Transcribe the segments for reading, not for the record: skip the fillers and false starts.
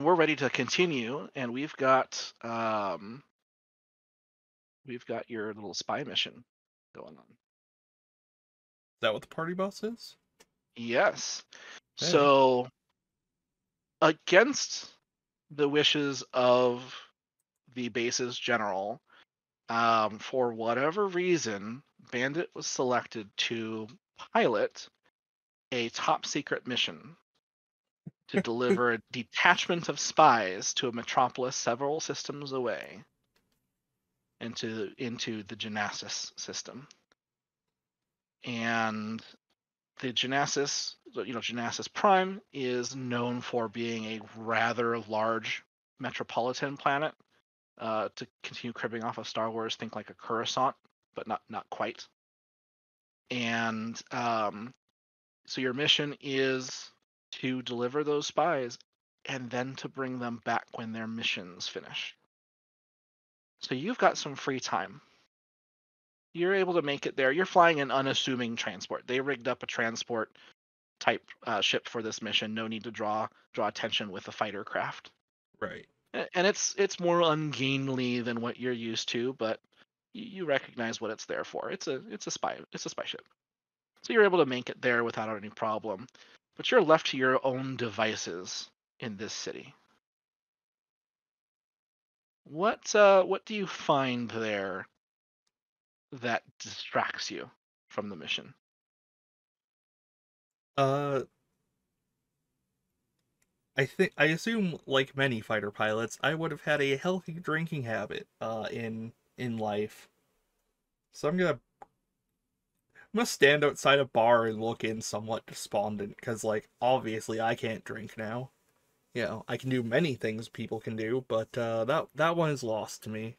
we're ready to continue, and we've got your little spy mission going on. Is that what the party boss is? Yes. Hey. So, against the wishes of the base's general, for whatever reason, Bandit was selected to pilot a top secret mission to deliver a detachment of spies to a metropolis several systems away into the Genesis system. And the Genesis, Genesis Prime is known for being a rather large metropolitan planet. To continue cribbing off of Star Wars, think like a Coruscant, but not quite. And so your mission is to deliver those spies and then to bring them back when their mission's finished. So you've got some free time. You're able to make it there. You're flying an unassuming transport. They rigged up a transport type ship for this mission. No need to draw attention with a fighter craft. Right. And it's more ungainly than what you're used to, but you recognize what it's there for. It's a spy ship. So you're able to make it there without any problem. But you're left to your own devices in this city. What do you find there that distracts you from the mission? Uh, I assume, like many fighter pilots, I would have had a healthy drinking habit in life. So I'm gonna stand outside a bar and look in somewhat despondent, because like obviously I can't drink now. I can do many things people can do, but that one is lost to me.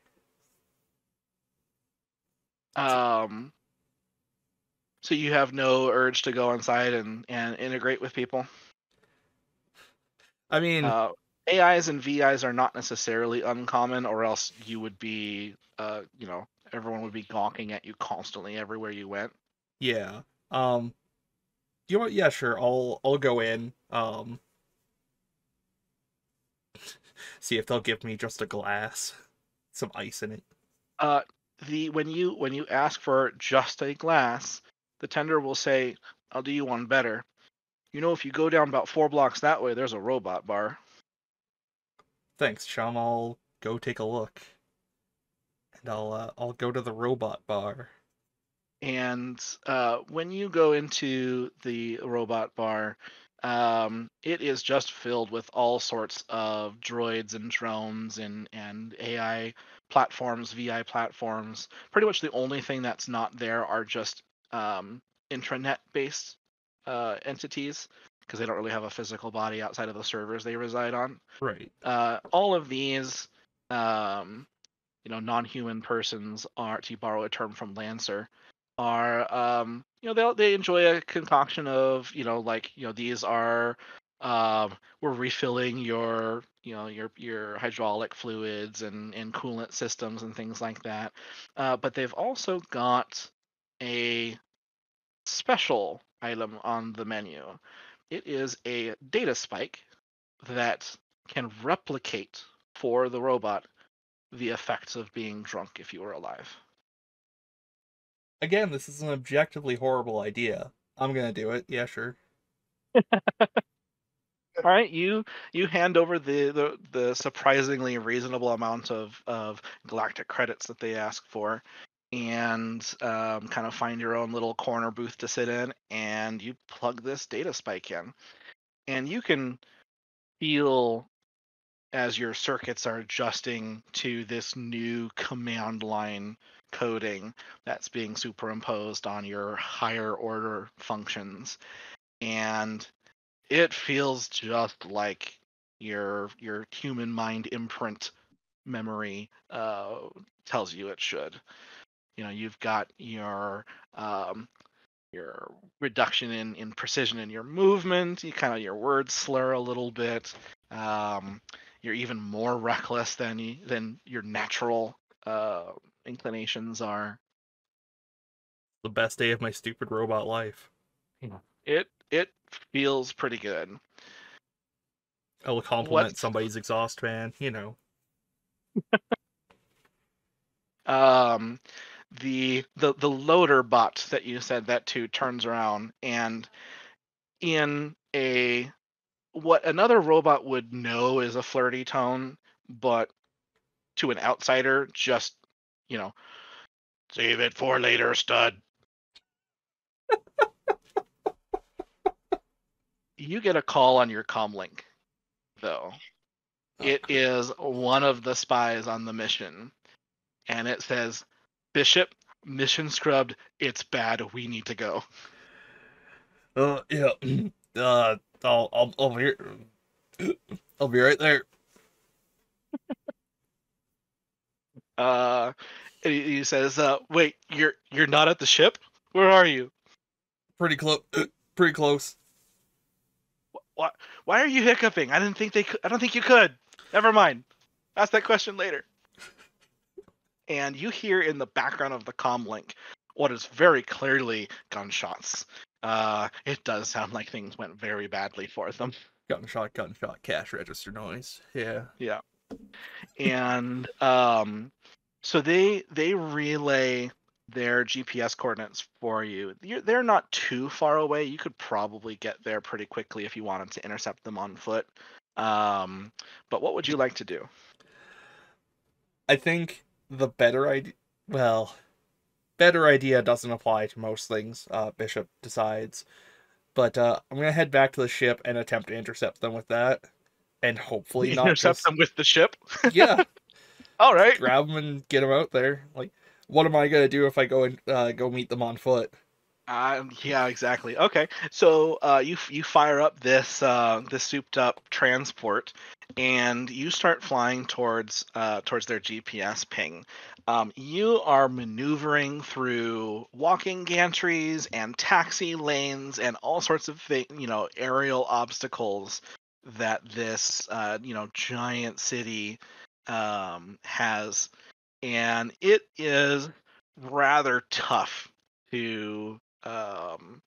Um, so you have no urge to go inside and integrate with people? I mean, Uh, AIs and VIs are not necessarily uncommon, or else you would be, everyone would be gawking at you constantly everywhere you went. yeah. You know what? Yeah, sure. I'll go in. See if they'll give me just a glass, some ice in it. Uh, the when you ask for just a glass, the tender will say, "I'll do you one better. You know, if you go down about 4 blocks that way, there's a robot bar." Thanks, chum. I'll go take a look, and I'll go to the robot bar. And when you go into the robot bar, it is just filled with all sorts of droids and drones and AI platforms, VI platforms. Pretty much the only thing that's not there are just intranet-based entities because they don't really have a physical body outside of the servers they reside on. Right. All of these, non-human persons are, to borrow a term from Lancer, are they enjoy a concoction of these are we're refilling your your hydraulic fluids and coolant systems and things like that, but they've also got a special item on the menu. It is a data spike that can replicate for the robot the effects of being drunk if you were alive. Again, this is an objectively horrible idea. I'm gonna do it. Yeah, sure. All right, you hand over the surprisingly reasonable amount of galactic credits that they ask for, and kind of find your own little corner booth to sit in, and you plug this data spike in, and you can feel as your circuits are adjusting to this new command line coding that's being superimposed on your higher order functions, and it feels just like your human mind imprint memory tells you it should. You've got your reduction in precision in your movement. Your words slur a little bit. You're even more reckless than your natural inclinations are. The best day of my stupid robot life. It feels pretty good. I'll compliment What's somebody's exhaust fan, you know. um the loader bot that you said that to turns around, and in a what another robot would know is a flirty tone, but to an outsider, just, you know, save it for later, stud. You get a call on your comlink, though. It is one of the spies on the mission, and it says, Bishop, mission scrubbed. It's bad. We need to go. Yeah. I'll be I'll be right there. Uh, he says, "Wait, you're not at the ship? Where are you? Pretty close. Pretty close. Why why are you hiccuping? I didn't think they could. I don't think you could. Never mind. Ask that question later." And you hear in the background of the comm link what is very clearly gunshots. It does sound like things went very badly for them. Gunshot, cash register noise. Yeah. Yeah. And so they relay their GPS coordinates for you. They're not too far away. You could probably get there pretty quickly if you wanted to intercept them on foot. But what would you like to do? I think the better idea. Well, better idea doesn't apply to most things. Bishop decides, but I'm gonna head back to the ship and attempt to intercept them with that, and hopefully not Intercept just them with the ship? yeah, All right. grab them and get them out there. Like, what am I gonna do if I go and go meet them on foot? Yeah, exactly. Okay, so you fire up this souped up transport, and you start flying towards their GPS ping. You are maneuvering through walking gantries and taxi lanes and all sorts of aerial obstacles that this giant city has, and it is rather tough to um,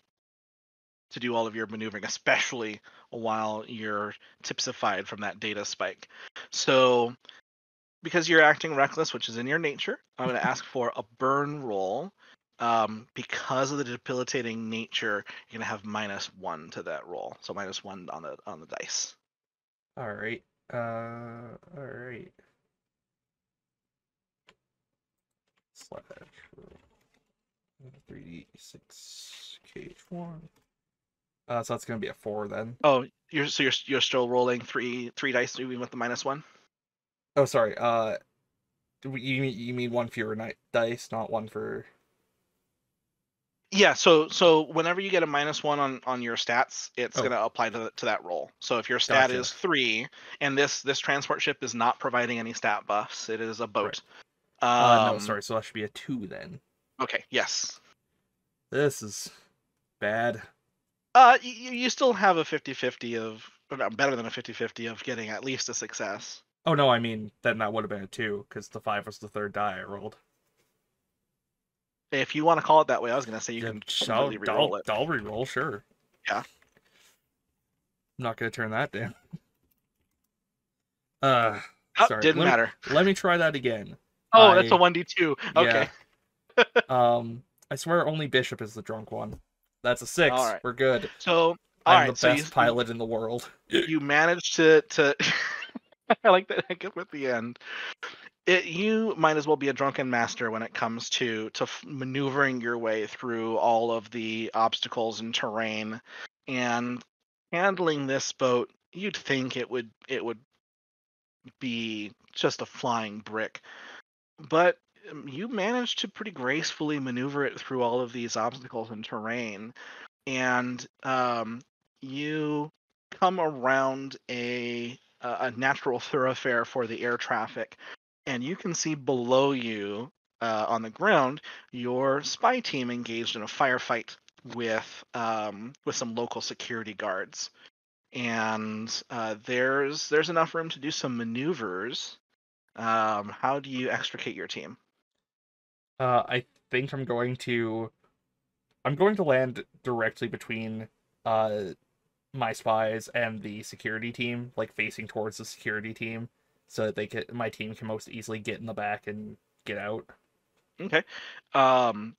to do all of your maneuvering, especially while you're tipsified from that data spike. So, because you're acting reckless, which is in your nature, I'm going to ask for a burn roll. Because of the debilitating nature, you're going to have -1 to that roll. So -1 on the dice. All right. All right. Slash 3d6 kh1. So that's gonna be a 4 then. Oh, you're still rolling three dice even with the -1. Oh, sorry. You mean one fewer dice, not one for. Yeah, so whenever you get a -1 on your stats, it's Oh, gonna apply to that roll. So if your stat gotcha. is 3, and this transport ship is not providing any stat buffs, it is a Right. boat. No, sorry. So that should be a 2 then. Okay, yes. This is bad. You still have a 50/50 of, or no, better than a 50/50 of getting at least a success. Oh no, I mean then that would have been a 2 because the 5 was the third die I rolled. If you want to call it that way, I was gonna say you Yeah, can completely re-roll it. I'll re-roll, sure. Yeah. I'm not gonna turn that down. Oh, Sorry. didn't matter. Let me try that again. Oh, that's a 1d2. Okay. Yeah. I swear only Bishop is the drunk one. That's a 6. All right. We're good. So, all I'm right. the So best pilot in the world. you managed to I like that hiccup at the end. You might as well be a drunken master when it comes to maneuvering your way through all of the obstacles and terrain, and handling this boat. You'd think it would be just a flying brick, but you managed to pretty gracefully maneuver it through all of these obstacles and terrain, and you come around a natural thoroughfare for the air traffic, and you can see below you on the ground your spy team engaged in a firefight with some local security guards, and there's enough room to do some maneuvers. How do you extricate your team? I think I'm going to land directly between uh my spies and the security team like facing towards the security team, so that my team can most easily get in the back and get out. Okay. And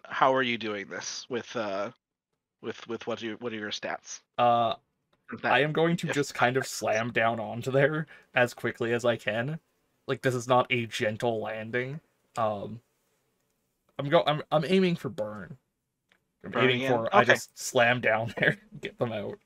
how are you doing this with what are your stats? Uh, Since I that am going to if just kind of slam down onto there as quickly as I can. Like this is not a gentle landing. Um, I'm aiming for burn. I'm burn aiming again. for I Okay. just slam down there, get them out.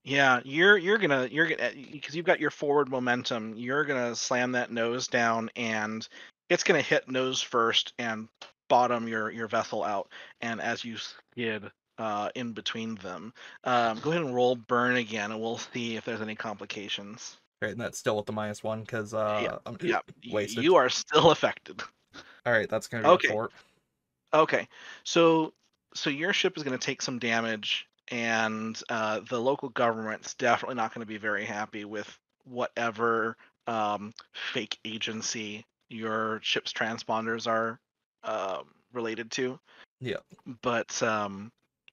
Yeah, you're gonna because you've got your forward momentum. You're gonna slam that nose down, and it's gonna hit nose first and bottom your vessel out. And as you skid in between them, go ahead and roll burn again, and we'll see if there's any complications. Right, and that's still with the -1 because Yeah, I'm yeah, wasted. you are still affected. All right, that's gonna be a Okay, fort. okay. So your ship is going to take some damage, and the local government's definitely not going to be very happy with whatever fake agency your ship's transponders are related to. Yeah. But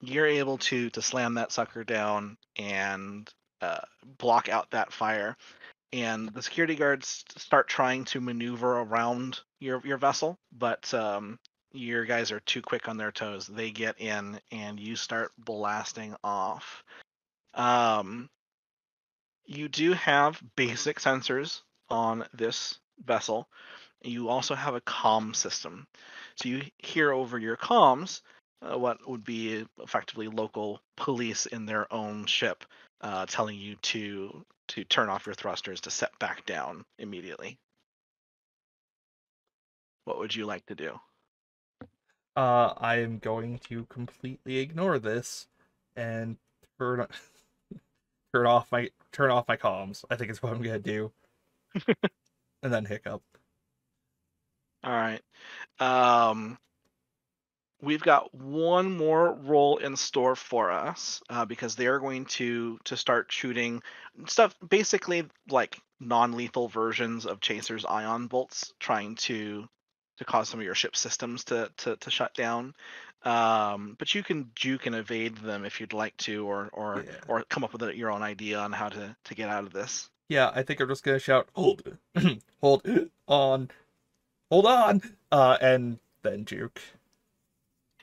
you're able to slam that sucker down and uh, block out that fire, and the security guards start trying to maneuver around your vessel, but your guys are too quick on their toes. They get in, and you start blasting off. Um, you do have basic sensors on this vessel. You also have a comm system, so you hear over your comms what would be effectively local police in their own ship telling you to turn off your thrusters to set back down immediately. What would you like to do? I am going to completely ignore this and turn turn off my comms. I think is what I'm gonna do, and then hiccup. All right. Um, we've got one more roll in store for us because they are going to start shooting stuff, basically like non-lethal versions of Chaser's ion bolts, trying to cause some of your ship systems to shut down. But you can juke and evade them if you'd like to, Yeah. or come up with your own idea on how to get out of this. Yeah, I think I'm just gonna shout, hold, hold on, hold on, and then juke.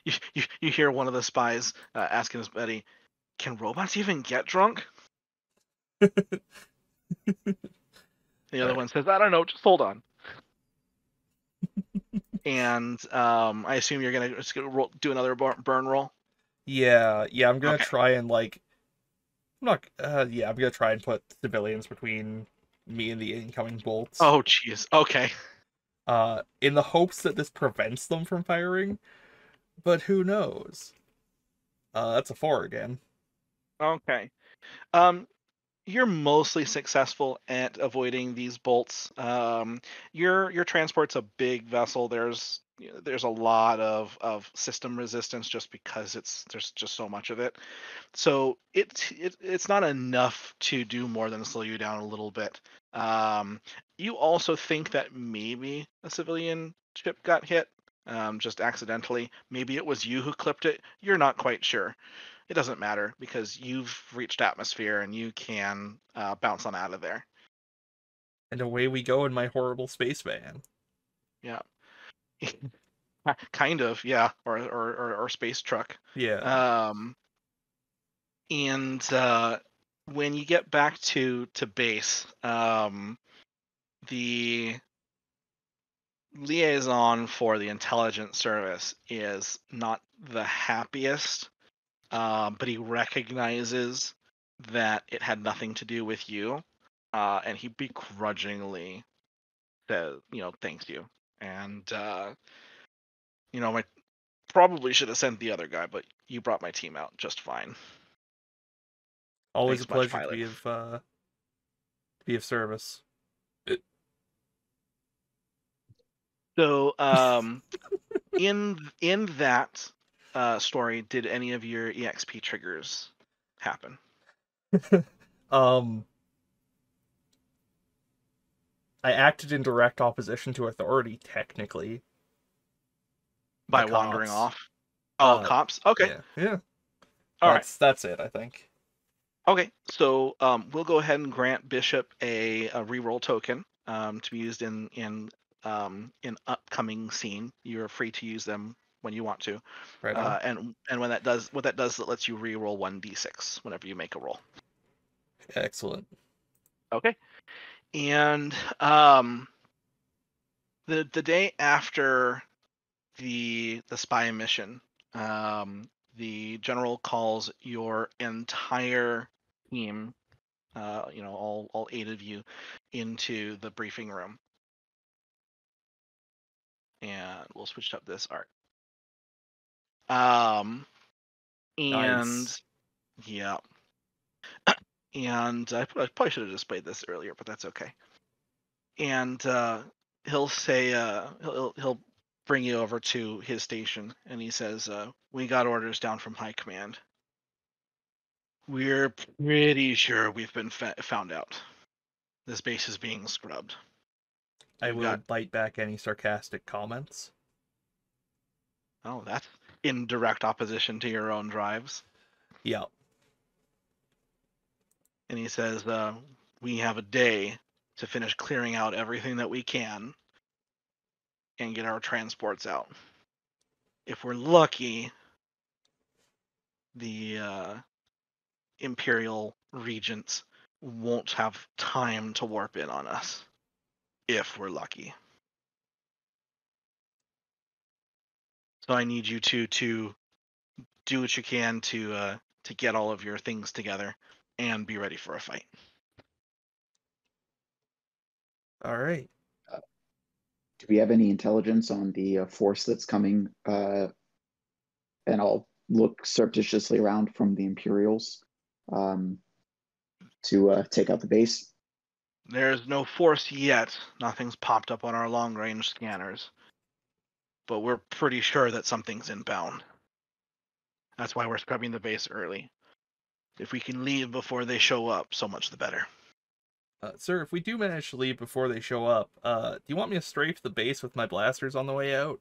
You hear one of the spies asking his buddy, "Can robots even get drunk?" The All other right. one says, "I don't know, just hold on." And I assume you're gonna roll, do another burn roll. Yeah, yeah, I'm gonna Okay. try and like, I'm not, yeah, I'm gonna try and put civilians between me and the incoming bolts, Oh, jeez. Okay. in the hopes that this prevents them from firing. But who knows? That's a 4 again. Okay. Um, you're mostly successful at avoiding these bolts. Your transport's a big vessel. There's a lot of system resistance just because there's just so much of it. So it's not enough to do more than slow you down a little bit. Um, you also think that maybe a civilian ship got hit, just accidentally. Maybe it was you who clipped it. You're not quite sure. It doesn't matter because you've reached atmosphere and you can bounce on out of there. And away we go in my horrible space van. Yeah, kind of. Yeah, or space truck. Yeah. Um, and when you get back to base, the liaison for the intelligence service is not the happiest, but he recognizes that it had nothing to do with you, and he begrudgingly says, thanks you. And I probably should have sent the other guy, but you brought my team out just fine. Always a Thanks much, pleasure pilot. to be of service. So, in that story, did any of your EXP triggers happen um, I acted in direct opposition to authority, technically. The by wandering cops. off? Oh, Uh, cops. Okay, yeah, yeah. all right. That's it, I think. Okay, so we'll go ahead and grant Bishop a reroll token to be used in upcoming scene. You're free to use them when you want to, Right on. and when that does, what that does, it lets you reroll 1d6 whenever you make a roll. Excellent. Okay, and the day after the spy mission, the general calls your entire team, all 8 of you, into the briefing room, and we'll switch up this art. And Nice. yeah, and I probably should have displayed this earlier, but that's okay. And he'll say, he'll bring you over to his station, and he says, "We got orders down from High Command. We're pretty sure we've been found out. This base is being scrubbed. I We've will got..." bite back any sarcastic comments. Oh, that's in direct opposition to your own drives. Yeah. And he says, "We have a day to finish clearing out everything that we can and get our transports out. If we're lucky, the Imperial regents won't have time to warp in on us. If we're lucky. So I need you to do what you can to get all of your things together and be ready for a fight." All right. Do we have any intelligence on the force that's coming? And I'll look surreptitiously around from the Imperials to take out the base. There's no force yet. Nothing's popped up on our long-range scanners. But we're pretty sure that something's inbound. That's why we're scrubbing the base early. If we can leave before they show up, so much the better. Sir, if we do manage to leave before they show up, do you want me to strafe the base with my blasters on the way out?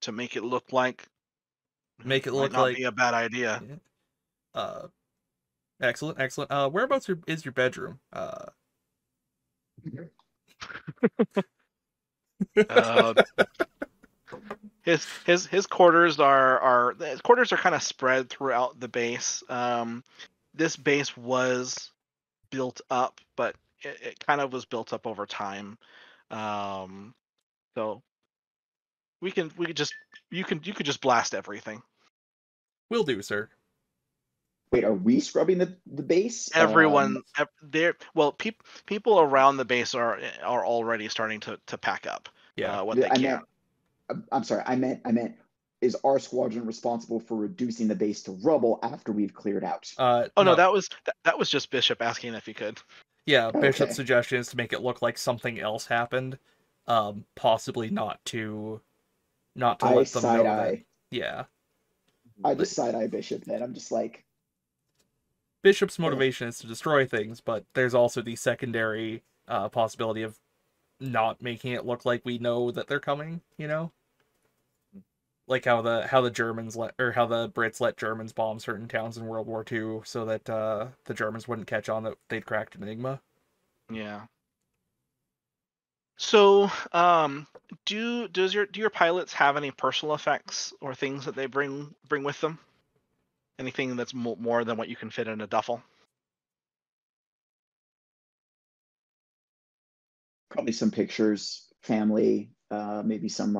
To make it look like Make it might look not like... be a bad idea. Yeah. Excellent, excellent. Whereabouts is your bedroom? Uh, his quarters are kind of spread throughout the base. This base was built up, but it kind of was built up over time. So we could just you could just blast everything. Will do, sir. Wait, are we scrubbing the base? Everyone there. Well, people around the base are already starting to pack up. Yeah. What they I can. meant, I'm sorry. I meant. Is our squadron responsible for reducing the base to rubble after we've cleared out? Oh no, No. that was just Bishop asking if he could. Yeah, Bishop's Okay. suggestion is to make it look like something else happened. Possibly not to I let them know side that. eye. Yeah. I just side eye Bishop. Then I'm just like, Bishop's motivation is to destroy things, but there's also the secondary possibility of not making it look like we know that they're coming, you know? Like how the Germans how the Brits let Germans bomb certain towns in World War II so that the Germans wouldn't catch on that they'd cracked Enigma. Yeah. So, do your pilots have any personal effects or things that they bring with them? Anything that's more than what you can fit in a duffel? probably some pictures, family, maybe some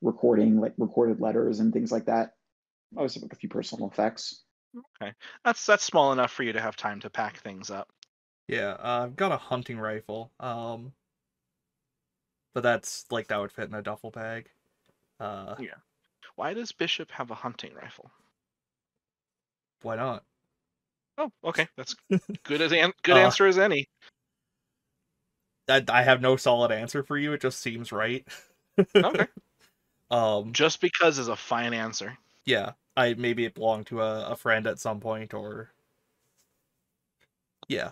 recorded letters and things like that. I always have like a few personal effects. Okay, that's small enough for you to have time to pack things up. Yeah, I've got a hunting rifle. But that would fit in a duffel bag. Yeah. Why does Bishop have a hunting rifle? Why not? Oh, okay, that's good Uh, answer as any. I have no solid answer for you. It just seems right. Okay. Um, Just because is a fine answer. yeah, maybe it belonged to a friend at some point, or yeah.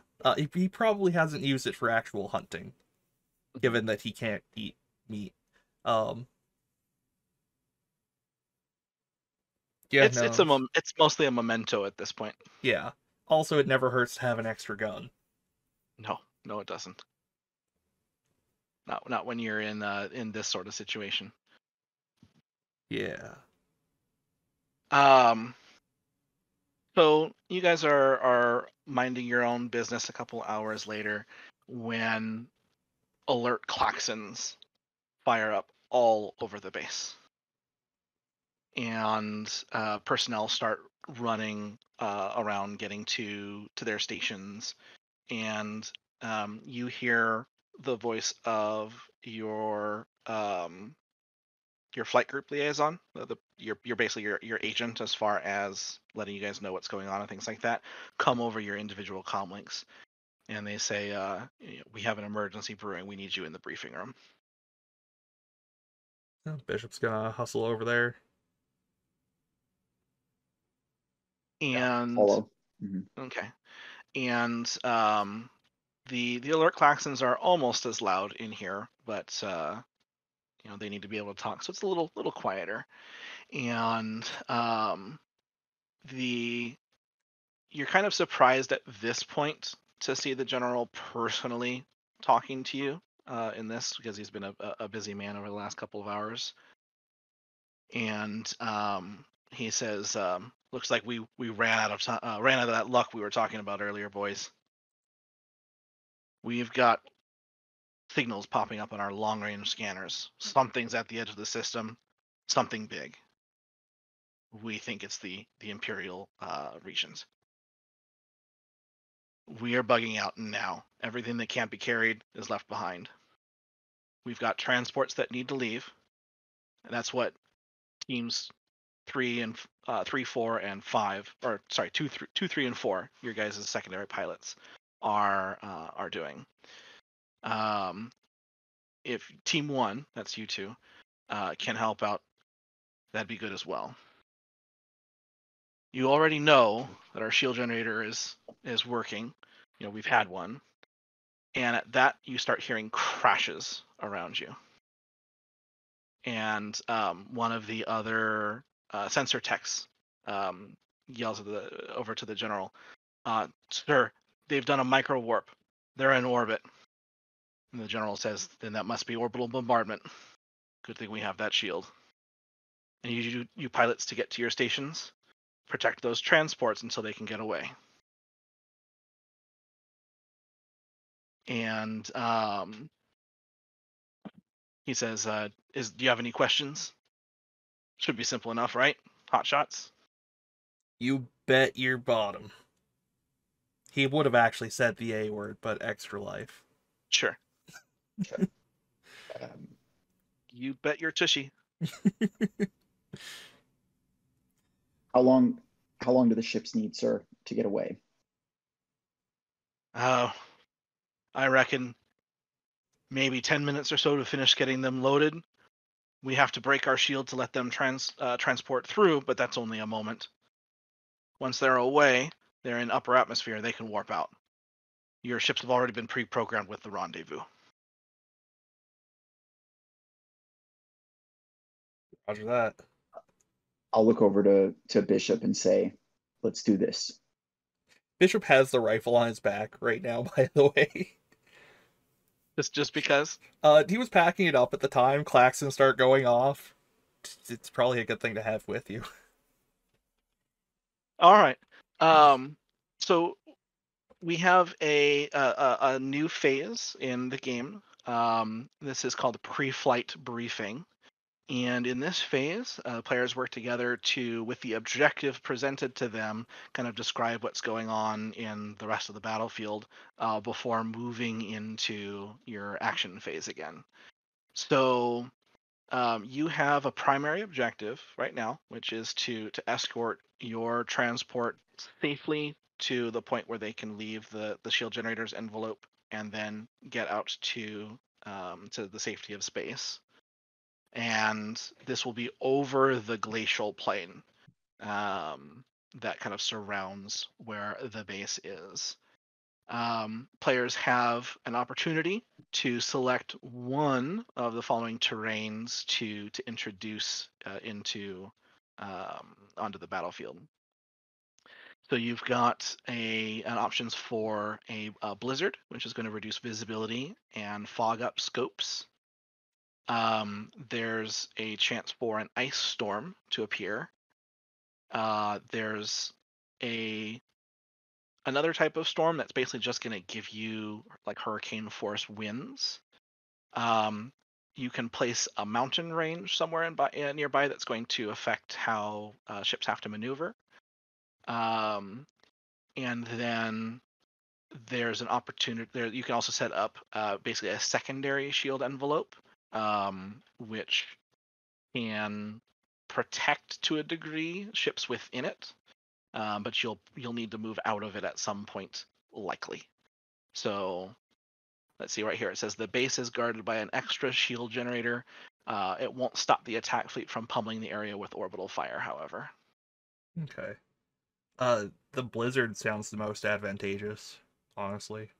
He probably hasn't used it for actual hunting, given that he can't eat meat. Um, Yeah, it's mostly a memento at this point. Yeah. Also, it never hurts to have an extra gun. No, it doesn't. Not when you're in this sort of situation. Yeah. So you guys are minding your own business a couple hours later when alert klaxons fire up all over the base, and personnel start running around, getting to their stations, and you hear the voice of your flight group liaison, you're basically your agent as far as letting you guys know what's going on and things like that, come over your individual comm links, and they say, we have an emergency brewing. We need you in the briefing room. Oh, Bishop's gonna hustle over there. And Follow. Mm-hmm. okay, and the alert klaxons are almost as loud in here, but they need to be able to talk, so it's a little quieter. And you're kind of surprised at this point to see the general personally talking to you in this, because he's been a busy man over the last couple of hours. And he says, "Looks like we ran out of time, ran out of that luck we were talking about earlier, boys. We've got signals popping up on our long-range scanners. Something's at the edge of the system, something big. We think it's the Imperial regions. We are bugging out now. Everything that can't be carried is left behind. We've got transports that need to leave, and that's what teams 3, 4, and 5, or sorry, 2, 3, and 4, your guys' secondary pilots, are doing. If Team 1, that's you two, can help out, that'd be good as well. You already know that our shield generator is working. We've had one, and at that you start hearing crashes around you. And one of the other sensor techs yells over to the general, "Sir, they've done a micro warp. They're in orbit." And the general says, "Then that must be orbital bombardment. Good thing we have that shield. And you pilots to get to your stations, protect those transports until they can get away." And he says, "Do you have any questions? Should be simple enough, right? Hot shots." You bet your bottom. He would have actually said the A word, but extra life. Sure. Sure. You bet your tushy. How long do the ships need, sir, to get away? I reckon maybe 10 minutes or so to finish getting them loaded. We have to break our shield to let them transport through, but that's only a moment. Once they're away, they're in upper atmosphere, they can warp out. Your ships have already been pre-programmed with the rendezvous. Roger that. I'll look over to Bishop and say, let's do this. Bishop has the rifle on his back right now, by the way. Just because? He was packing it up at the time. Klaxons start going off. It's probably a good thing to have with you. All right. So we have a new phase in the game. This is called pre-flight briefing. And in this phase, players work together to, with the objective presented to them, kind of describe what's going on in the rest of the battlefield before moving into your action phase again. So you have a primary objective right now, which is to escort your transport safely to the point where they can leave the shield generator's envelope and then get out to the safety of space. And this will be over the glacial plain that kind of surrounds where the base is. Players have an opportunity to select one of the following terrains to introduce into onto the battlefield. So you've got an options for a blizzard, which is going to reduce visibility and fog up scopes. There's a chance for an ice storm to appear. There's another type of storm that's basically just going to give you like hurricane force winds. You can place a mountain range somewhere nearby that's going to affect how ships have to maneuver. And then there's an opportunity there. You can also set up basically a secondary shield envelope, which can protect to a degree ships within it, but you'll need to move out of it at some point, likely. So let's see right here. It says the base is guarded by an extra shield generator. It won't stop the attack fleet from pummeling the area with orbital fire, however. Okay. The blizzard sounds the most advantageous, honestly.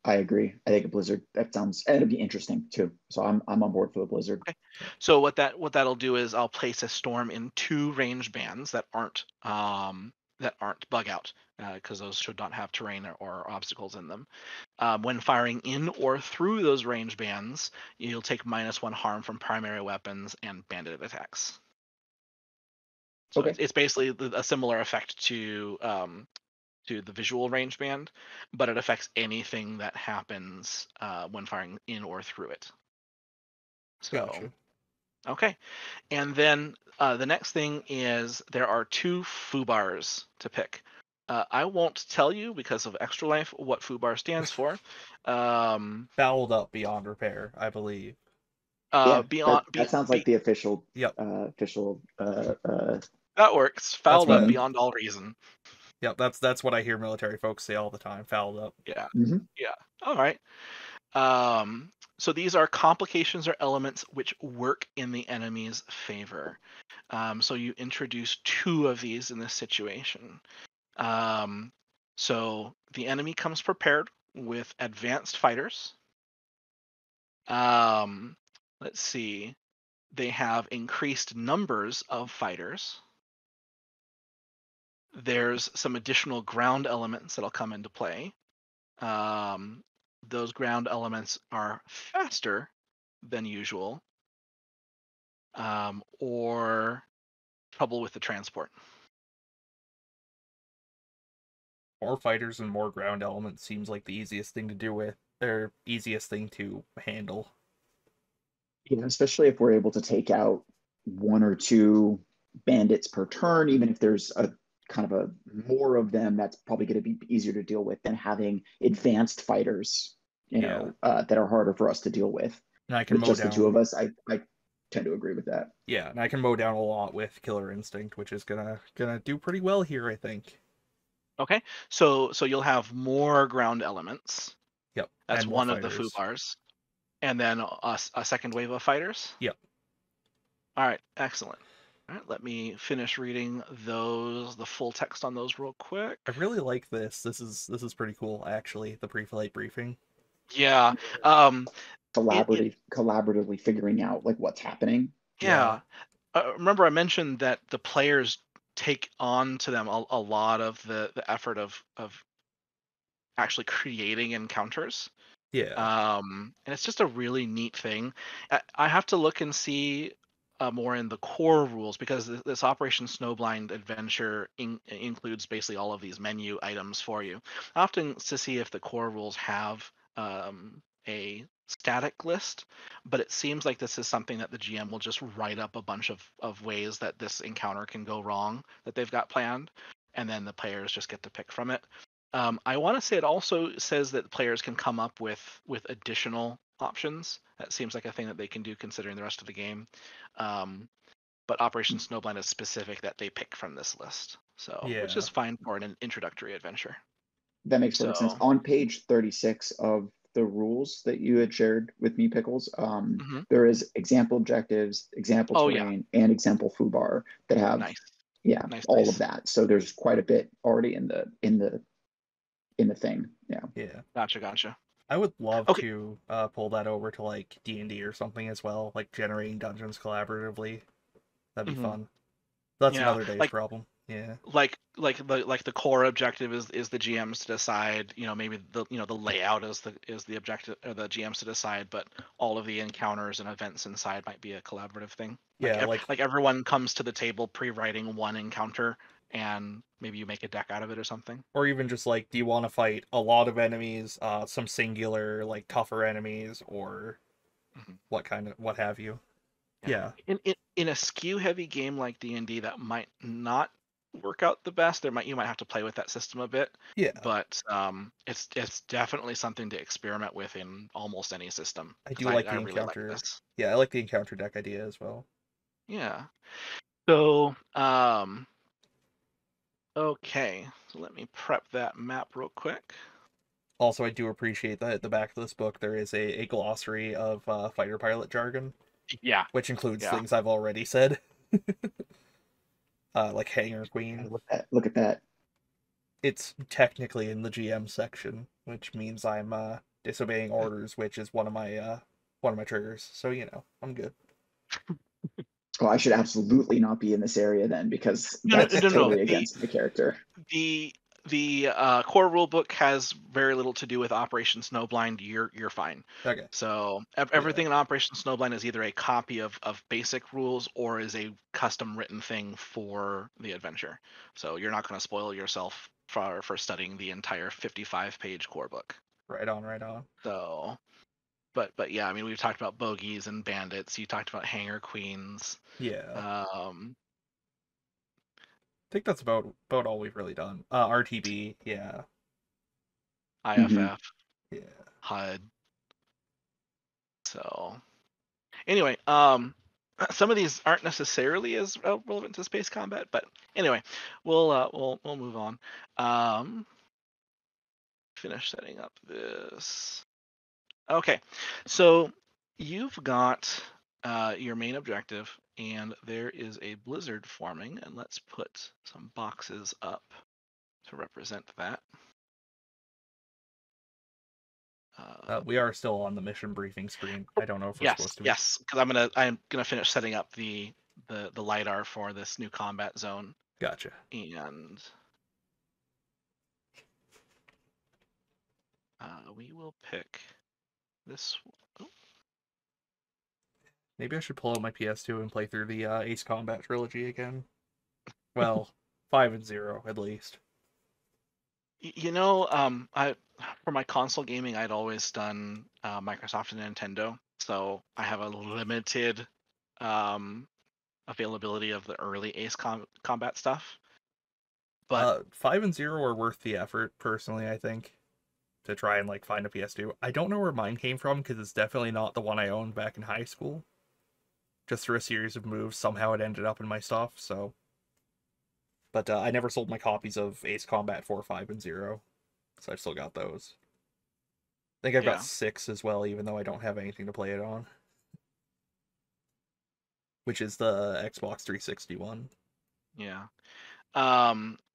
I agree. I think a blizzard, that sounds, and it'd be interesting too. So I'm on board for the blizzard. Okay. So what that'll do is I'll place a storm in 2 range bands that aren't bug out, because those should not have terrain or obstacles in them. When firing in or through those range bands, you'll take -1 harm from primary weapons and bandit attacks. So Okay. it's basically a similar effect to the visual range band, but it affects anything that happens when firing in or through it. So, Gotcha. okay. And then the next thing is there are 2 FUBARs to pick. I won't tell you because of Extra Life what FUBAR stands for. Fouled up beyond repair, I believe. Yeah, Beyond that sounds like the official Yep. that works. That's Fouled what up beyond all reason. Yep, that's what I hear military folks say all the time. Fouled up. Yeah. Mhm. Yeah. All right. So these are complications or elements which work in the enemy's favor. So you introduce 2 of these in this situation. So the enemy comes prepared with advanced fighters. Let's see. They have increased numbers of fighters. There's some additional ground elements that'll come into play. Those ground elements are faster than usual, or trouble with the transport. More fighters and more ground elements seems like the easiest thing to do with, or easiest thing to handle. Yeah, especially if we're able to take out 1 or 2 bandits per turn, even if there's a kind of a more of them, that's probably going to be easier to deal with than having advanced fighters, Yeah. that are harder for us to deal with. And I can With mow just the 2 of down. us, I tend to agree with that. Yeah, and I can mow down a lot with Killer Instinct, which is gonna do pretty well here, I think. Okay, so you'll have more ground elements. Yep, That's and more one of the fighters. FUBARs, and then a second wave of fighters. Yep. All right, excellent. All right, let me finish reading the full text on those real quick. I really like this. This is pretty cool, actually. The pre-flight briefing. Yeah. Collaboratively figuring out like what's happening. Yeah. Remember, I mentioned that the players take on to them a lot of the effort of actually creating encounters. Yeah. And it's just a really neat thing. I have to look and see more in the core rules, because this Operation Snowblind adventure includes basically all of these menu items for you. I often to see if the core rules have a static list, but it seems like this is something that the GM will just write up a bunch of ways that this encounter can go wrong that they've got planned, and then the players just get to pick from it. I want to say it also says that players can come up with additional options. That seems like a thing that they can do considering the rest of the game. But Operation Snowblind is specific that they pick from this list, so which Yeah. is fine for an introductory adventure. That makes perfect sense. So, On page 36 of the rules that you had shared with me, Pickles, mhm. there is example objectives, example Oh yeah, terrain, and example FUBAR that have nice, all of nice. that. So there's quite a bit already in the thing. Yeah. Yeah. Gotcha. I would love Okay, to pull that over to like D&D or something as well, like generating dungeons collaboratively. That'd be mhm. fun. That's Yeah, another day's problem. Yeah. the core objective is the GMs to decide. Maybe the layout is the objective, or the GMs to decide, but all of the encounters and events inside might be a collaborative thing. Yeah, like Like everyone comes to the table pre-writing one encounter, and maybe you make a deck out of it or something. or even just like, do you want to fight a lot of enemies, some singular like tougher enemies, or Mhm. what have you? Yeah. Yeah. In a skew heavy game like D&D, that might not work out the best. You might have to play with that system a bit, Yeah. but it's definitely something to experiment with in almost any system, I because do like I the really like encounter. this. Yeah, I like the encounter deck idea as well. Yeah. So okay, so let me prep that map real quick. Also, I do appreciate that at the back of this book there is a glossary of fighter pilot jargon, Yeah. which includes Yeah. things I've already said. Like Hanger Queen. Look at that. It's technically in the GM section, which means I'm disobeying orders, which is one of my triggers. So I'm good. Oh, I should absolutely not be in this area then, because No, no, that's no, no. totally against my character. The core rulebook has very little to do with Operation Snowblind. You're fine. Okay. So everything in Operation Snowblind is either a copy of basic rules or is a custom written thing for the adventure. So you're not going to spoil yourself for studying the entire 55-page core book. Right on, right on. So, but yeah, I mean, we've talked about bogeys and bandits. You talked about hanger queens. Yeah. Um, I think that's about all we've really done. RTB, yeah. Mhm. IFF, Yeah. HUD. So anyway, some of these aren't necessarily as relevant to space combat, but anyway, we'll move on. Finish setting up this. Okay, so you've got your main objective, and there is a blizzard forming, and let's put some boxes up to represent that. We are still on the mission briefing screen. I don't know if we're Yes, supposed to be. yes, because I'm gonna finish setting up the lidar for this new combat zone, Gotcha. and we will pick this. Oh, Maybe I should pull out my PS2 and play through the Ace Combat trilogy again. Well, 5 and 0 at least. I for my console gaming, I'd always done Microsoft and Nintendo, so I have a limited um, availability of the early Combat stuff. But 5 and 0 are worth the effort, personally, I think, to try and find a PS2. I don't know where mine came from because it's definitely not the one I owned back in high school. Just through a series of moves, somehow it ended up in my stuff. So, but I never sold my copies of Ace Combat 4, 5, and 0, so I've still got those. I think I've got yeah, 6 as well, even though I don't have anything to play it on, which is the Xbox 360 one. yeah.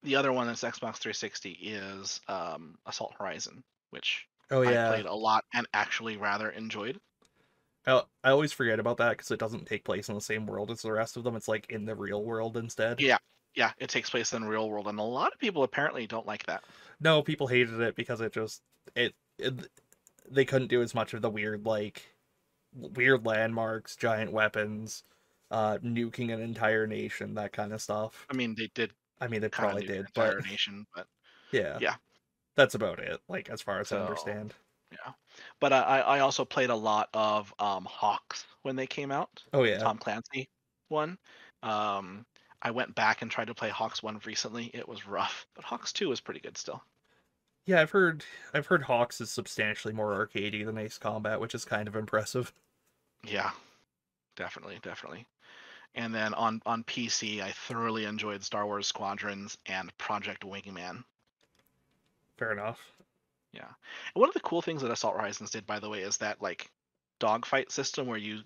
The other one that's Xbox 360 is Assault Horizon, which Oh I yeah, played a lot and actually rather enjoyed. I always forget about that because it doesn't take place in the same world as the rest of them. It's like in the real world instead. Yeah, yeah, it takes place in the real world, and a lot of people apparently don't like that. No, people hated it because it they couldn't do as much of the weird landmarks, giant weapons, nuking an entire nation, that kind of stuff. I mean, they did I mean, they kind of probably nuke the did, but entire nation, but yeah, yeah. that's about it. As far as I So understand. yeah, but I also played a lot of Hawks when they came out, Oh the yeah, Tom Clancy one. Um, I went back and tried to play Hawks 1 recently. It was rough, but Hawks 2 is pretty good still. yeah. I've heard Hawks is substantially more arcadey than Ace Combat, which is kind of impressive. Yeah, definitely, definitely. And then on PC, I thoroughly enjoyed Star Wars Squadrons and Project Wingman. Fair enough. Yeah. And one of the cool things that Assault Horizons did, by the way, is that dogfight system where you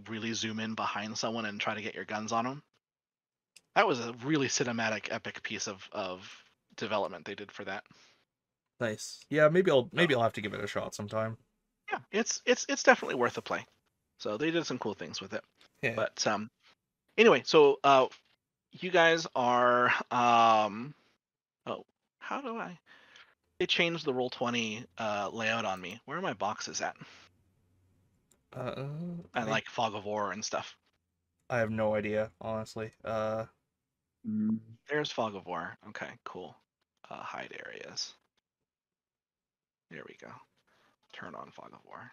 really zoom in behind someone and try to get your guns on them. That was a really cinematic, epic piece of development they did for that. Nice. Yeah, maybe I'll So, maybe I'll have to give it a shot sometime. yeah, it's definitely worth a play. So they did some cool things with it. Yeah. But anyway, so you guys are oh, how do I? They changed the Roll20 layout on me. Where are my boxes at? And I like Fog of War and stuff. I have no idea, honestly. Mm. There's Fog of War. Okay, cool. Hide areas. There we go. Turn on Fog of War.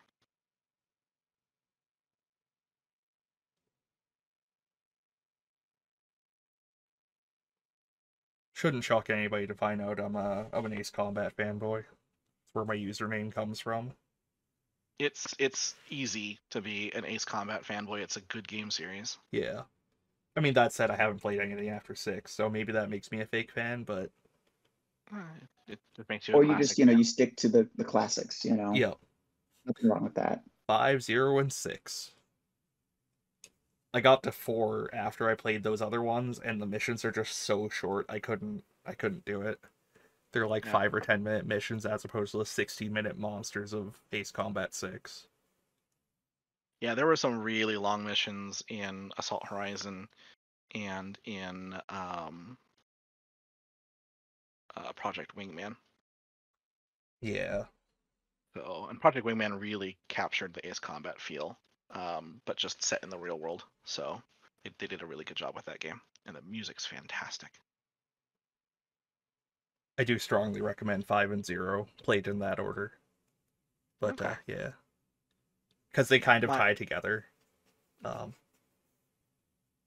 Shouldn't shock anybody to find out I'm an Ace Combat fanboy. That's where my username comes from. It's easy to be an Ace Combat fanboy. It's a good game series. Yeah. I mean, that said, I haven't played anything after 6, so maybe that makes me a fake fan, but It makes you a Or you classic just, fan. you stick to the classics, yep. Nothing wrong with that. 5, 0, and 6. I got to 4 after I played those other ones, and the missions are just so short. I couldn't do it. They're like Yeah. 5 or 10-minute missions as opposed to the 60-minute monsters of Ace Combat 6. Yeah, there were some really long missions in Assault Horizon and in Project Wingman. Yeah. So, and Project Wingman really captured the Ace Combat feel, but just set in the real world. So they did a really good job with that game, and the music's fantastic. I do strongly recommend 5 and 0 played in that order. But Okay. yeah. Because they kind of My- tie together.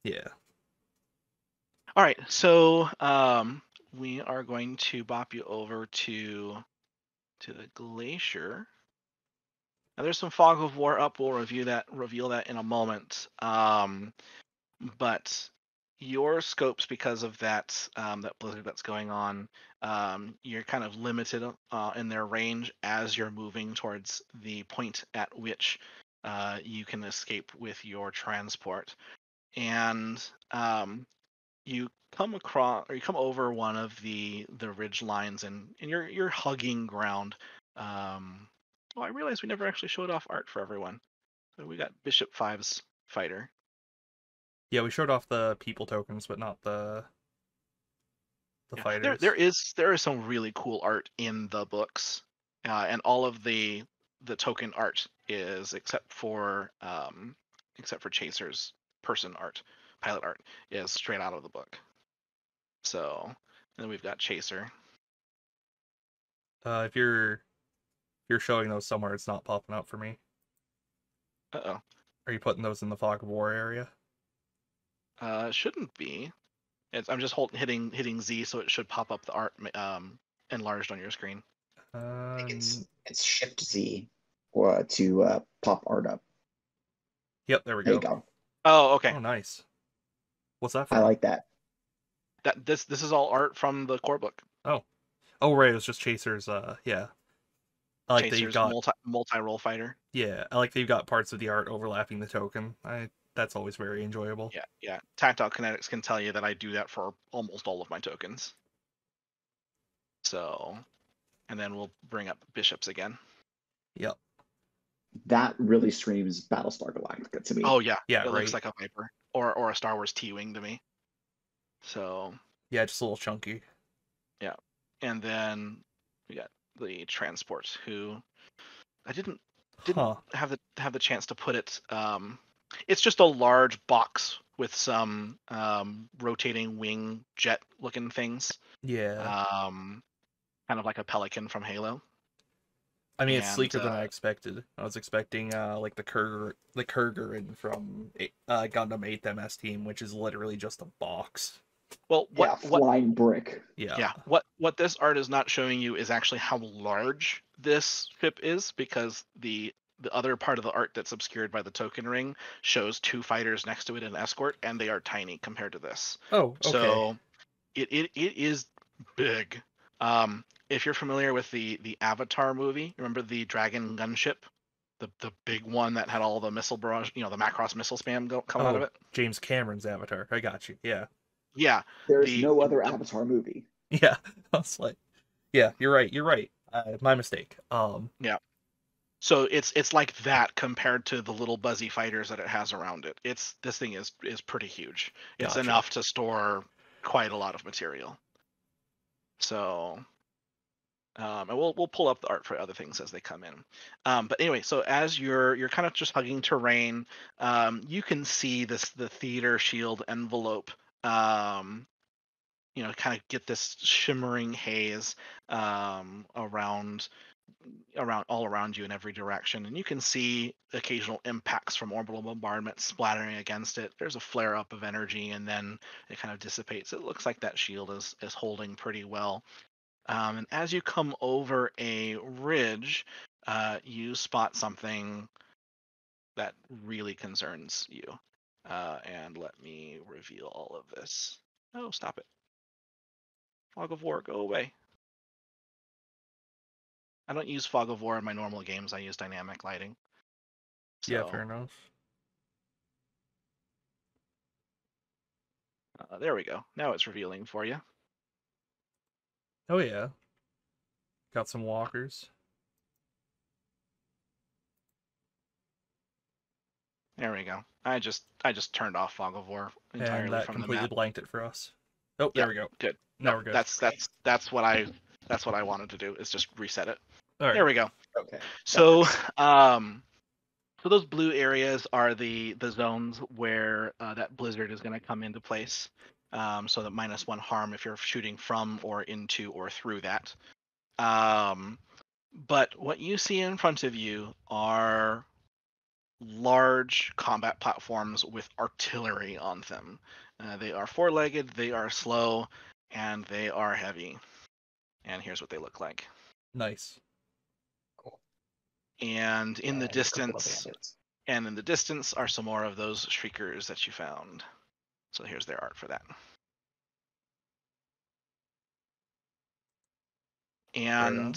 Yeah. All right, so we are going to bop you over to the glacier. Now, there's some Fog of War up. We'll reveal that in a moment. But your scopes, because of that that blizzard that's going on, you're kind of limited in their range as you're moving towards the point at which you can escape with your transport. And you come across, or you come over one of the ridge lines, and you're hugging ground. Oh, I realized we never actually showed off art for everyone. So we got Bishop Five's fighter. Yeah, we showed off the people tokens, but not the Yeah, fighters. there is some really cool art in the books, and all of the token art is except for Chaser's person art, pilot art is straight out of the book. So, and then we've got Chaser. If you're showing those somewhere, it's not popping up for me. Uh-oh. Are you putting those in the Fog of War area? Shouldn't be. I'm just hitting Z, so it should pop up the art enlarged on your screen. I think it's Shift Z to pop art up. Yep, there we There go. you go. Oh, okay. Oh, nice. What's that I from? like that. This is all art from the core book. Oh, right, it was just Chasers. Yeah. I like that you've Chaser's got multi-role fighter. Yeah, I like that you've got parts of the art overlapping the token. That's always very enjoyable. Yeah. Tactile Kinetics can tell you that I do that for almost all of my tokens. So, and then we'll bring up bishops again. Yep. That really screams Battlestar Galactica to me. Oh yeah, Yeah, it right. looks like a Viper or a Star Wars T-wing to me. So yeah, just a little chunky. Yeah, and then we got the transport, who I didn't have the chance to put it. It's just a large box with some rotating wing jet looking things. Yeah. Kind of like a pelican from Halo. I mean, it's sleeker than I expected. I was expecting like the Kurgan from Gundam 8th MS Team, which is literally just a box. Well, flying brick. Yeah. What this art is not showing you is actually how large this ship is, because the other part of the art that's obscured by the token ring shows 2 fighters next to it in escort, and they are tiny compared to this. Oh, okay. So it is big. If you're familiar with the Avatar movie, remember the Dragon gunship, the big one that had all the missile barrage, the Macross missile spam coming out of it. James Cameron's Avatar. I got you. Yeah. Yeah. There's no other Avatar movie. Yeah. I was like, yeah, you're right. My mistake. Yeah. So it's like that compared to the little buzzy fighters that it has around it. This thing is pretty huge. It's Gotcha. enough to store quite a lot of material. So and we'll pull up the art for other things as they come in. But anyway, so as you're kind of just hugging terrain, you can see the theater shield envelope. Kind of get this shimmering haze around all around you in every direction, and you can see occasional impacts from orbital bombardment splattering against it. There's a flare up of energy, and then it kind of dissipates. It looks like that shield is holding pretty well. And as you come over a ridge, you spot something that really concerns you. And let me reveal all of this. Oh, stop it. Fog of War, go away. I don't use Fog of War in my normal games. I use dynamic lighting. Yeah, fair enough. There we go. Now it's revealing for you. Oh yeah. Got some walkers. There we go. I just turned off Fog of War entirely And that from the completely map. blanked it for us. Oh, there we go. Good. Now we're good. That's what I wanted to do, is just reset it. All right. There we go. Okay. So so those blue areas are the zones where that blizzard is going to come into place. So that -1 harm if you're shooting from or into or through that. But what you see in front of you are large combat platforms with artillery on them. They are four-legged, they are slow, and they are heavy. And here's what they look like. Nice. Cool. And in the And a couple of distance, bandits. are some more of those shriekers that you found. So here's their art for that. And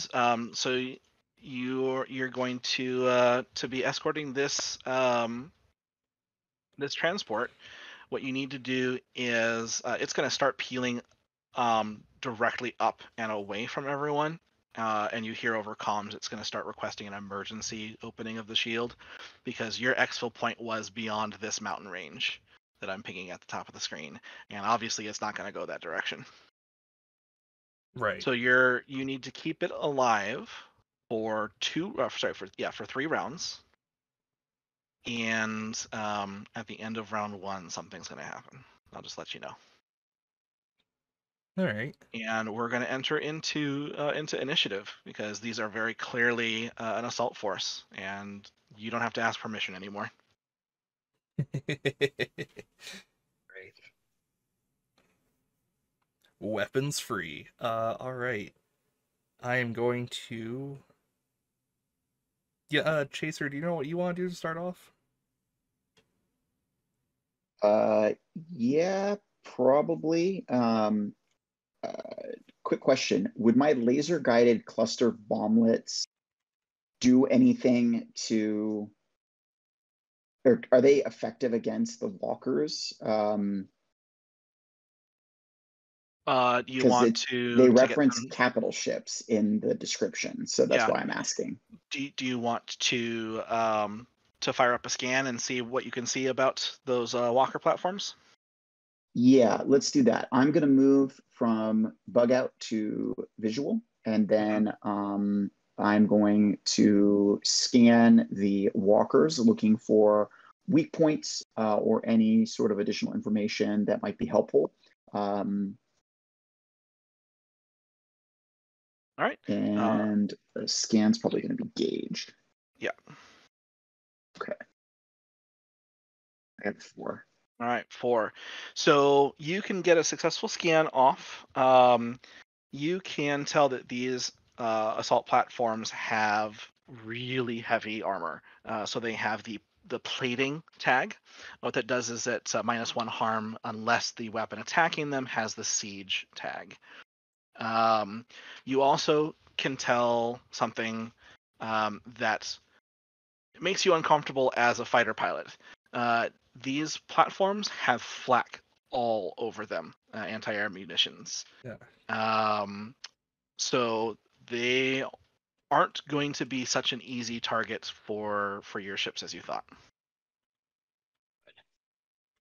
so you're going to be escorting this this transport. What you need to do is it's going to start peeling directly up and away from everyone. And you hear over comms it's going to start requesting an emergency opening of the shield, because your exfil point was beyond this mountain range that I'm pinging at the top of the screen, and obviously it's not going to go that direction. Right. So you need to keep it alive for 3 rounds, and at the end of round 1 something's going to happen. I'll just let you know. All right. And we're going to enter into initiative, because these are very clearly an assault force, and you don't have to ask permission anymore. Great. Weapons free. All right. I am going to. Yeah, Chaser, do you know what you want to do to start off? Yeah, probably. Quick question. Would my laser guided cluster bomblets do anything to, or are they effective against the walkers? You want to they get reference them? capital ships in the description, so that's why I'm asking. Do you want to fire up a scan and see what you can see about those walker platforms? Yeah, let's do that. I'm going to move from bug out to visual, and then I'm going to scan the walkers, looking for weak points or any sort of additional information that might be helpful. All right. And the scan's probably going to be gauged. Yeah. Okay. I have 4. All right, 4. So you can get a successful scan off. You can tell that these assault platforms have really heavy armor. So they have the plating tag. What that does is it's -1 harm unless the weapon attacking them has the siege tag. You also can tell something that makes you uncomfortable as a fighter pilot. These platforms have flak all over them, anti-air munitions. Yeah. So they aren't going to be such an easy target for your ships as you thought.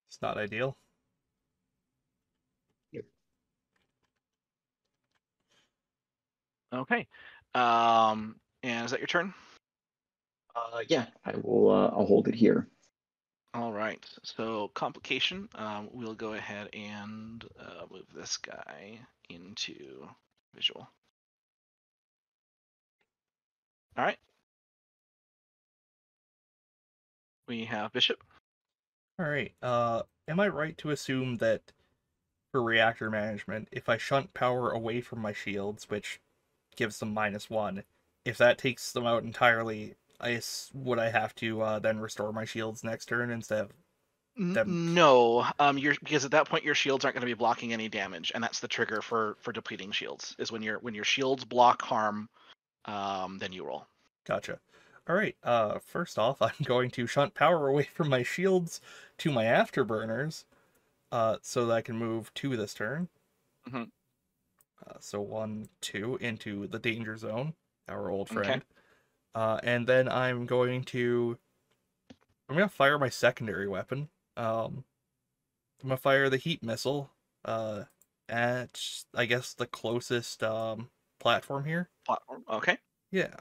It's not ideal. Okay. And is that your turn? Yeah, I will. I'll hold it here. All right. So complication. We'll go ahead and move this guy into visual. All right. We have bishop. All right. Am I right to assume that for reactor management, if I shunt power away from my shields, which gives them -1, if that takes them out entirely, would I have to then restore my shields next turn instead of them? No, because at that point your shields aren't going to be blocking any damage, and that's the trigger for depleting shields. Is when your shields block harm, then you roll. Gotcha. All right. First off, I'm going to shunt power away from my shields to my afterburners, so that I can move 2 this turn. Mm-hmm. So 1, 2 into the danger zone, our old Okay. friend. And then I'm going to fire my secondary weapon. I'm gonna fire the heat missile at, I guess, the closest platform here. Platform. Okay. Yeah.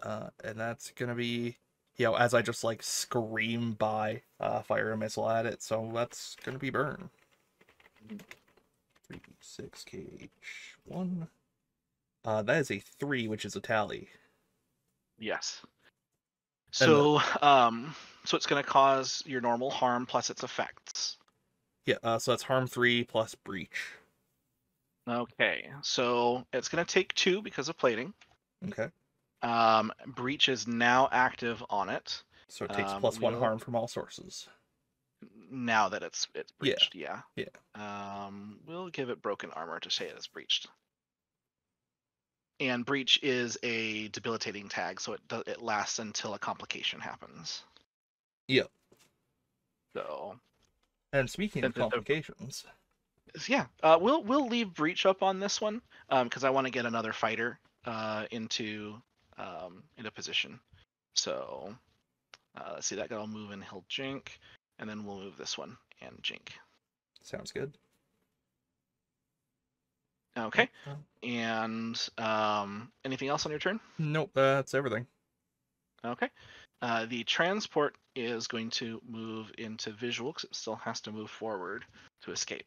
And that's gonna be, as I just like scream by, fire a missile at it. So that's gonna be burn. 3, 6 kh 1. That is a 3, which is a tally. Yes. And So so it's going to cause your normal harm plus its effects. so that's harm 3 plus breach. Okay. So it's going to take 2 because of plating. Okay. Breach is now active on it. So it takes +1 harm from all sources. Now that it's breached, yeah. Yeah. We'll give it broken armor to say it is breached. And breach is a debilitating tag, so it lasts until a complication happens. Yep. So. And speaking of complications, Yeah, we'll leave breach up on this one because I want to get another fighter into position. So let's see, that guy will move and he'll jink, and then we'll move this one and jink. Sounds good. Okay. And anything else on your turn? Nope, that's everything. Okay. The transport is going to move into visual because it still has to move forward to escape.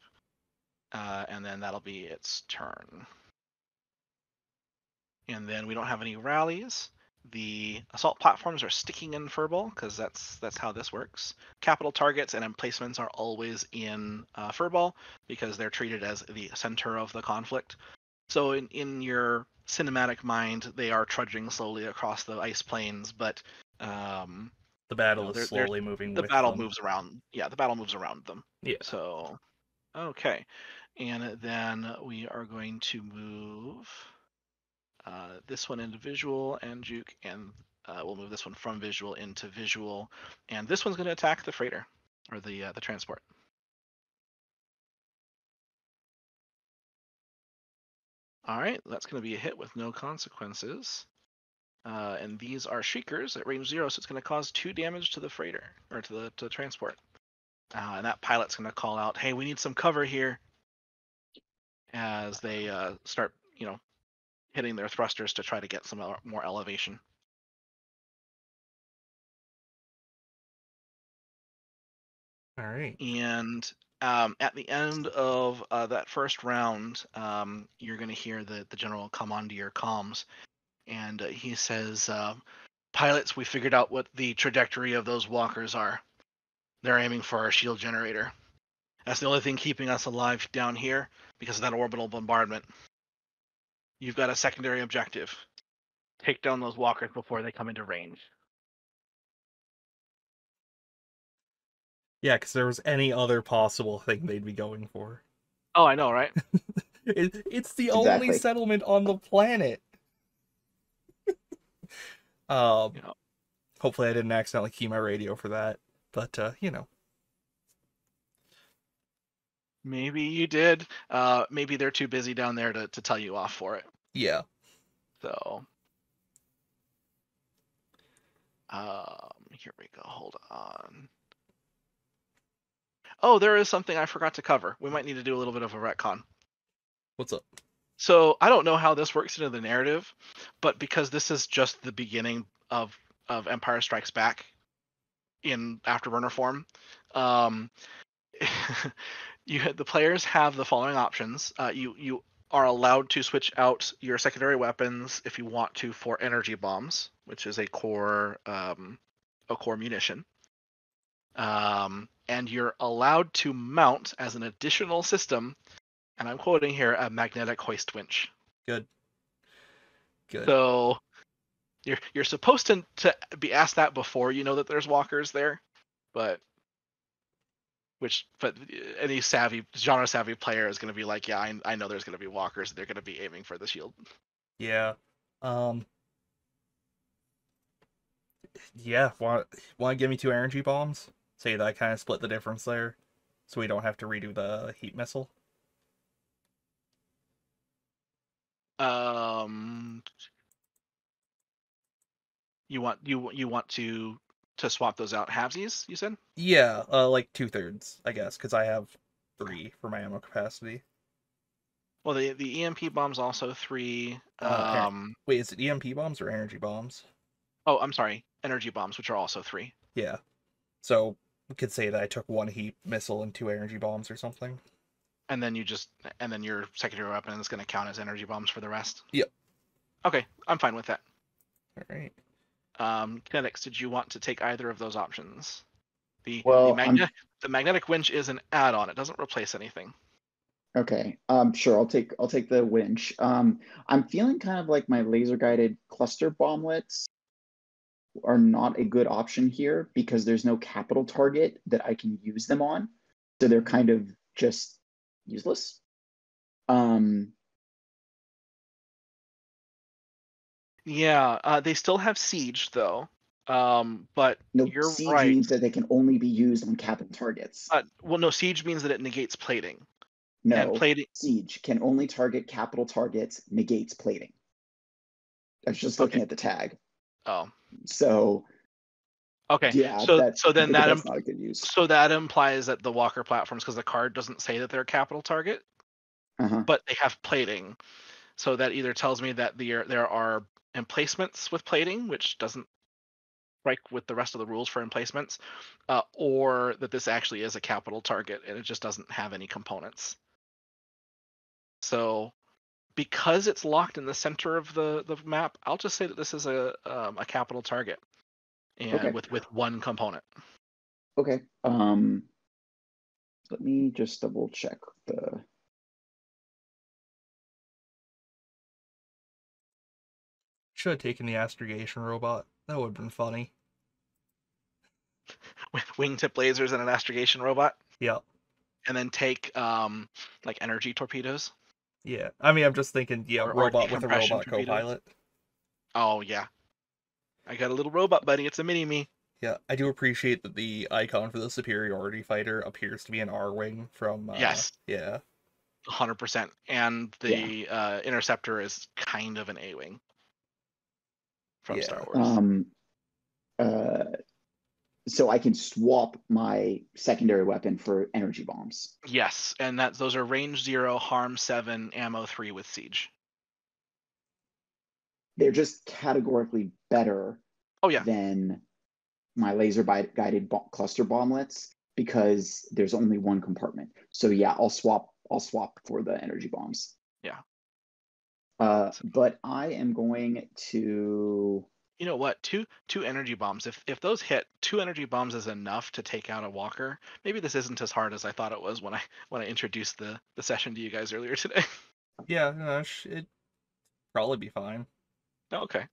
And then that'll be its turn. And then we don't have any rallies. The assault platforms are sticking in furball because that's how this works. Capital targets and emplacements are always in furball because they're treated as the center of the conflict. So in your cinematic mind, they are trudging slowly across the ice plains, but the battle is slowly moving the with battle them. moves around. Yeah, the battle moves around them. Yeah. So, okay. And then we are going to move this one into visual and juke, and we'll move this one from visual into visual. And this one's going to attack the freighter, or the transport. All right, that's going to be a hit with no consequences. And these are shriekers at range 0, so it's going to cause 2 damage to the freighter, or to the transport. And that pilot's going to call out, "Hey, we need some cover here," as they start, hitting their thrusters to try to get some more elevation. All right. And at the end of that first round, you're going to hear the general come onto your comms, and he says, "Pilots, we figured out what the trajectory of those walkers are. They're aiming for our shield generator. That's the only thing keeping us alive down here because of that orbital bombardment. You've got a secondary objective. Take down those walkers before they come into range." Yeah, because there was any other possible thing they'd be going for. Oh, I know, right? It's the only settlement on the planet. Hopefully I didn't accidentally key my radio for that, but Maybe you did. Maybe they're too busy down there to tell you off for it. Yeah. So, Here we go. Hold on. Oh, there is something I forgot to cover. We might need to do a little bit of a retcon. What's up? So I don't know how this works into the narrative, but because this is just the beginning of Empire Strikes Back in Afterburner form, the players have the following options. You are allowed to switch out your secondary weapons if you want to for energy bombs, which is a core munition. And you're allowed to mount as an additional system, and I'm quoting here, a magnetic hoist winch. Good. So you're supposed to be asked that before you know that there's walkers there, but any genre savvy player is going to be like, yeah, I know there's going to be walkers. They're going to be aiming for the shield. Yeah. Yeah. Want to give me 2 energy bombs? Say that I kind of split the difference there, so we don't have to redo the heat missile. You want to swap those out halvesies, you said? Yeah, like 2/3, I guess, because I have 3 for my ammo capacity. Well, the EMP bomb's also 3. Wait, is it EMP bombs or energy bombs? Oh, I'm sorry, energy bombs, which are also 3. Yeah. So we could say that I took 1 heat missile and 2 energy bombs or something. And then your secondary weapon is going to count as energy bombs for the rest. Yep. Okay, I'm fine with that. All right. Kinetics, did you want to take either of those options? The magnetic winch is an add-on. It doesn't replace anything. Okay. Sure. I'll take the winch. I'm feeling kind of like my laser guided cluster bomblets are not a good option here because there's no capital target that I can use them on. So they're kind of just useless. Yeah, they still have siege though. But No, you're siege right. means that they can only be used on capital targets. Well, no, siege means that it negates plating. No, and plating. Siege can only target capital targets, negates plating. I was just looking at the tag. Oh. So. Okay. Yeah. So then that's not a good use. So that implies that the walker platforms, because the card doesn't say that they're a capital target, but they have plating. So that either tells me that there are emplacements with plating, which doesn't strike with the rest of the rules for emplacements, or that this actually is a capital target and it just doesn't have any components. So because it's locked in the center of the map, I'll just say that this is a capital target, and with one component. Okay. Let me just double check the. Should have taken the astrogation robot. That would have been funny. With wingtip lasers and an astrogation robot. Yeah. And then take like energy torpedoes. Yeah, I mean, I'm just thinking, robot with a robot co-pilot. Oh yeah, I got a little robot buddy. It's a mini me. Yeah, I do appreciate that the icon for the superiority fighter appears to be an R-wing from. Yes. Yeah. 100%, and the interceptor is kind of an A-wing from Star Wars. So I can swap my secondary weapon for energy bombs. Yes, and those are range 0, harm 7, ammo 3 with siege. They're just categorically better than my laser guided cluster bomblets because there's only one compartment. So yeah, I'll swap for the energy bombs. Yeah. But I am going to. You know what? Two energy bombs. If those hit, 2 energy bombs is enough to take out a walker. Maybe this isn't as hard as I thought it was when I introduced the session to you guys earlier today. Yeah, no, it'd probably be fine. Oh, okay.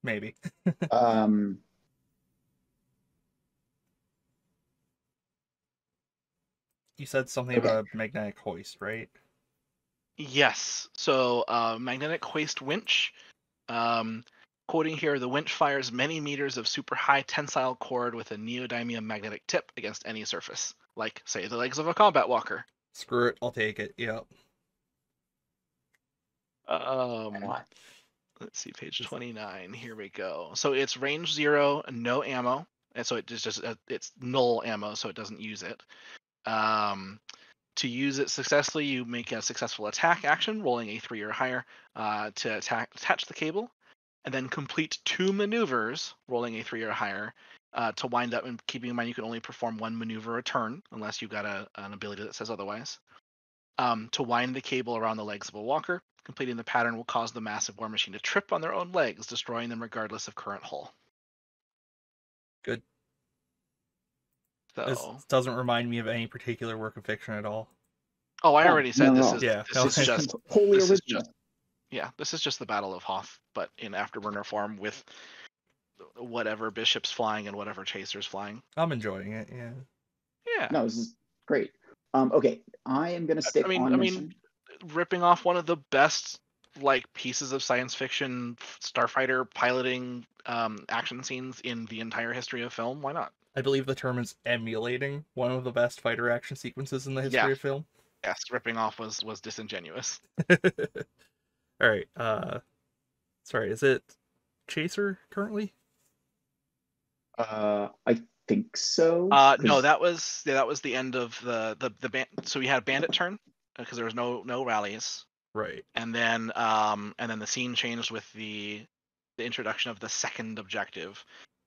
Maybe. You said something about a magnetic hoist, right? Yes. So magnetic hoist winch. Quoting here, the winch fires many meters of super high tensile cord with a neodymium magnetic tip against any surface, like, say, the legs of a combat walker. Screw it, I'll take it. Yep. Let's see, page 29. Here we go. So it's range 0, no ammo, and so it's null ammo, so it doesn't use it. To use it successfully, you make a successful attack action, rolling a 3 or higher to attach the cable, and then complete 2 maneuvers, rolling a 3 or higher, to wind up. And keeping in mind, you can only perform 1 maneuver a turn, unless you've got an ability that says otherwise. To wind the cable around the legs of a walker. Completing the pattern will cause the massive war machine to trip on their own legs, destroying them regardless of current hull. Good. So, this doesn't remind me of any particular work of fiction at all. oh, I already said this is Yeah, this is just wholly this original. is just yeah, this is just the Battle of Hoth, but in Afterburner form with whatever bishops flying and whatever chasers flying. I'm enjoying it. Yeah. Yeah. No, this is great. Okay, I am going to stick on mission. Ripping off one of the best pieces of science fiction starfighter piloting action scenes in the entire history of film. Why not? I believe the term is emulating one of the best fighter action sequences in the history of film. Yes, ripping off was disingenuous. All right. Sorry, is it Chaser currently? I think so. No, that was the end of the band. So we had a bandit turn because there was no rallies. Right. And then the scene changed with the introduction of the second objective.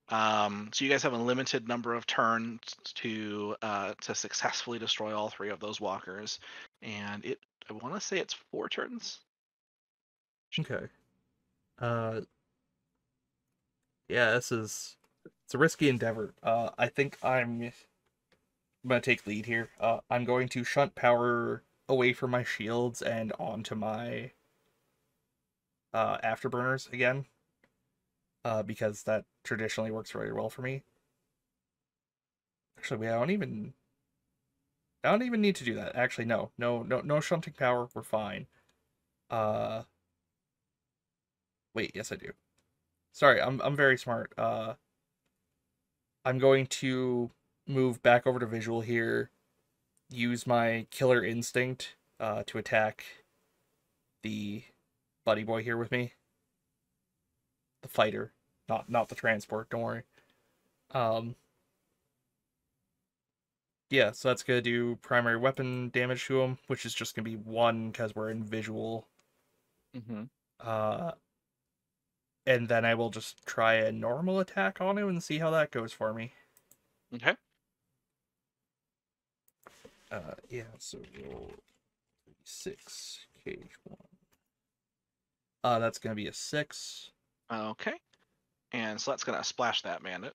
So you guys have a limited number of turns to successfully destroy all 3 of those walkers, and I want to say it's 4 turns. Okay. Yeah, it's a risky endeavor. I think I'm gonna take lead here. I'm going to shunt power away from my shields and onto my afterburners again. Because that traditionally works very well for me. Actually, I don't even need to do that. Actually, no shunting power. We're fine. Wait, yes I do. Sorry, I'm very smart. I'm going to move back over to visual here. Use my killer instinct to attack the buddy boy here with me. The fighter, not the transport. Don't worry. Yeah, so that's gonna do primary weapon damage to him, which is just gonna be 1 because we're in visual. Mm-hmm. And then I will just try a normal attack on him and see how that goes for me. Okay. Yeah, so roll 6 KH1. That's gonna be a 6. Okay. And so that's gonna splash that bandit.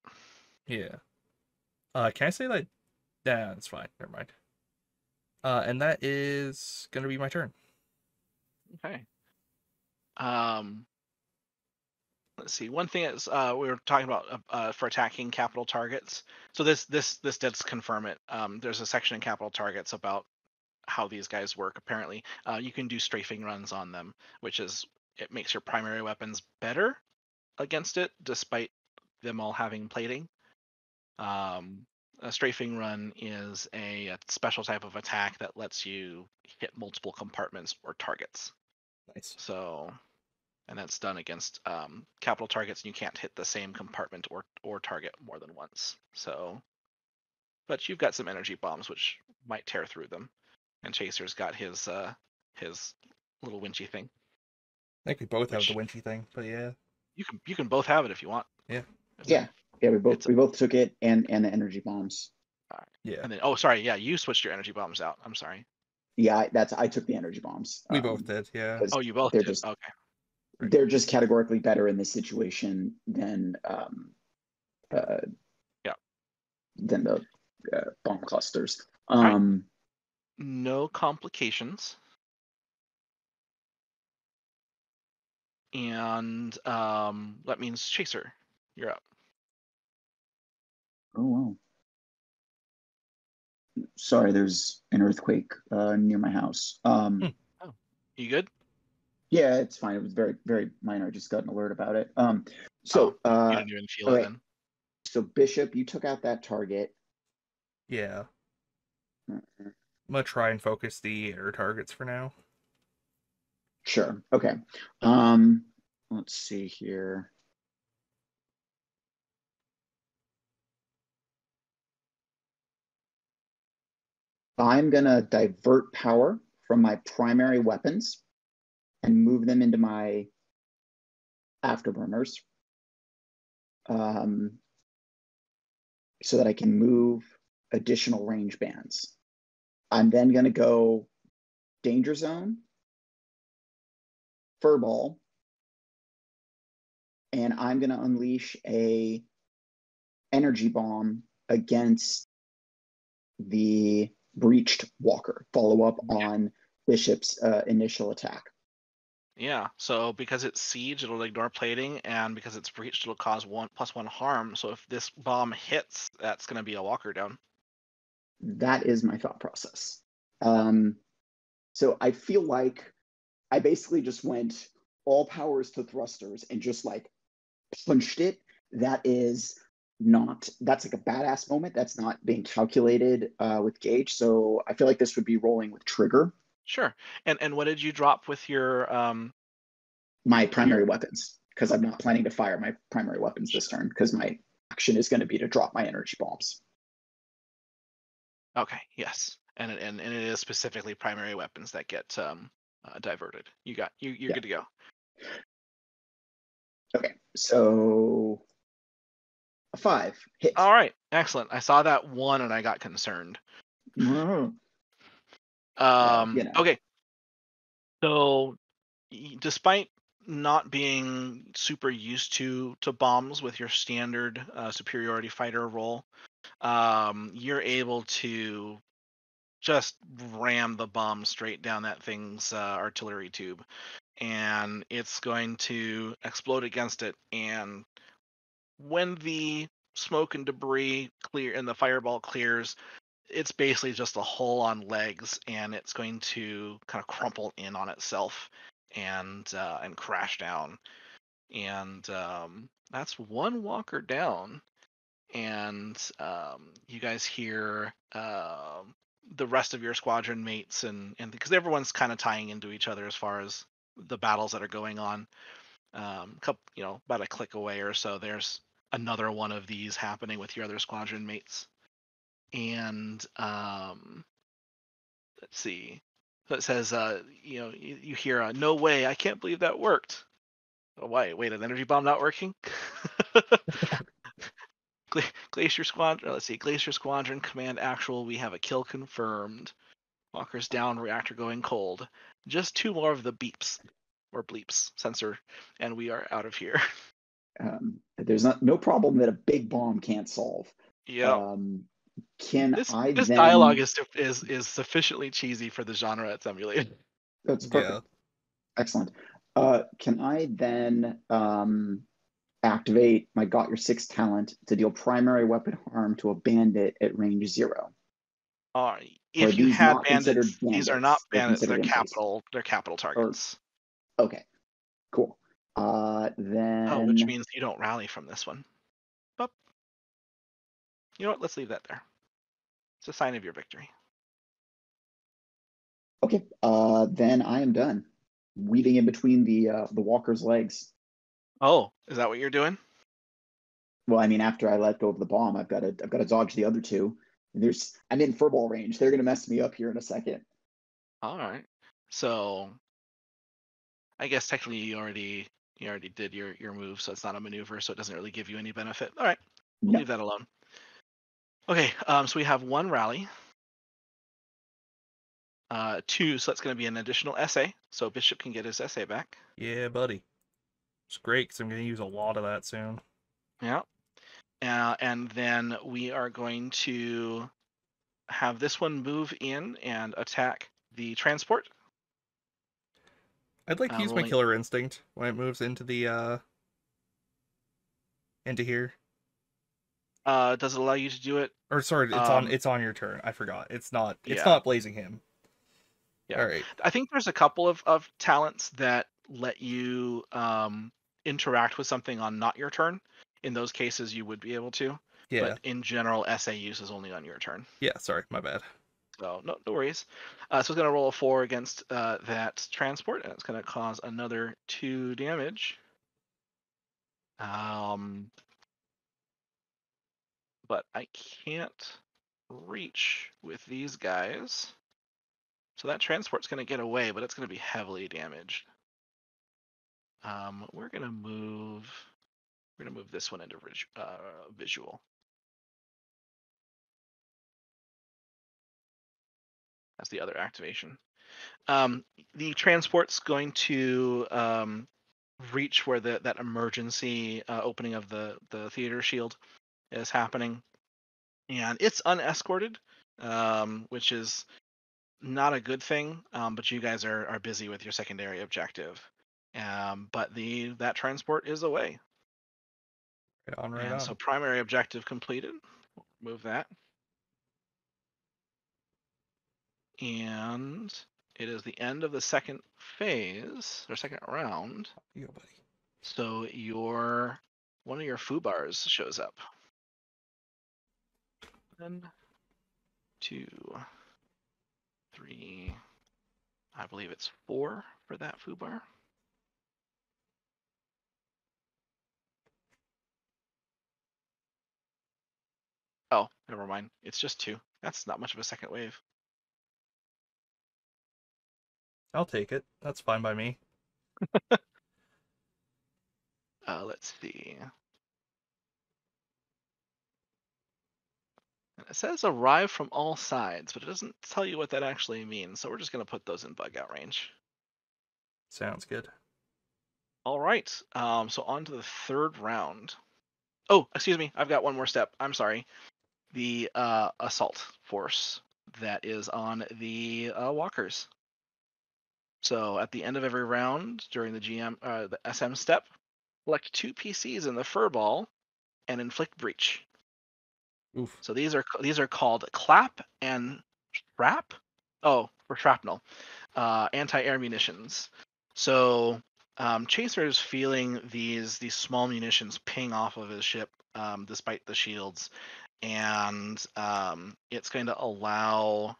Yeah. Can I say that? Nah, that's fine. Never mind. And that is gonna be my turn. Okay. Let's see. One thing is we were talking about for attacking capital targets. So this does confirm it. There's a section in capital targets about how these guys work. Apparently, you can do strafing runs on them, which it makes your primary weapons better against it, despite them all having plating. A strafing run is a special type of attack that lets you hit multiple compartments or targets. Nice. So, and that's done against capital targets, and you can't hit the same compartment or target more than once. So, but you've got some energy bombs which might tear through them, and Chaser's got his little winchy thing. I think we both have the winchy thing, but yeah. You can both have it if you want. Yeah. Yeah. We both took it and the energy bombs. Right. Yeah. And then sorry, yeah, you switched your energy bombs out. I'm sorry. Yeah, I took the energy bombs. We both did, yeah. Oh, you both did. Okay. They're just categorically better in this situation than than the bomb clusters. Right. No complications. And that means Chaser, you're up. Oh wow. Sorry, there's an earthquake near my house. Oh, you good? Yeah, it's fine. It was very, very minor. I just got an alert about it. You didn't even feel it then. So Bishop, you took out that target. Yeah. I'm gonna try and focus the air targets for now. Sure. Okay. let's see here. I'm going to divert power from my primary weapons and move them into my afterburners, so that I can move additional range bands. I'm then going to go Danger Zone, Furball, and I'm going to unleash a energy bomb against the breached walker. Follow up on Bishop's initial attack. Yeah, so because it's siege, it'll ignore plating, and because it's breached, it'll cause 1+1 harm. So if this bomb hits, that's going to be a walker down. That is my thought process. So I feel like I basically just went all powers to thrusters and just like punched it. That's like a badass moment. That's not being calculated with gauge. So I feel like this would be rolling with trigger. Sure. And what did you drop with your My primary weapons, because I'm not planning to fire my primary weapons this turn, because my action is going to be to drop my energy bombs. Okay, yes. And it is specifically primary weapons that get diverted. You're Yeah. good to go. Okay, so a 5 hit. All right, excellent. I saw that one and I got concerned. You know. Okay. So despite not being super used to bombs with your standard superiority fighter role, you're able to just ram the bomb straight down that thing's artillery tube, and it's going to explode against it. And when the smoke and debris clear and the fireball clears, it's basically just a hole on legs, and it's going to kind of crumple in on itself and crash down. And that's one walker down. And you guys hear the rest of your squadron mates, and because everyone's kind of tying into each other as far as the battles that are going on. About a click away or so, there's another one of these happening with your other squadron mates. And let's see. So it says, you hear, "No way! I can't believe that worked." Oh, wait, an energy bomb not working? Glacier Squadron. Let's see. Glacier Squadron Command actual. We have a kill confirmed. Walkers down. Reactor going cold. Just 2 more of the beeps or bleeps sensor, and we are out of here. There's no problem that a big bomb can't solve. Yeah. This dialogue is sufficiently cheesy for the genre it's emulated. That's perfect. Yeah. Excellent. Can I then activate my Got Your Six talent to deal primary weapon harm to a bandit at range 0? If you had bandits, these are not bandits. They're enemies? capital targets. Okay, cool. Then which means you don't rally from this one. But you know what? Let's leave that there. It's a sign of your victory. Okay. Then I am done. Weaving in between the walker's legs. Oh, is that what you're doing? Well, I mean, after I let go of the bomb, I've got to dodge the other two. I'm in furball range. They're gonna mess me up here in a second. All right. So I guess technically you already did your move, so it's not a maneuver, so it doesn't really give you any benefit. All right. We'll leave that alone. Okay, so we have 1 rally. 2, so that's going to be an additional essay, so Bishop can get his essay back. Yeah, buddy. It's great, because I'm going to use a lot of that soon. Yeah. And then we are going to have this one move in and attack the transport. I'd like to use my killer instinct when it moves into the into here. Does it allow you to do it? Or sorry, it's on your turn. I forgot. It's not blazing him. Yeah. All right. I think there's a couple of talents that let you interact with something on not your turn. In those cases, you would be able to. Yeah. But in general, essay use is only on your turn. Yeah, sorry, my bad. So no worries. So it's going to roll a 4 against that transport, and it's going to cause another 2 damage. But I can't reach with these guys. So that transport's going to get away, but it's going to be heavily damaged. We're going to move this one into visual. That's the other activation. The transport's going to reach where that emergency opening of the theater shield is happening, and it's unescorted, which is not a good thing. But you guys are busy with your secondary objective. But that transport is away. Right on, right And on. so primary objective completed. Move that. And it is the end of the second phase, or second round. Here you go, buddy. So one of your foo bars shows up. 1, 2, 3, I believe it's 4 for that foo bar. Oh, never mind. It's just 2. That's not much of a second wave. I'll take it. That's fine by me. Let's see. And it says arrive from all sides, but it doesn't tell you what that actually means. So we're just going to put those in bug out range. Sounds good. All right. So on to the third round. Oh, excuse me. I've got one more step. I'm sorry. The assault force that is on the walkers. So at the end of every round during the SM step, select 2 PCs in the furball and inflict breach. Oof. So these are called clap and shrap. Oh, for shrapnel, anti-air munitions. So Chaser is feeling these small munitions ping off of his ship, despite the shields, and it's going to allow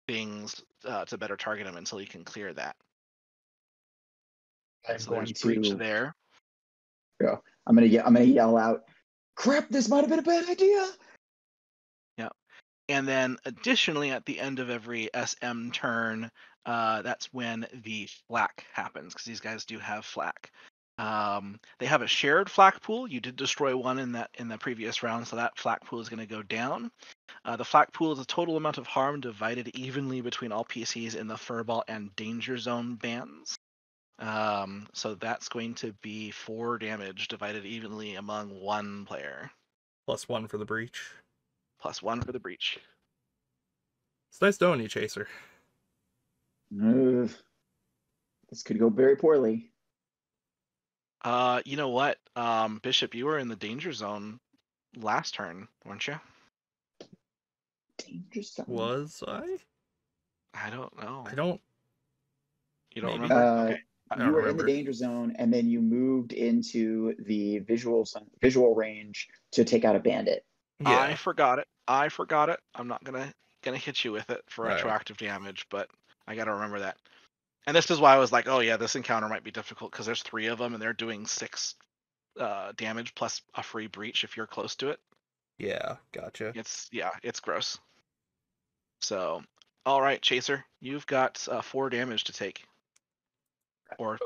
things to better target him until he can clear that. So there's breach there. Yeah, I'm gonna yell out, "Crap! This might have been a bad idea." Yeah, and then additionally, at the end of every SM turn, that's when the flak happens, because these guys do have flak. They have a shared flak pool. You did destroy one in the previous round, so that flak pool is going to go down. The flak pool is the total amount of harm divided evenly between all PCs in the furball and danger zone bands. So that's going to be 4 damage divided evenly among 1 player. +1 for the breach. +1 for the breach. It's nice knowing you, Chaser. This could go very poorly. You know what, Bishop, you were in the danger zone last turn, weren't you? Danger zone. Was I? I don't know. I don't. You don't maybe. remember? Okay. You were in the danger zone, and then you moved into the visual range to take out a bandit. Yeah. I forgot it. I'm not gonna hit you with it for retroactive damage, but I gotta remember that. And this is why I was like, oh yeah, this encounter might be difficult because there's 3 of them and they're doing 6 damage plus a free breach if you're close to it. Yeah, gotcha. It's gross. So, all right, Chaser, you've got 4 damage to take. Or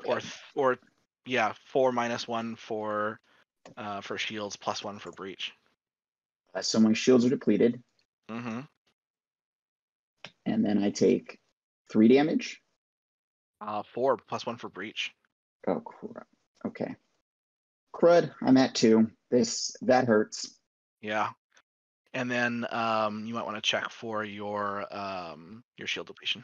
4 -1 for shields, +1 for breach. So my shields are depleted. Mm-hmm. And then I take 3 damage. 4 +1 for breach. Oh crap. Okay. Crud, I'm at 2. That hurts. Yeah. And then you might want to check for your shield depletion.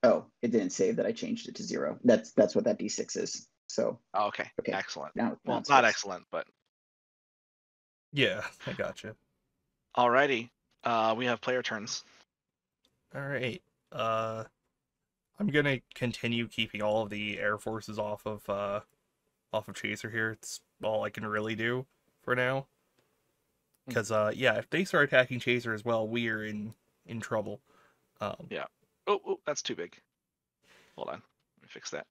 Oh, it didn't save that I changed it to 0. That's what that D6 is. So Okay. Excellent. Now well, it's not fixed. excellent, but Yeah, I gotcha. Alrighty. We have player turns. All right. I'm gonna continue keeping all of the air forces off of Chaser here. It's all I can really do for now. Because yeah, if they start attacking Chaser as well, we're in trouble. Yeah. Oh, that's too big. Hold on. Let me fix that.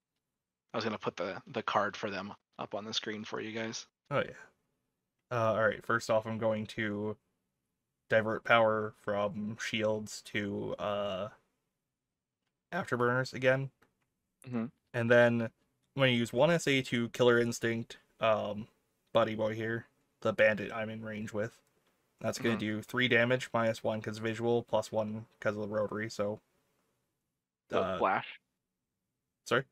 I was gonna put the card for them up on the screen for you guys. Oh yeah. Alright, first off I'm going to divert power from shields to afterburners again. Mm-hmm. And then I'm going to use 1 SA to Killer Instinct Buddy Boy here, the bandit I'm in range with. That's going to do 3 damage, -1 because visual, +1 because of the rotary, so... So splash. Sorry?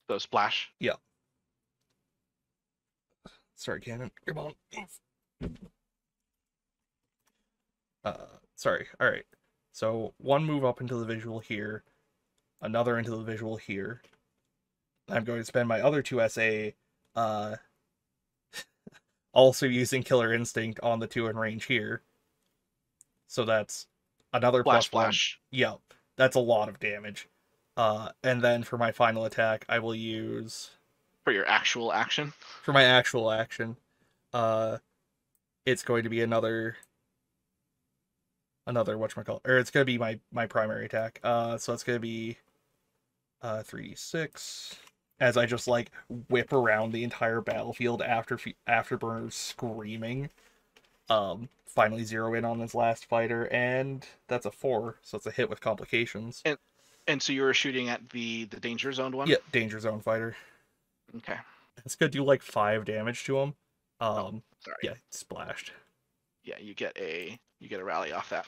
So splash. Yeah. Sorry, Cannon. Come on. Sorry. Alright. So, 1 move up into the visual here, another into the visual here. I'm going to spend my other 2 SA also using Killer Instinct on the 2 in range here. So that's another Splash, +1. splash. Yep, that's a lot of damage. And then for my final attack, I will use... For your actual action? For my actual action, it's going to be another whatchamacallit, or it's going to be my primary attack. So it's going to be 3d6, as I just, like, whip around the entire battlefield afterburners screaming. Finally zero in on this last fighter, and that's a 4, so it's a hit with complications. And so you were shooting at the danger zone one? Yeah, danger zone fighter. Okay. It's gonna do like 5 damage to him. Sorry. Yeah, splashed. Yeah, you get a rally off that.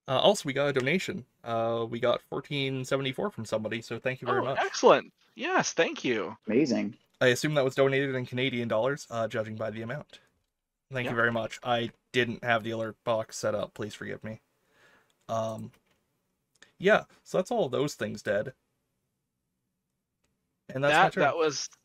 Also, we got a donation. We got 1474 from somebody, so thank you very much. Excellent. Yes, thank you. Amazing. I assume that was donated in Canadian dollars, judging by the amount. Thank you very much. I didn't have the alert box set up. Please forgive me. Yeah, so that's all of those things dead. And that's my turn.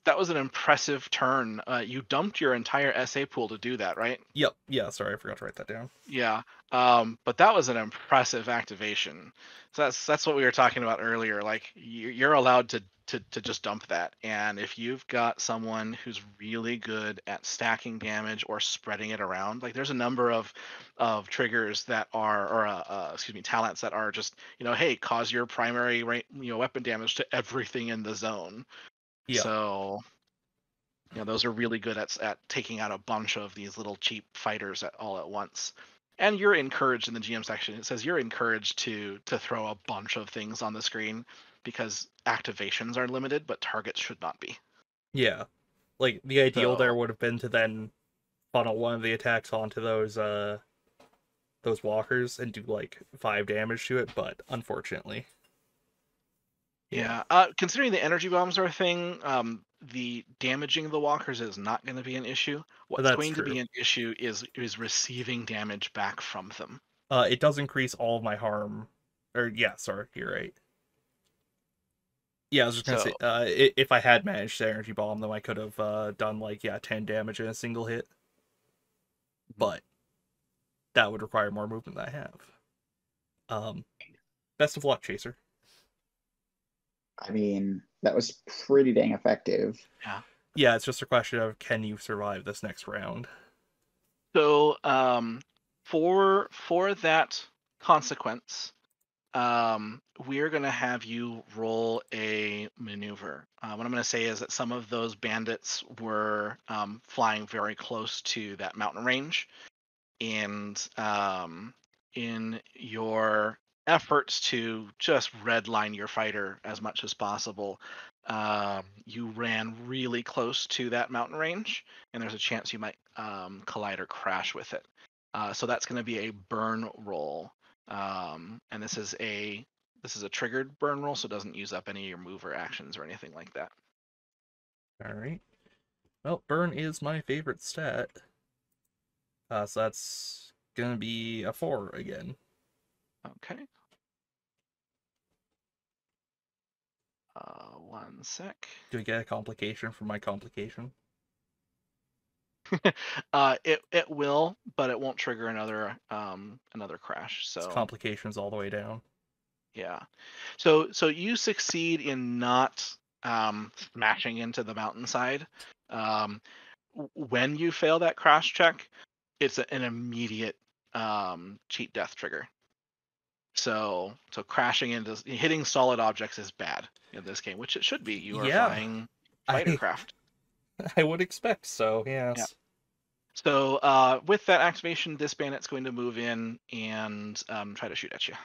That was an impressive turn. You dumped your entire SA pool to do that, right? Yep. Yeah, sorry, I forgot to write that down. Yeah. But that was an impressive activation. So that's what we were talking about earlier. Like you're allowed to just dump that. And if you've got someone who's really good at stacking damage or spreading it around, like there's a number of triggers that are, or talents that are just, hey, cause your primary weapon damage to everything in the zone. Yeah. So those are really good at taking out a bunch of these little cheap fighters all at once. And you're encouraged in the GM section. It says you're encouraged to throw a bunch of things on the screen because activations are limited, but targets should not be. Yeah. Like, the ideal there would have been to then funnel one of the attacks onto those walkers and do, like, 5 damage to it, but unfortunately. Yeah. Considering the energy bombs are a thing, the damaging of the walkers is not going to be an issue. What's going to be an issue is receiving damage back from them. It does increase all of my harm. Or, yeah, sorry, you're right. Yeah, I was just going to say, if I had managed to energy bomb them, I could have done, like, 10 damage in a single hit. But that would require more movement than I have. Best of luck, Chaser. I mean, that was pretty dang effective. Yeah. Yeah, it's just a question of, can you survive this next round? So, for that consequence, we're going to have you roll a maneuver. What I'm going to say is that some of those bandits were flying very close to that mountain range, and in your efforts to just redline your fighter as much as possible, you ran really close to that mountain range, and there's a chance you might collide or crash with it. So that's going to be a burn roll. And this is a triggered burn roll, so it doesn't use up any of your mover actions or anything like that. All right. Well, burn is my favorite stat. So that's gonna be a 4 again. Okay. 1 sec. Do we get a complication from my complication? It will, but it won't trigger another crash. So it's complications all the way down. Yeah. So you succeed in not smashing into the mountainside. When you fail that crash check, it's an immediate cheat death trigger. So crashing into hitting solid objects is bad in this game, which it should be. You are flying fighter craft. I would expect so, Yeah. yes. So with that activation, this bandit's going to move in and try to shoot at you.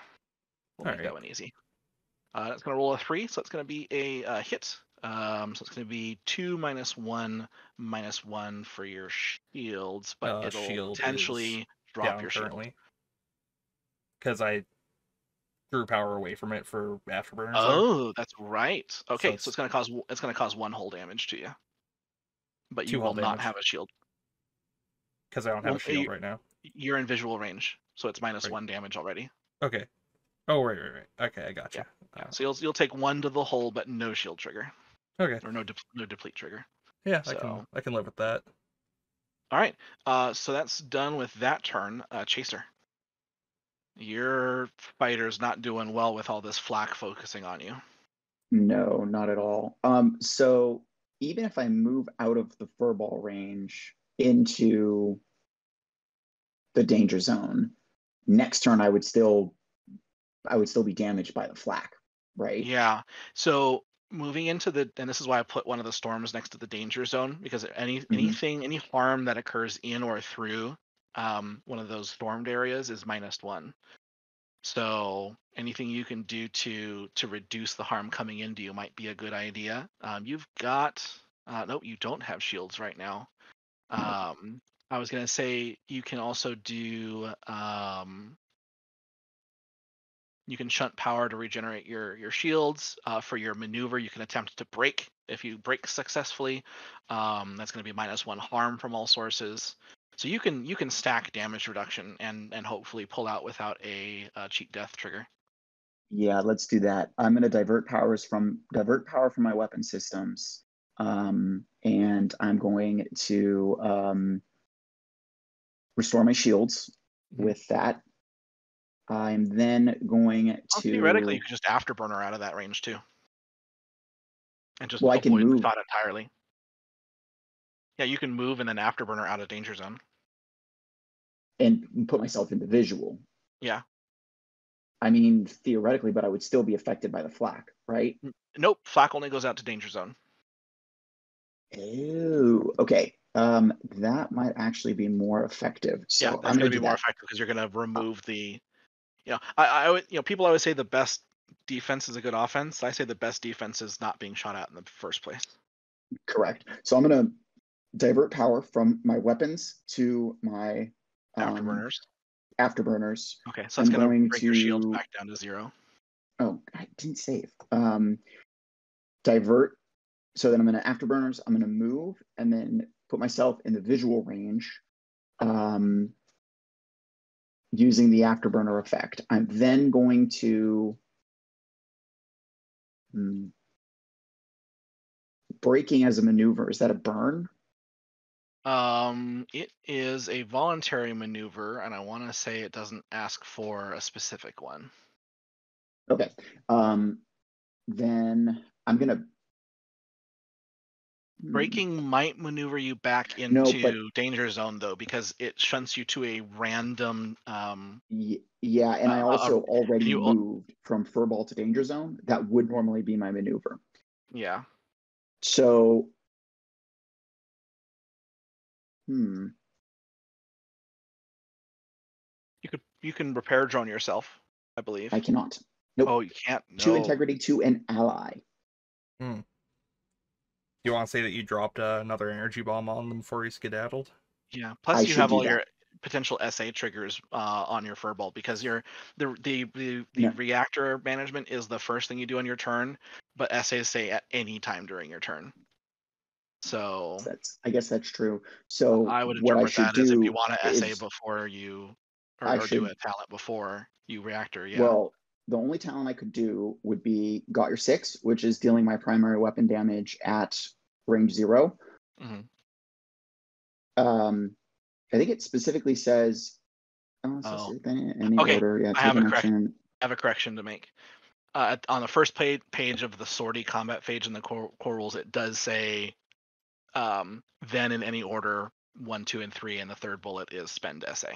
We'll All make right. that one easy. It's going to roll a 3, so it's going to be a hit. So it's going to be 2 minus 1 for your shields, but it'll Shield is potentially drop down your shield. currently because I drew power away from it for afterburners. Oh, that's right. Okay, So so it's going to cause 1 hull damage to you, but you 2 hull will not damage have a shield. because I don't have a shield right now. You're in visual range, so it's minus Right. 1 damage already. Okay. Oh, right. Okay, I gotcha. Yeah. So you'll take 1 to the hull, but no shield trigger. Okay. Or no deplete trigger. Yeah, So I can live with that. all right. So that's done with that turn. Chaser. Your fighter's not doing well with all this flak focusing on you. No, not at all. So even if I move out of the furball range into the danger zone, next turn I would still be damaged by the flak, right? Yeah. So moving into and this is why I put one of the storms next to the danger zone, because any harm that occurs in or through one of those stormed areas is minus 1. So anything you can do to reduce the harm coming into you might be a good idea. You've got nope, you don't have shields right now. I was gonna say you can also do you can shunt power to regenerate your shields. For your maneuver, you can attempt to break. If you break successfully, that's going to be minus 1 harm from all sources. So you can stack damage reduction and hopefully pull out without a cheat death trigger. Yeah, let's do that. I'm going to divert power from my weapon systems, and I'm going to restore my shields with that. I'm then going Theoretically, you to. could just afterburner out of that range too, and just Well, I can avoid the move. shot entirely. Yeah, you can move and then afterburner out of danger zone. And put myself into visual. Yeah. I mean, theoretically, but I would still be affected by the flak, right? Nope, flak only goes out to danger zone. Oh, okay. That might actually be more effective. So Yeah, that's I'm going gonna to be do more that. effective because you're going to remove the. I would, people always say the best defense is a good offense. I say the best defense is not being shot at in the first place. Correct. So I'm gonna divert power from my weapons to my Afterburners. afterburners. Okay, so that's I'm going to going bring your shields to. back down to 0. Oh, I didn't save. Divert. So then I'm gonna afterburners. I'm gonna move and then put myself in the visual range. Using the afterburner effect. I'm then going to braking as a maneuver. Is that a burn? It is a voluntary maneuver, and I want to say it doesn't ask for a specific one. Okay. Then I'm gonna. Braking might maneuver you back into danger zone though, because it shunts you to a random. Yeah, and I also already you, moved from furball to danger zone. That would normally be my maneuver. Yeah. So, You can repair drone yourself, I believe. I cannot. Nope. Oh, you can't. No. 2 integrity, 2 an ally. You want to say that you dropped another energy bomb on them before he skedaddled? Yeah. Plus, you have all your potential SA triggers on your furball, because the reactor management is the first thing you do on your turn, but SAs say at any time during your turn. So I guess that's true. So I would what I interpret should that as if you do want to SA is before you, or do a talent before you reactor. Yeah. Well, the only talent I could do would be Got Your 6, which is dealing my primary weapon damage at range 0. I think it specifically says. Any okay. order. Yeah, I have a correction to make. On the first page of the sortie combat phase in the core rules, it does say, then in any order 1, 2, and 3, and the third bullet is spend SA.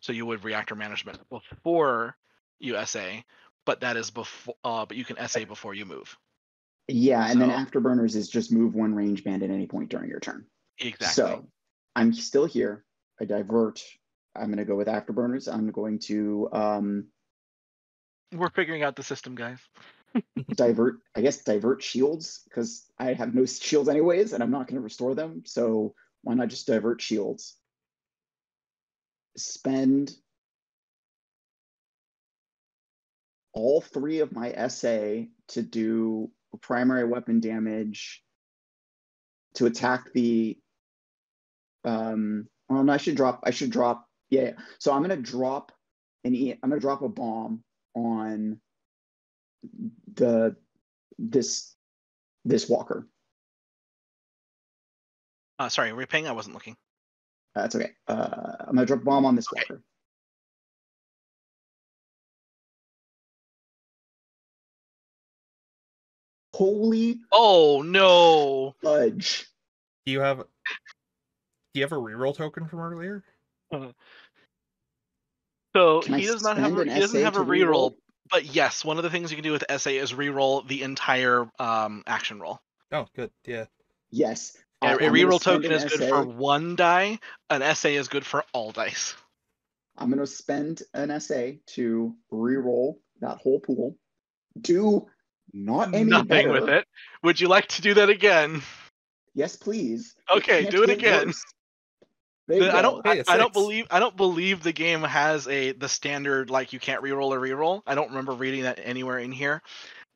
So you would reactor management before you SA, but that is before. But you can SA before you move. Yeah, and then So Afterburners is just move one range band at any point during your turn. exactly. So I'm still here. I divert. I'm going to go with Afterburners. I'm going to We're figuring out the system, guys. divert, I guess, divert shields because I have no shields anyways, and I'm not going to restore them. So why not just divert shields? Spend all 3 of my SA to do primary weapon damage to attack the well, no, I should drop yeah. So I'm gonna drop I'm gonna drop a bomb on the this walker. Sorry, were you paying? I wasn't looking. That's okay. I'm gonna drop a bomb on this Okay. walker. Holy Oh no! fudge! Do you have a reroll token from earlier? So Can I he does not have spend an he doesn't SA have a to reroll? reroll, but yes, one of the things you can do with SA is reroll the entire action roll. Oh, good. Yeah. Yes. A I'm gonna reroll spend token an is good for SA. 1 die. An SA is good for all dice. I'm gonna spend an SA to reroll that whole pool. Do not any Nothing with better. it. Would you like to do that again? Yes, please. Okay, It do can't it get again. worse. There you I go. Hey, a I don't 6. believe the game has the standard like you can't reroll a reroll. I don't remember reading that anywhere in here.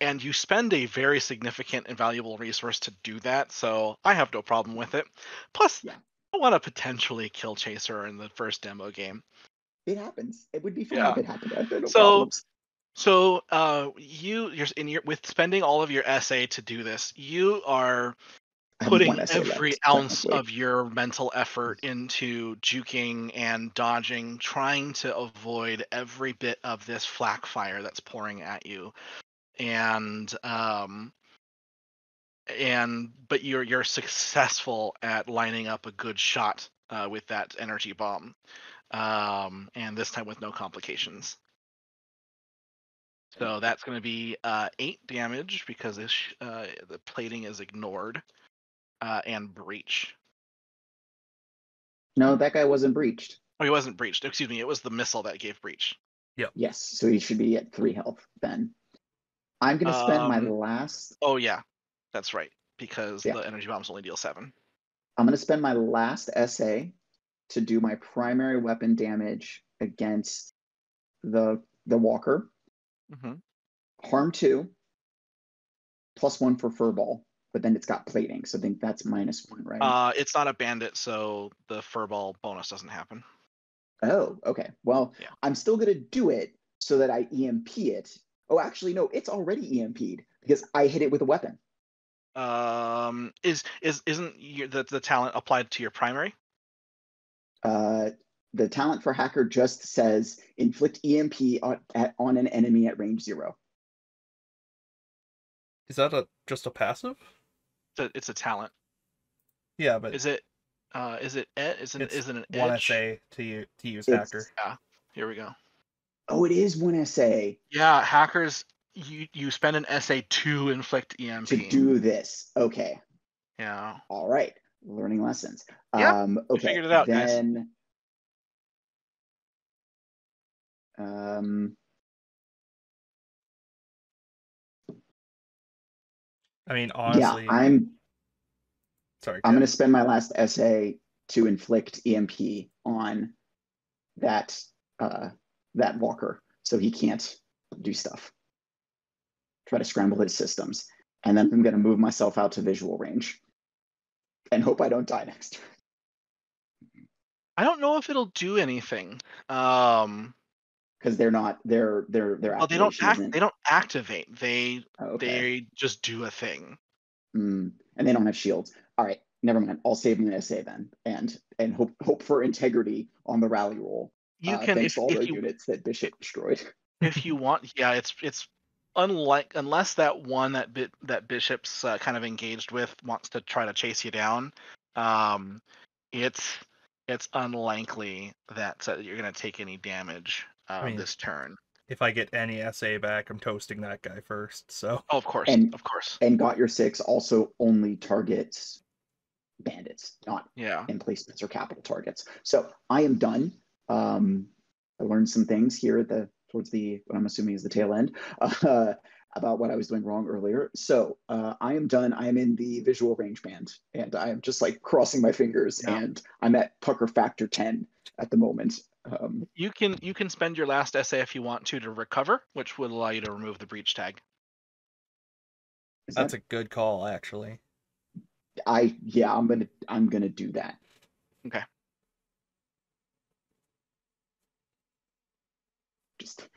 And you spend a very significant and valuable resource to do that, so I have no problem with it. Plus, Yeah, I want to potentially kill Chaser in the first demo game. it happens. It would be fun Yeah. if it happened. I have no So problems. you're with spending all of your SA to do this, you are I have putting one essay every left, ounce technically. of your mental effort into juking and dodging, trying to avoid every bit of this flak fire that's pouring at you. But you're successful at lining up a good shot with that energy bomb, and this time with no complications. So that's going to be 8 damage because the plating is ignored, and breach. No, that guy wasn't breached. Oh, he wasn't breached. Excuse me. It was the missile that gave breach. Yes, so he should be at 3 health then. I'm going to spend my last. Oh yeah, that's right. Because Yeah, the energy bombs only deal 7. I'm going to spend my last essay to do my primary weapon damage against the walker. Mm-hmm. Harm 2, +1 for furball, but then it's got plating, so I think that's -1, right? It's not a bandit, so the furball bonus doesn't happen. Oh, okay. Well, Yeah. I'm still going to do it so that I EMP it. Oh, actually, no, it's already EMP'd because I hit it with a weapon. Isn't the talent applied to your primary? The talent for hacker just says inflict EMP on an enemy at range 0. Is that just a passive? It's a talent. Yeah, but Is it? Is it an one edge? SA to use It's hacker. Yeah. Here we go. Oh, it is 1 SA Yeah, hackers. You spend an SA to inflict EMP. to do this. Okay. Yeah. All right. Learning lessons. Yeah. Okay. Figured it out, guys. Then I mean, yeah, honestly, sorry. I'm going to spend my last essay to inflict EMP on that that walker, so he can't do stuff. Try to scramble his systems, and then I'm going to move myself out to visual range, and hope I don't die next turn. I don't know if it'll do anything. Because they're not their Well, activation isn't. they don't activate. They Okay. just do a thing. And they don't have shields. All right, never mind. I'll save an essay then, and hope for integrity on the rally roll. You can Thanks to all if their you units that Bishop destroyed. if you want. Yeah, it's unless that one that Bishop's kind of engaged with wants to try to chase you down. It's unlikely that you're going to take any damage I mean, this turn. if I get any SA back, I'm toasting that guy first. So Oh, of course, And of course. and got your 6 also only targets bandits, not Yeah. emplacements or capital targets. So I am done. I learned some things here at towards what I'm assuming is the tail end about what I was doing wrong earlier. So I am done. I am in the visual range band, and I am just like crossing my fingers, Yeah. and I'm at pucker factor 10 at the moment. You can spend your last SA if you want to recover, which would allow you to remove the breach tag. that's a good call, actually. Yeah, I'm gonna do that. Okay. Just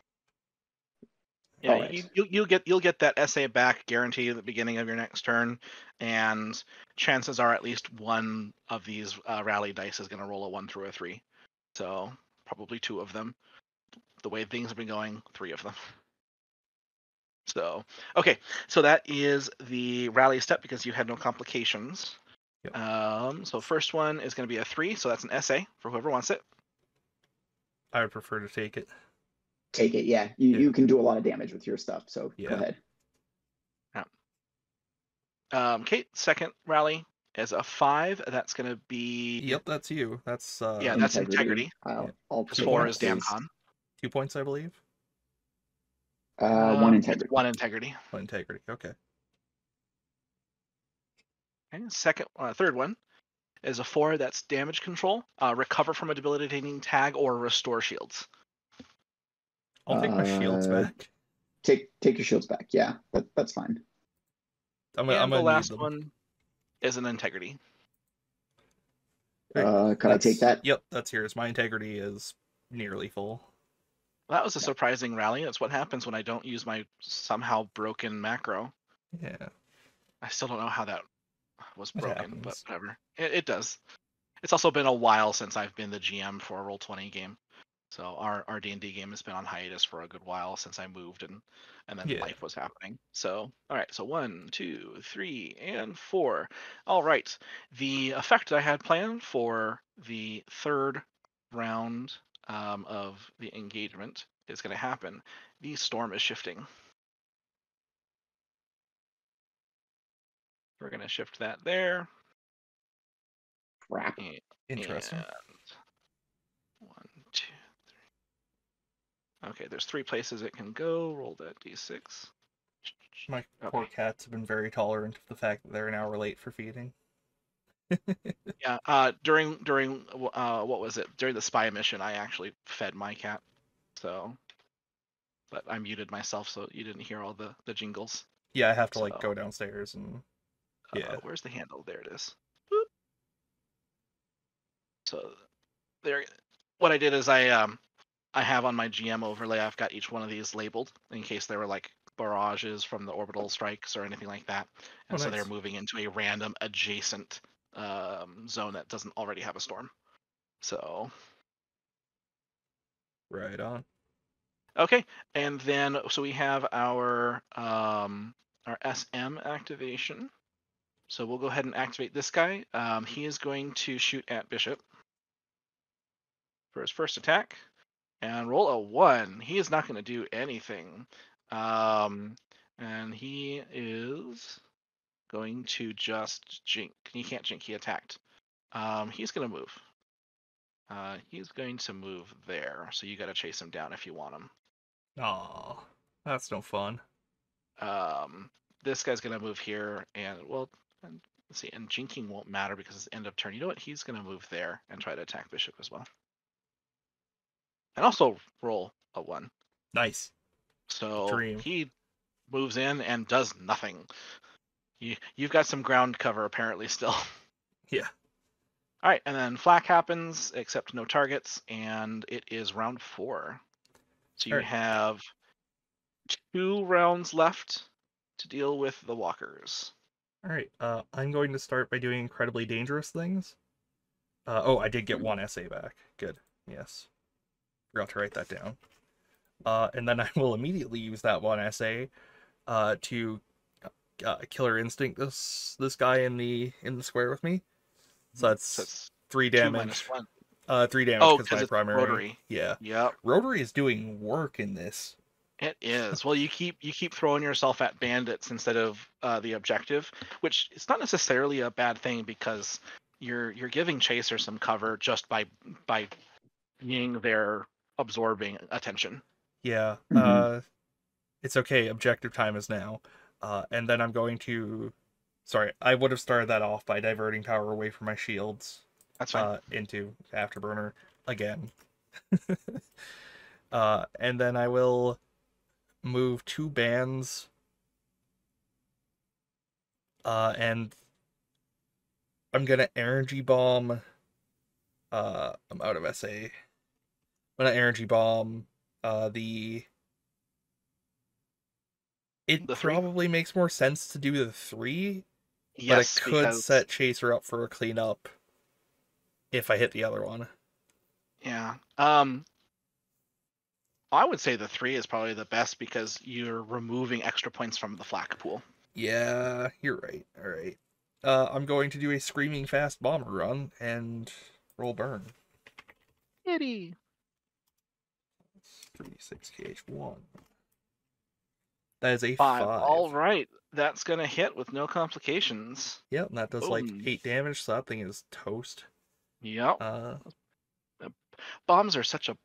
Yeah, right. you'll get that SA back guaranteed at the beginning of your next turn, and chances are at least one of these rally dice is going to roll a 1 through a 3. So probably 2 of them. The way things have been going, 3 of them. So okay, so that is the rally step because you had no complications. Yep. So first one is going to be a 3, so that's an SA for whoever wants it. I would prefer to take it. Take it. Yeah, you can do a lot of damage with your stuff. So go ahead. Okay, second rally is a 5. That's going to be. Yep, that's you. That's Yeah, that's integrity. I'll Because take 4 that, is please. Damcon. 2 points, I believe. 1 integrity. 1 integrity. 1 integrity. Okay. Okay. Third one is a 4. That's damage control. Recover from a debilitating tag or restore shields. I'll take my shields back. Take your shields back. Yeah, that's fine. I'm And the gonna last need them. one is an integrity. Could I take that? Yep, that's yours. My integrity is nearly full. Well, that was a surprising rally. That's what happens when I don't use my somehow broken macro. Yeah. I still don't know how that was broken, but happens. whatever. It does. It's also been a while since I've been the GM for a Roll20 game. So our D&D game has been on hiatus for a good while since I moved and then life was happening. So all right, so 1, 2, 3, and 4. All right, the effect I had planned for the third round of the engagement is going to happen. The storm is shifting. We're going to shift that there. Crap. Interesting. And 1, 2, 3. Okay, there's 3 places it can go. Roll that d6. My poor cats have been very tolerant of the fact that they're an hour late for feeding. Yeah. During what was it? During the spy mission, I actually fed my cat. So, but I muted myself so you didn't hear all the jingles. Yeah, I have to like go downstairs and. Yeah. Where's the handle? There it is. Boop. So there. What I did is I have on my GM overlay. I've got each one of these labeled in case there were like barrages from the orbital strikes or anything like that, and so they're moving into a random adjacent zone that doesn't already have a storm. So. Right on. Okay, and then so we have our SM activation. So we'll go ahead and activate this guy. He is going to shoot at Bishop for his first attack and roll a 1. He is not going to do anything. And he is going to just jink. He can't jink, he attacked. He's going to move. He's going to move there. So you got to chase him down if you want him. Aw, that's no fun. This guy's gonna move here, and let's see, and jinking won't matter because it's end of turn. You know what? He's gonna move there and try to attack Bishop as well, and also roll a 1. Nice. So he moves in and does nothing. You've got some ground cover apparently still. Yeah. All right, and then flak happens, except no targets, and it is round 4. So you have 2 rounds left to deal with the walkers. All right. I'm going to start by doing incredibly dangerous things. Oh, I did get 1 SA back. Good. Yes. Forgot to write that down. And then I will immediately use that 1 SA to killer instinct this guy in the square with me. So that's 3 damage. 2 -1. 3 damage because my it's primary. rotary. Yeah. Yep. Rotary is doing work in this. It is. Well, you keep throwing yourself at bandits instead of the objective, which is not necessarily a bad thing because you're giving Chaser some cover just by being there absorbing attention. Yeah. It's okay. Objective time is now. And then I'm going to. Sorry, I would have started that off by diverting power away from my shields. That's fine. Into Afterburner again. And then I will move 2 bands. And I'm gonna energy bomb. I'm out of SA. I'm gonna energy bomb. It The 3? probably makes more sense to do the 3, but Yes, it could because set Chaser up for a cleanup if I hit the other one. yeah. I would say the 3 is probably the best because you're removing extra points from the flak pool. Yeah, you're right. All right. I'm going to do a screaming fast bomber run and roll burn. Kitty. 3, 6 KH1. That is a 5. 5. All right, that's gonna hit with no complications. Yep, and that does like Boom. 8 damage, so that thing is toast. Yep. Uh, Bombs are such a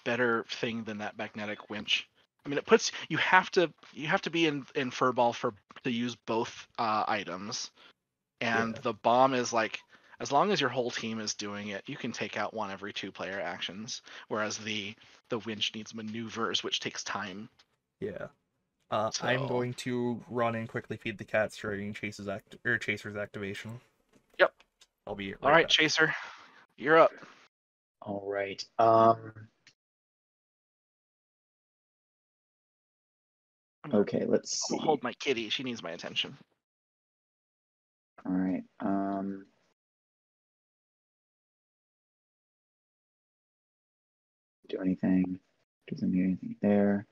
better thing than that magnetic winch. I mean, it puts you have to be in furball to use both items, and Yeah. the bomb is like, as long as your whole team is doing it, you can take out one every 2 player actions. Whereas the winch needs maneuvers, which takes time. Yeah. So I'm going to run and quickly feed the cat, starting Chaser's activation. Yep. I'll be right all right, back. Chaser, you're up. All right. Okay, let's I'll see. hold my kitty. She needs my attention. All right. Do anything. Doesn't do anything there.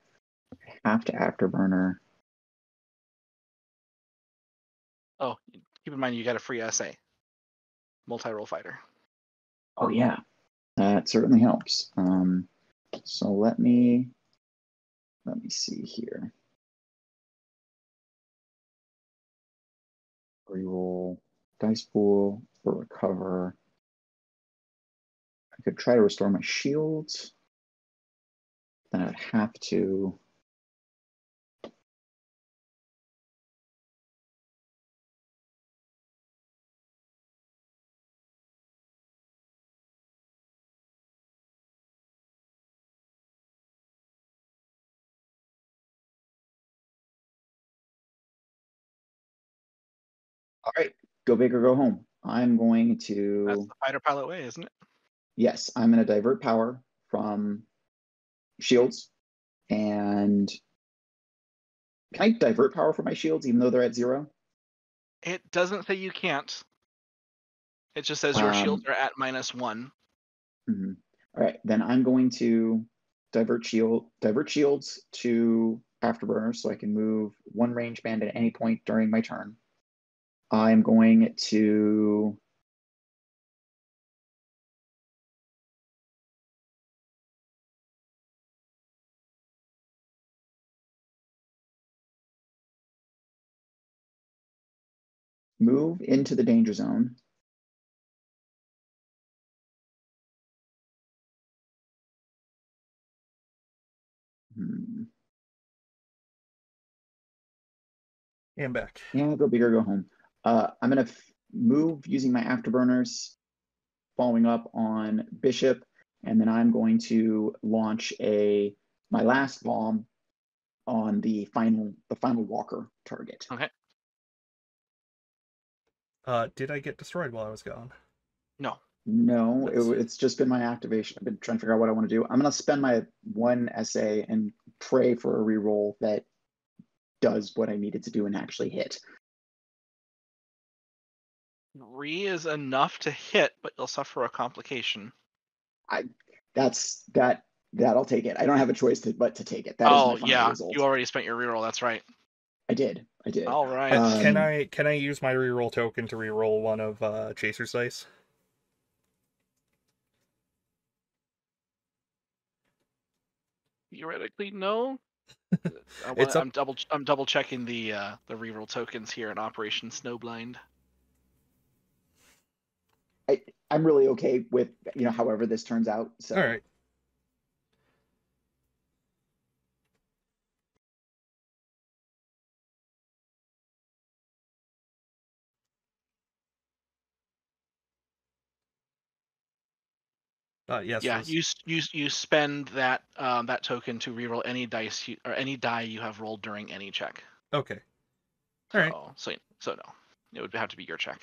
Have to Afterburner. Oh, keep in mind you got a free SA. Multi-role fighter. Oh yeah, that certainly helps. So let me see here. Reroll dice pool for recover. I could try to restore my shields. Then I'd have to. All right, go big or go home. I'm going That's to. the fighter pilot way, isn't it? Yes, I'm going to divert power from shields. And can I divert power from my shields even though they're at 0? It doesn't say you can't. It just says your shields are at -1. All right, then I'm going to divert shields to Afterburner so I can move 1 range band at any point during my turn. I'm going to move into the danger zone. And back. Yeah, go big or go home. I'm going to move using my Afterburners, following up on Bishop, and then I'm going to launch my last bomb on the final walker target. Okay. Did I get destroyed while I was gone? No. No, it's just been my activation. I've been trying to figure out what I want to do. I'm going to spend my 1 SA and pray for a reroll that does what I needed to do and actually hit. 3 is enough to hit, but you'll suffer a complication. That'll take it. I don't have a choice but to take it. That is my final result. You already spent your reroll. That's right. I did. All right. Can I use my reroll token to reroll one of Chaser's dice? Theoretically, no. It's up. I'm double checking the reroll tokens here in Operation Snowblind. I'm really okay with however this turns out. So All right. Yes. Yeah, you spend that that token to reroll any dice or any die you have rolled during any check. Okay. All right. So no, it would have to be your check.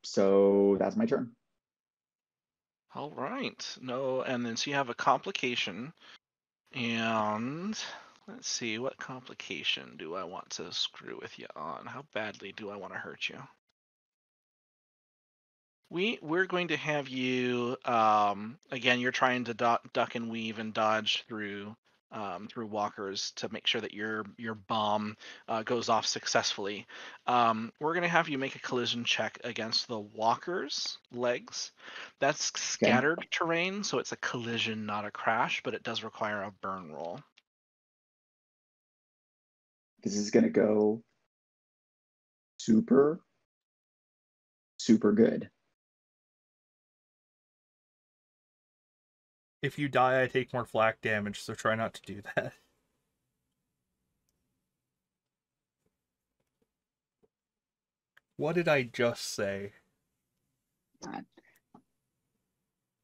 So that's my turn. All right. No, and then so you have a complication, and let's see, what complication do I want to screw with you on? How badly do I want to hurt you? We're going to have you again. You're trying to duck and weave and dodge through walkers to make sure that your bomb goes off successfully. We're going to have you make a collision check against the walkers' legs. That's scattered terrain, so it's a collision, not a crash, but it does require a burn roll. This is going to go super, super good. If you die, I take more flak damage, so try not to do that. What did I just say?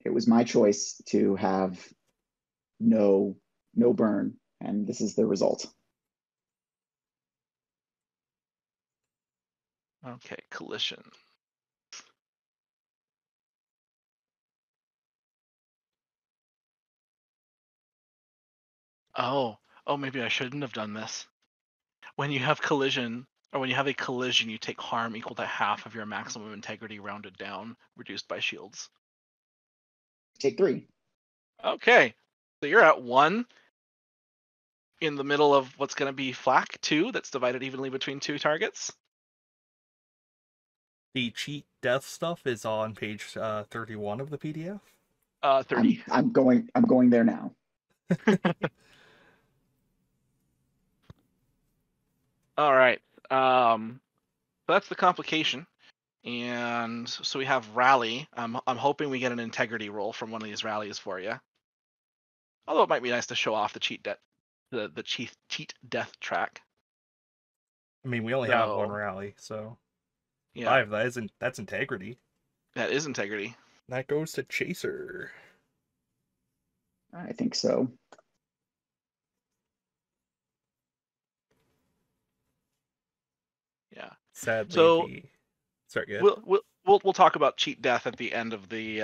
It was my choice to have no burn, and this is the result. Okay, collision. Oh, maybe I shouldn't have done this. When you have collision, or when you have a collision, you take harm equal to half of your maximum integrity rounded down, reduced by shields. Take 3. Okay, so you're at 1 in the middle of what's going to be flak 2 that's divided evenly between 2 targets. The cheat death stuff is on page 31 of the PDF. 30. I'm going there now. All right. So that's the complication. And so we have rally. I'm hoping we get an integrity roll from one of these rallies for you. Although it might be nice to show off the cheat death track. I mean, we only have one rally, so yeah, 5. That's integrity. That is integrity. That goes to Chaser. I think so. Yeah. Sadly, so sorry, good. We'll talk about cheat death at the end of the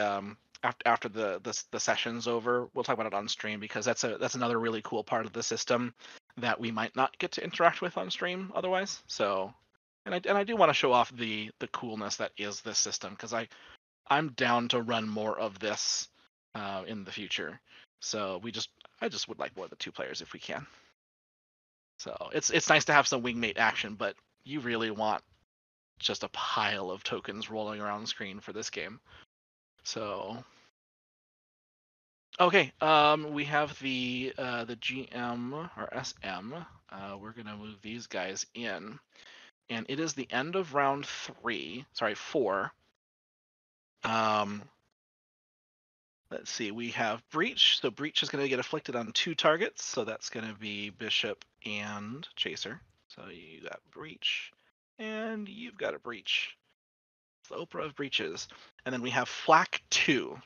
after the session's over. We'll talk about it on stream because that's another really cool part of the system that we might not get to interact with on stream otherwise. So, and I do want to show off the coolness that is this system because I'm down to run more of this in the future. So I just would like more than 2 players if we can. So it's nice to have some wingmate action, but you really want just a pile of tokens rolling around the screen for this game. So okay, we have the GM or SM. We're gonna move these guys in, and it is the end of round 4. Let's see, we have Breach. So Breach is going to get afflicted on 2 targets. So that's going to be Bishop and Chaser. So you got Breach, and you've got a Breach. It's the Oprah of Breaches. And then we have Flak 2.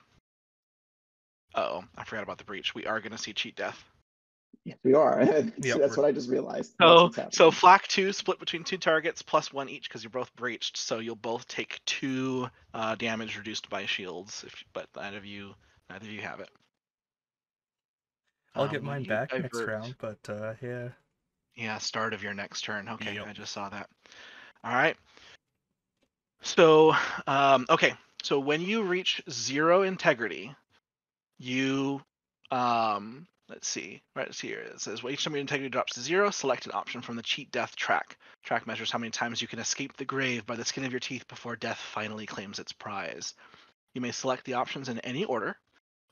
Oh, I forgot about the Breach. We are going to see Cheat Death. Yes, we are. Yep, that's what I just realized. So Flak 2 split between 2 targets plus 1 each because you're both breached. So you'll both take 2 damage reduced by shields. But neither of you have it. I'll get mine back next round, but yeah. Yeah, start of your next turn. Okay, yep. I just saw that. All right. So, okay. So when you reach 0 integrity, you, let's see, right here it says, well, each time your integrity drops to 0, select an option from the cheat death track. Track measures how many times you can escape the grave by the skin of your teeth before death finally claims its prize. You may select the options in any order.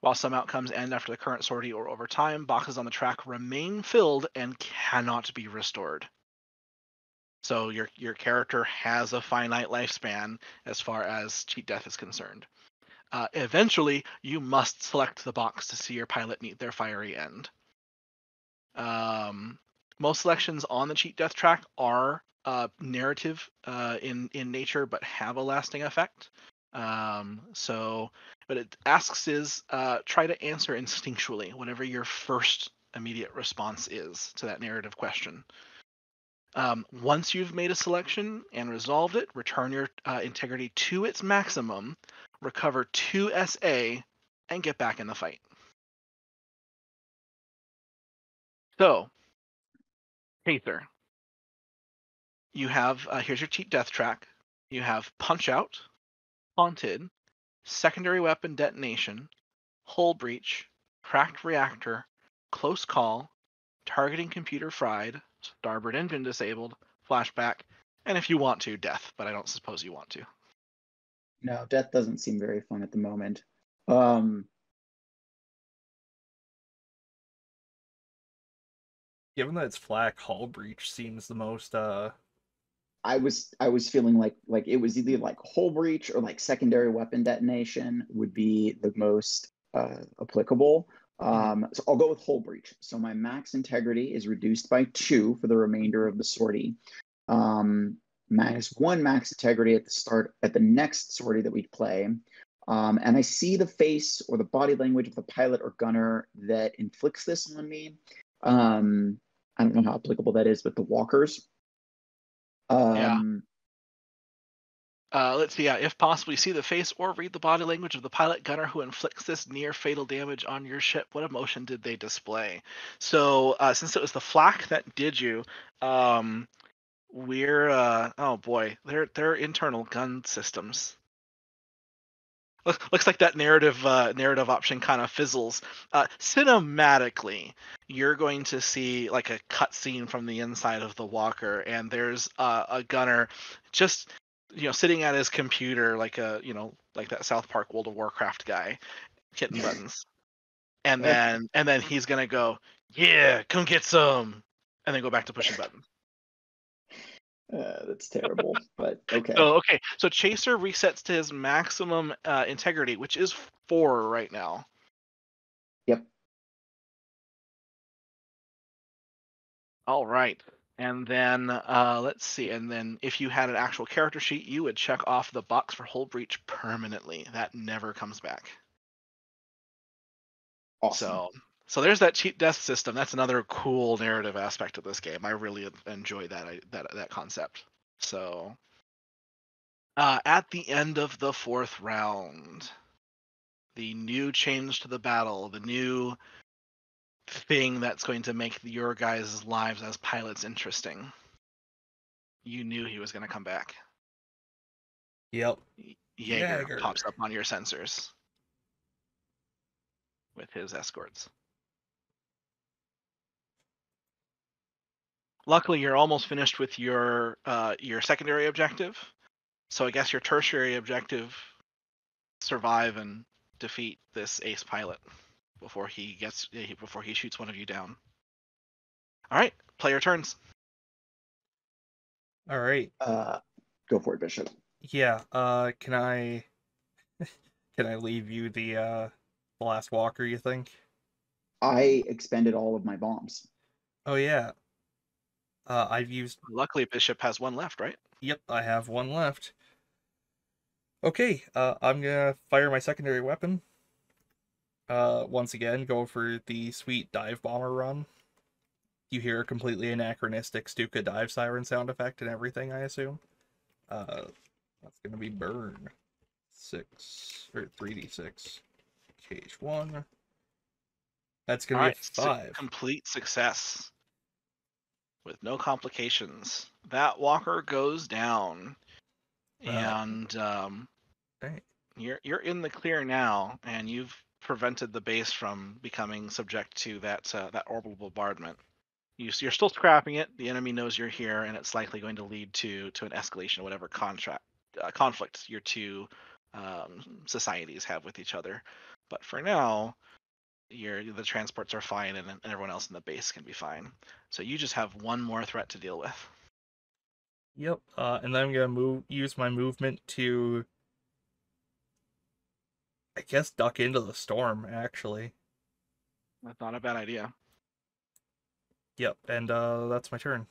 While some outcomes end after the current sortie or over time, boxes on the track remain filled and cannot be restored. So your character has a finite lifespan as far as cheat death is concerned. Eventually, you must select the box to see your pilot meet their fiery end. Most selections on the cheat death track are narrative in nature, but have a lasting effect. What it asks is try to answer instinctually whatever your first immediate response is to that narrative question. Once you've made a selection and resolved it, return your integrity to its maximum, recover 2 SA, and get back in the fight. So, Chaser, you have here's your cheat death track. You have Punch Out, Haunted, Secondary Weapon Detonation, Hull Breach, Cracked Reactor, Close Call, Targeting Computer Fried, Starboard Engine Disabled, Flashback, and if you want to, Death, but I don't suppose you want to. No, death doesn't seem very fun at the moment. Given that it's flak, Hull Breach seems the most I was feeling like it was either like Hull Breach or like Secondary Weapon Detonation would be the most applicable. So I'll go with Hull Breach. So my max integrity is reduced by 2 for the remainder of the sortie. -1 max integrity at the next sortie that we play. And I see the face or the body language of the pilot or gunner that inflicts this on me. I don't know how applicable that is, but the walkers. Let's see. If possible, you see the face or read the body language of the pilot gunner who inflicts this near fatal damage on your ship. What emotion did they display? So, since it was the flak that did you, we're oh boy, their internal gun systems. Looks like that narrative option kind of fizzles. Cinematically, you're going to see like a cutscene from the inside of the walker, and there's a gunner just sitting at his computer like like that South Park World of Warcraft guy hitting buttons, and then he's gonna go, yeah, come get some, and then go back to pushing buttons. That's terrible, but okay. So Chaser resets to his maximum integrity, which is 4 right now. Yep. All right. And then let's see. And then if you had an actual character sheet, you would check off the box for Hull Breach permanently. That never comes back. Awesome. So there's that cheat death system. That's another cool narrative aspect of this game. I really enjoy that concept. So at the end of the 4th round, the new change to the battle, the new thing that's going to make your guys' lives as pilots interesting. You knew he was going to come back. Yep. Jaeger pops up on your sensors with his escorts. Luckily, you're almost finished with your secondary objective, so I guess your tertiary objective: survive and defeat this ace pilot before he shoots one of you down. All right, play your turns. All right. Go for it, Bishop. Yeah. Can I leave you the last walker, you think? I expended all of my bombs. Oh yeah. I've used. Luckily, Bishop has 1 left, right? Yep, I have 1 left. Okay. I'm gonna fire my secondary weapon. Once again, go for the sweet dive bomber run. You hear a completely anachronistic Stuka dive siren sound effect and everything, I assume. That's gonna be burn 6 or 3d6. Cage 1. That's gonna be a 5. Complete success with no complications. That walker goes down, and right. you're in the clear now, and you've prevented the base from becoming subject to that orbital bombardment. You're still scrapping it. The enemy knows you're here, and it's likely going to lead to an escalation of whatever conflict your 2 societies have with each other. But for now, the transports are fine, and everyone else in the base can be fine. So you just have one more threat to deal with. Yep. And then I'm gonna use my movement to, I guess, duck into the storm. Actually. That's not a bad idea. Yep. And that's my turn.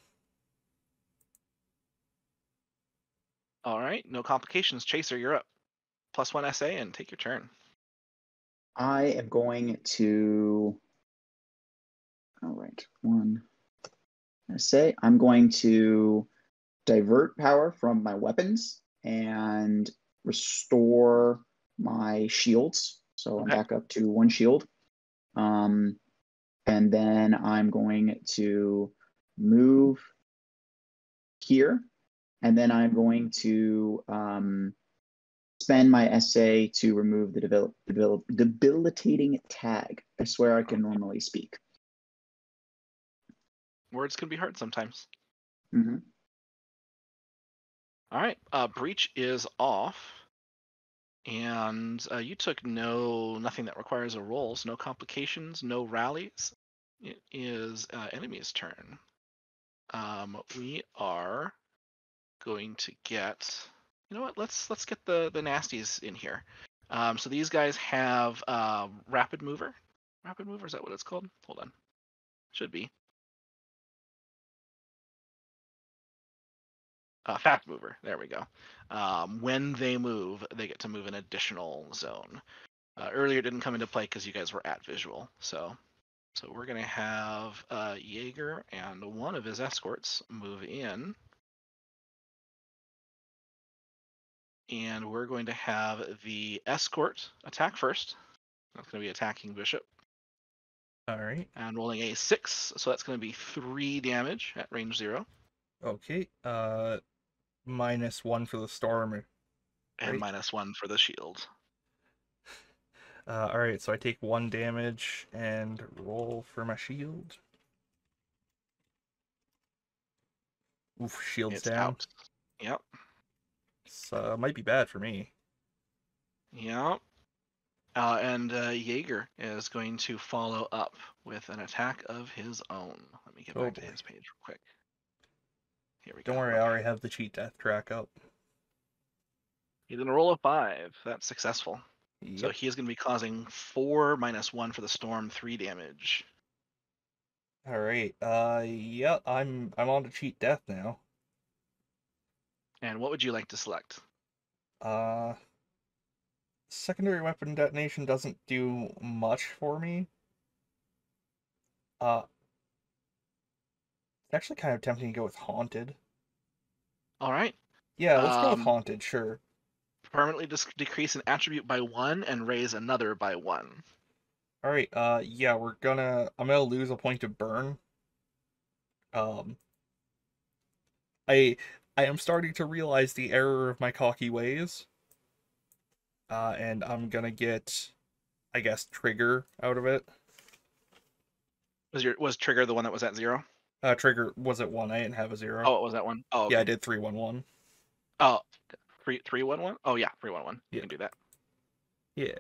All right, no complications. Chaser, you're up. +1 SA and take your turn. I am going to. All right, one. I'm going to divert power from my weapons and restore my shields. So I'm Okay. back up to one shield. And then I'm going to move here. And then I'm going to spend my essay to remove the debilitating tag. I swear I can normally speak. Words can be hard sometimes. Mm-hmm. All right, breach is off, and you took nothing that requires a roll, so no complications, no rallies. It is enemy's turn. We are going to get. You know what? Let's get the nasties in here. So these guys have rapid mover. Rapid mover, is that what it's called? Hold on. Should be. Fast mover. There we go. When they move, they get to move an additional zone. Earlier it didn't come into play because you guys were at visual. So we're gonna have Jaeger and one of his escorts move in, and we're going to have the escort attack first. That's gonna be attacking Bishop. All right. And rolling a 6, so that's going to be 3 damage at range 0. Okay. -1 for the storm. And Right. -1 for the shield. All right. So I take 1 damage and roll for my shield. Oof, shield's It's down. out. Yep. So might be bad for me. Yep. And Jaeger is going to follow up with an attack of his own. Let me get Oh back to boy. his page real quick. Here we Don't go. worry, I Okay. already have the cheat death track up. He's going to roll a 5. That's successful. So Yep. he is going to be causing 4 -1 for the storm, 3 damage. All right. Yeah, I'm on to cheat death now. And what would you like to select? Uh, secondary weapon detonation doesn't do much for me. It's actually kind of tempting to go with haunted. All right. Yeah, let's go with Um, haunted, sure. permanently decrease an attribute by 1 and raise another by 1. All right. Yeah, I'm gonna lose a point of burn. Um, I I am starting to realize the error of my cocky ways. And I'm gonna get, I guess, trigger out of it. Was trigger the one that was at 0? Trigger was at 1. I didn't have a 0. Oh, it was that one. Oh, Yeah, I okay. did 3-1-1. Oh, 3-1-1. Oh yeah, 3-1-1. You Yeah. can do that. Yeah.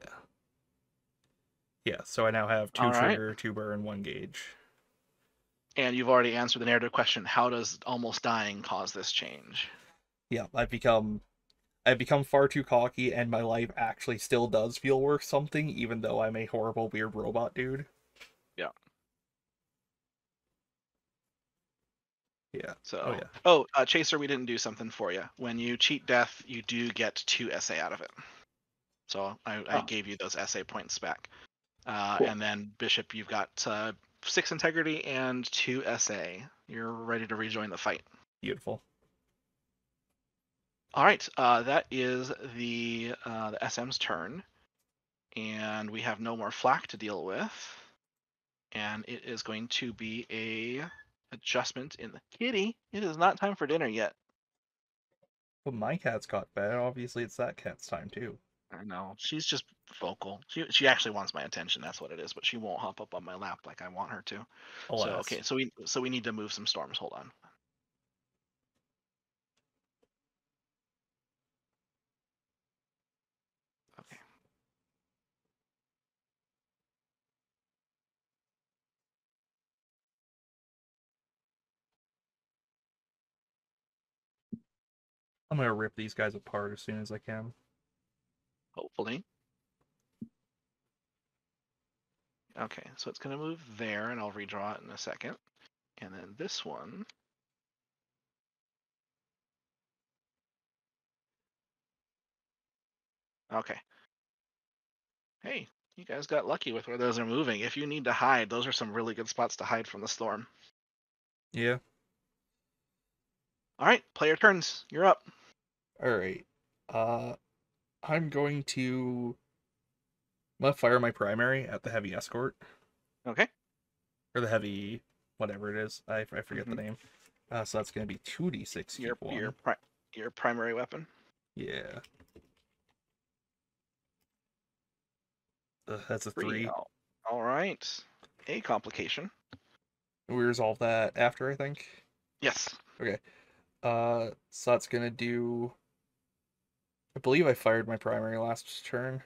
Yeah, so I now have 2 All right. trigger, 2 burn, 1 gauge. And you've already answered the narrative question. How does almost dying cause this change? Yeah, I've become far too cocky, and my life actually still does feel worth something, even though I'm a horrible, weird robot dude. Yeah. Yeah. So, Oh, yeah. Chaser, we didn't do something for you. When you cheat death, you do get 2 SA out of it. So I gave you those SA points back. Cool. And then Bishop, you've got 6 integrity and 2 SA. You're ready to rejoin the fight. Beautiful. All right, that is the SM's turn, and we have no more flak to deal with, and it is going to be a adjustment in the kitty. It is not time for dinner yet. But my cat's got fed. Obviously, it's that cat's time, too. I know, she's just vocal. She actually wants my attention. That's what it is. But she won't hop up on my lap like I want her to. So Alas. okay, so we need to move some storms. Hold on. I'm gonna rip these guys apart as soon as I can. Hopefully. Okay, so it's going to move there, and I'll redraw it in a second. And then this one. Okay. Hey, you guys got lucky with where those are moving. If you need to hide, those are some really good spots to hide from the storm. Yeah. All right, player turns. You're up. All right. I'm going to. I'm gonna fire my primary at the heavy escort Okay. or the heavy, whatever it is. I forget the name. So that's gonna be 2d6 Your keep one. your primary weapon. Yeah. That's a 3. All right. A complication. We resolve that after, I think. Yes. Okay. So that's gonna do. I believe I fired my primary last turn.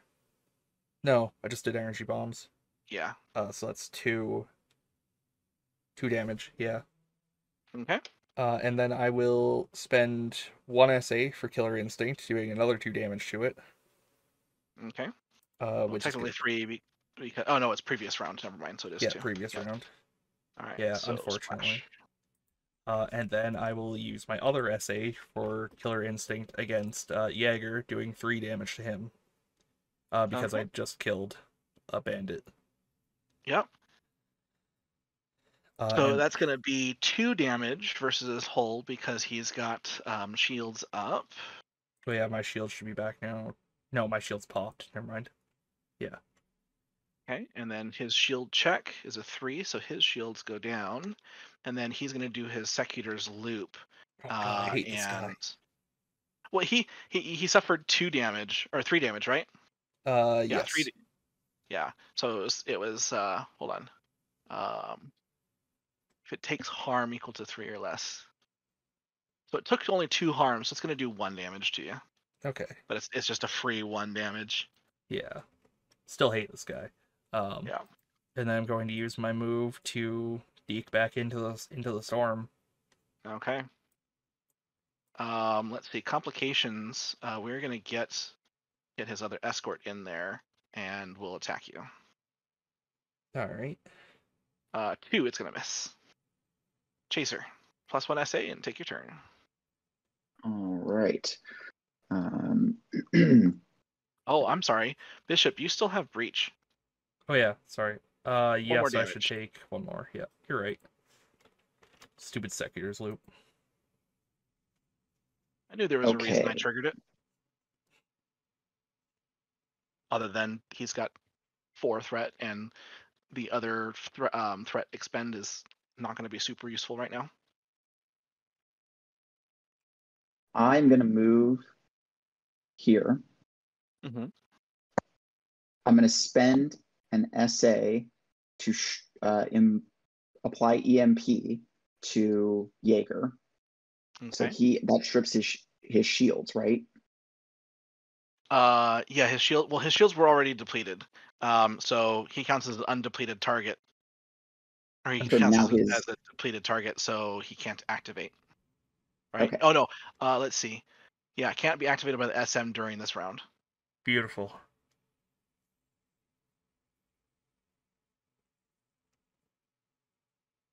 No, I just did energy bombs. Yeah. So that's 2 damage. Yeah. Okay. And then I will spend 1 SA for Killer Instinct, doing another 2 damage to it. Okay. Which technically is 3 because oh no, it's previous round. Never mind. So it is 2. previous round. All right. Yeah, So unfortunately. Splash. And then I will use my other SA for Killer Instinct against Jaeger, doing 3 damage to him. Because I just killed a bandit. Yep. So that's going to be 2 damage versus his hull because he's got shields up. Oh yeah, my shield should be back now. No, my shield's popped. Never mind. Yeah. Okay, and then his shield check is a 3, so his shields go down, and then he's going to do his Secutor's Loop. Oh god, I hate this guy. Well, he suffered 2 damage or 3 damage, right? Yeah, yes. 3. Yeah, so it was hold on. If it takes harm equal to 3 or less. So it took only 2 harm, so it's going to do 1 damage to you. Okay. But it's just a free 1 damage. Yeah. Still hate this guy. Yeah. And then I'm going to use my move to deke back into the storm. Okay. Let's see. Complications. We're gonna get his other escort in there, and we'll attack you. All right. 2. It's gonna miss. Chaser. +1 SA and take your turn. All right. Oh, I'm sorry, Bishop. You still have breach. Oh yeah, sorry. Yes, I should damage. take 1 more. Yeah, you're right. Stupid Secutor's Loop. I knew there was a reason I triggered it. Other than he's got 4 threat, and the other threat expend is not going to be super useful right now. I'm going to move here. Mm-hmm. I'm going to spend an SA to apply EMP to Jaeger. Okay. So that strips his shields, right? Yeah, his shield. Well, his shields were already depleted. So he counts as an undepleted target, or he So counts now as a depleted target, so he can't activate. Right? Okay. Oh no. Let's see. Yeah, can't be activated by the SM during this round. Beautiful.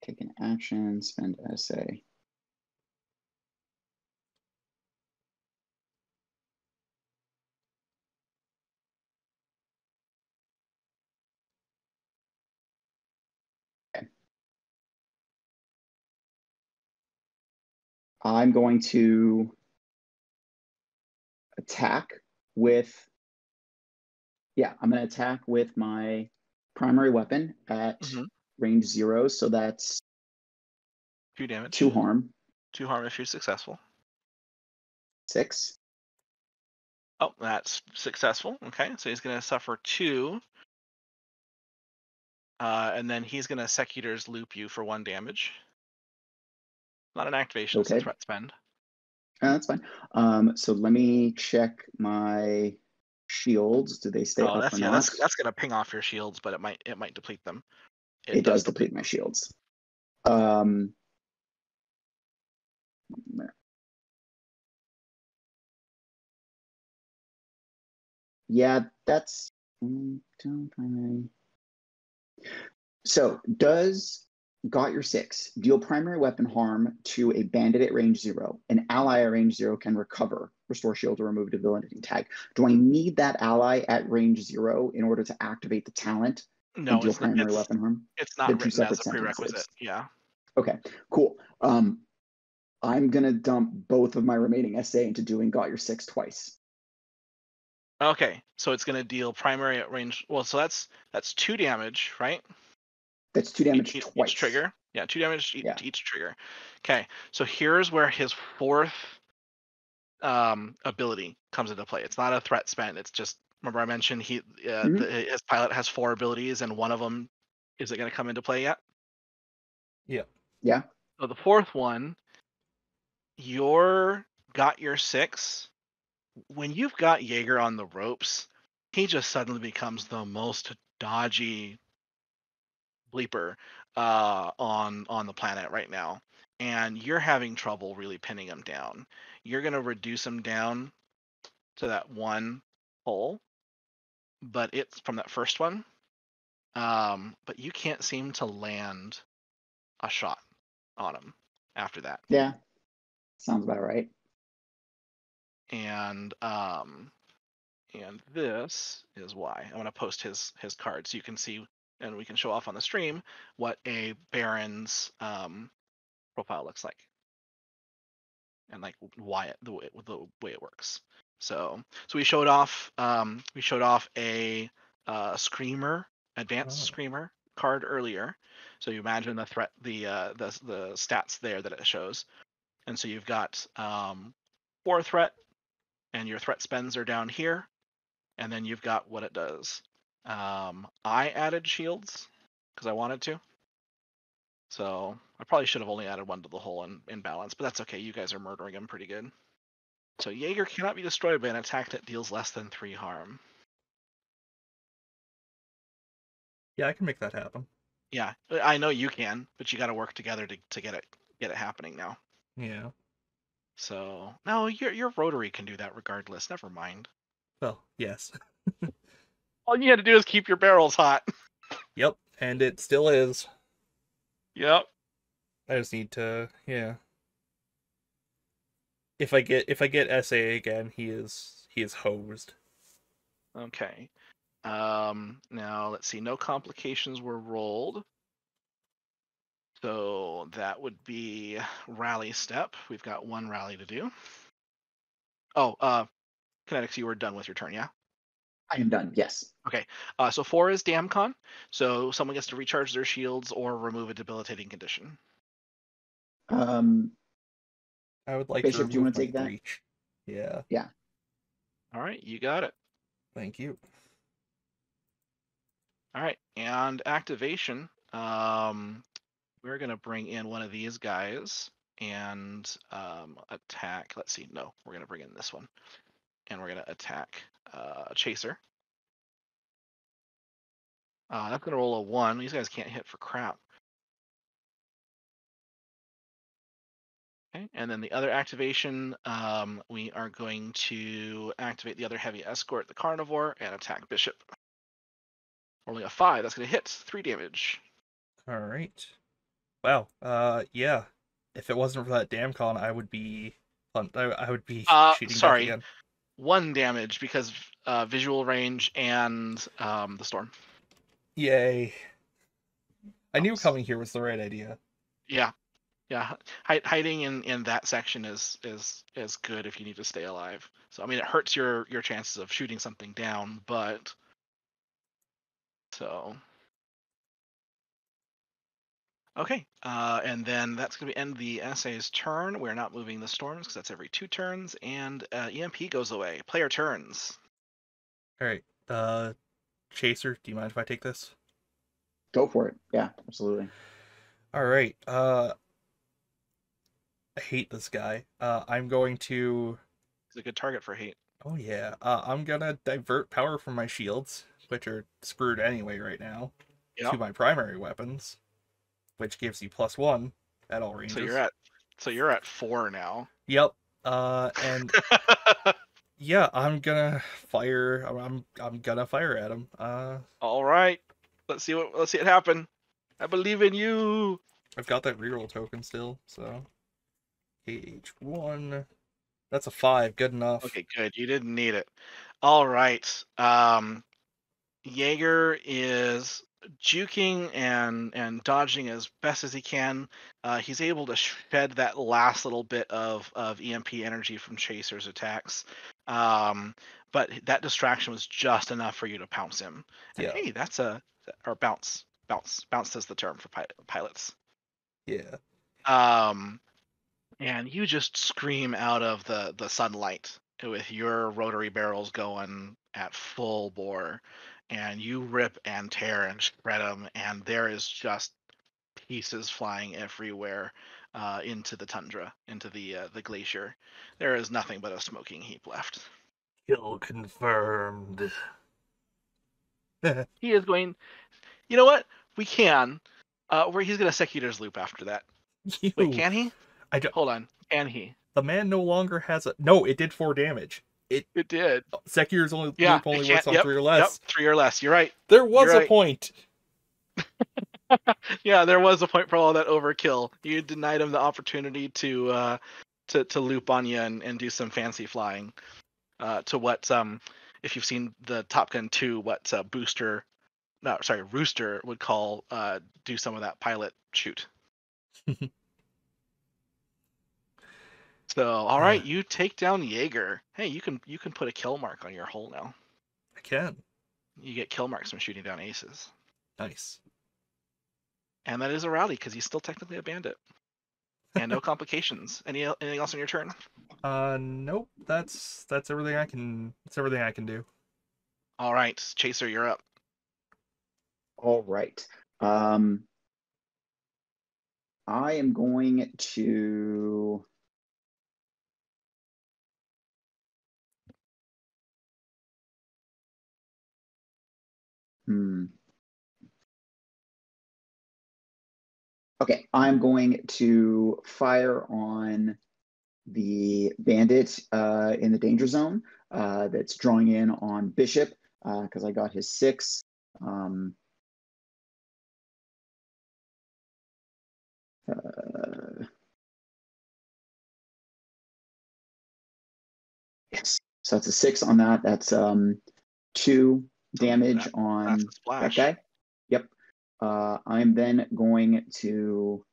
Take an action, spend SA. Okay. I'm going to attack with, I'm going to attack with my primary weapon at range 0. So that's 2 damage. 2 harm. 2 harm if you're successful. 6. Oh, that's successful. Okay, so he's going to suffer 2. And then he's going to Secutor's Loop you for 1 damage. Not an activation, it's a threat spend. That's fine. So let me check my shields. Do they stay up or not? That's going to ping off your shields, but it might deplete them. It does deplete my shields. Yeah, that's primary. So does Got Your Six deal primary weapon harm to a bandit at range 0? An ally at range 0 can recover, restore shield, or remove debilitating tag. Do I need that ally at range 0 in order to activate the talent and No, deal primary weapon harm? it's They're not two written as separate a prerequisite. sentences. Yeah. Okay, cool. I'm gonna dump both of my remaining SA into doing Got Your Six twice. Okay, so it's gonna deal primary at range. Well, so that's 2 damage, right? That's 2 damage Each twice. trigger. Yeah, 2 damage Yeah. to each trigger. Okay, so here's where his 4th ability comes into play. It's not a threat spent. It's just, remember I mentioned his pilot has 4 abilities, and one of them, is it going to come into play yet? Yeah. Yeah. So the 4th one, Got Your Six. When you've got Jaeger on the ropes, he just suddenly becomes the most dodgy bleeper on the planet right now, and you're having trouble really pinning him down. You're gonna reduce him down to that one hole, but it's from that first one. But you can't seem to land a shot on him after that. Yeah. Sounds about right. And this is why I'm gonna post his card so you can see, and we can show off on the stream what a Baron's profile looks like, and like why the way it works. So we showed off a screamer, advanced screamer card earlier. So you imagine the threat, the stats there that it shows, and so you've got 4 threat, and your threat spends are down here, and then you've got what it does. I added shields because I wanted to. So I probably should have only added one to the hole in balance, but that's okay. You guys are murdering him pretty good. So Jaeger cannot be destroyed by an attack that deals less than 3 harm. Yeah, I can make that happen. Yeah, I know you can, but you got to work together to get it happening now. Yeah. So no, your rotary can do that regardless. Never mind. Well, yes. All you had to do is keep your barrels hot. Yep, and it still is. Yep. I just need to, yeah. If I get SA again, he is hosed. Okay. Now let's see. No complications were rolled. So that would be rally step. We've got 1 rally to do. Oh, Kinetics, you were done with your turn, yeah? I am done. Yes. Okay. So 4 is Damcon. So someone gets to recharge their shields or remove a debilitating condition. I would like Bishop, to do you want remove to my take that? breach. Yeah. Yeah. All right, you got it. Thank you. All right, and activation. We're gonna bring in one of these guys and attack. Let's see. No, we're gonna bring in this one, and we're gonna attack Chaser. That's gonna roll a 1. These guys can't hit for crap. Okay, and then the other activation, we are going to activate the other heavy escort, the Carnivore, and attack Bishop. Rolling a 5, that's going to hit 3 damage. All right. Wow. Yeah. If it wasn't for that damn con, I would be shooting sorry, death again. 1 damage because visual range and the storm. Yay. I knew coming here was the right idea. Yeah. Yeah, hiding in that section is good if you need to stay alive. So I mean, it hurts your chances of shooting something down, but so okay. And then that's gonna end the essay's turn. We're not moving the storms because that's every 2 turns, and EMP goes away. Player turns. All right. Chaser, do you mind if I take this? Go for it. Yeah, absolutely. All right. I hate this guy. I'm going to. He's a good target for hate. Oh yeah. I'm gonna divert power from my shields, which are screwed anyway right now, to my primary weapons, which gives you +1 at all ranges. So you're at 4 now. Yep. And Yeah, I'm gonna fire. I'm gonna fire at him. All right. Let's see it happen. I believe in you. I've got that reroll token still, so KH1. That's a 5. Good enough. Okay, good. You didn't need it. All right. Jaeger is juking and dodging as best as he can. He's able to shed that last little bit of EMP energy from Chaser's attacks. But that distraction was just enough for you to pounce him. And Yeah. hey, or bounce. Bounce is the term for pilots. Yeah. And you just scream out of the sunlight with your rotary barrels going at full bore, and you rip and tear and shred them, and there is just pieces flying everywhere into the tundra, into the glacier. There is nothing but a smoking heap left. Kill confirmed. He is going. You know what? We can. Where he's gonna Secutor's loop after that. Wait, You. can he? I don't. Hold on. Can he? The man no longer has a. No, it did 4 damage. It did. Sekir's only Yeah, loop only works on 3 or Yep, less. 3 or less. You're right. There was You're a right. point. Yeah, there was a point for all that overkill. You denied him the opportunity to loop on you and do some fancy flying. To what if you've seen the Top Gun 2, what Rooster would call do some of that pilot shoot. So all right, you take down Jaeger. Hey, you can put a kill mark on your hull now. I can. You get kill marks from shooting down aces. Nice. And that is a rally because he's still technically a bandit. And no complications. Anything else on your turn? Nope. That's everything I can. That's everything I can do. All right, Chaser, you're up. All right. I am going to. Okay, I'm going to fire on the bandit in the danger zone that's drawing in on Bishop because I got his 6. Yes, so that's a 6 on that. That's 2 damage on that guy. Yep. I'm then going to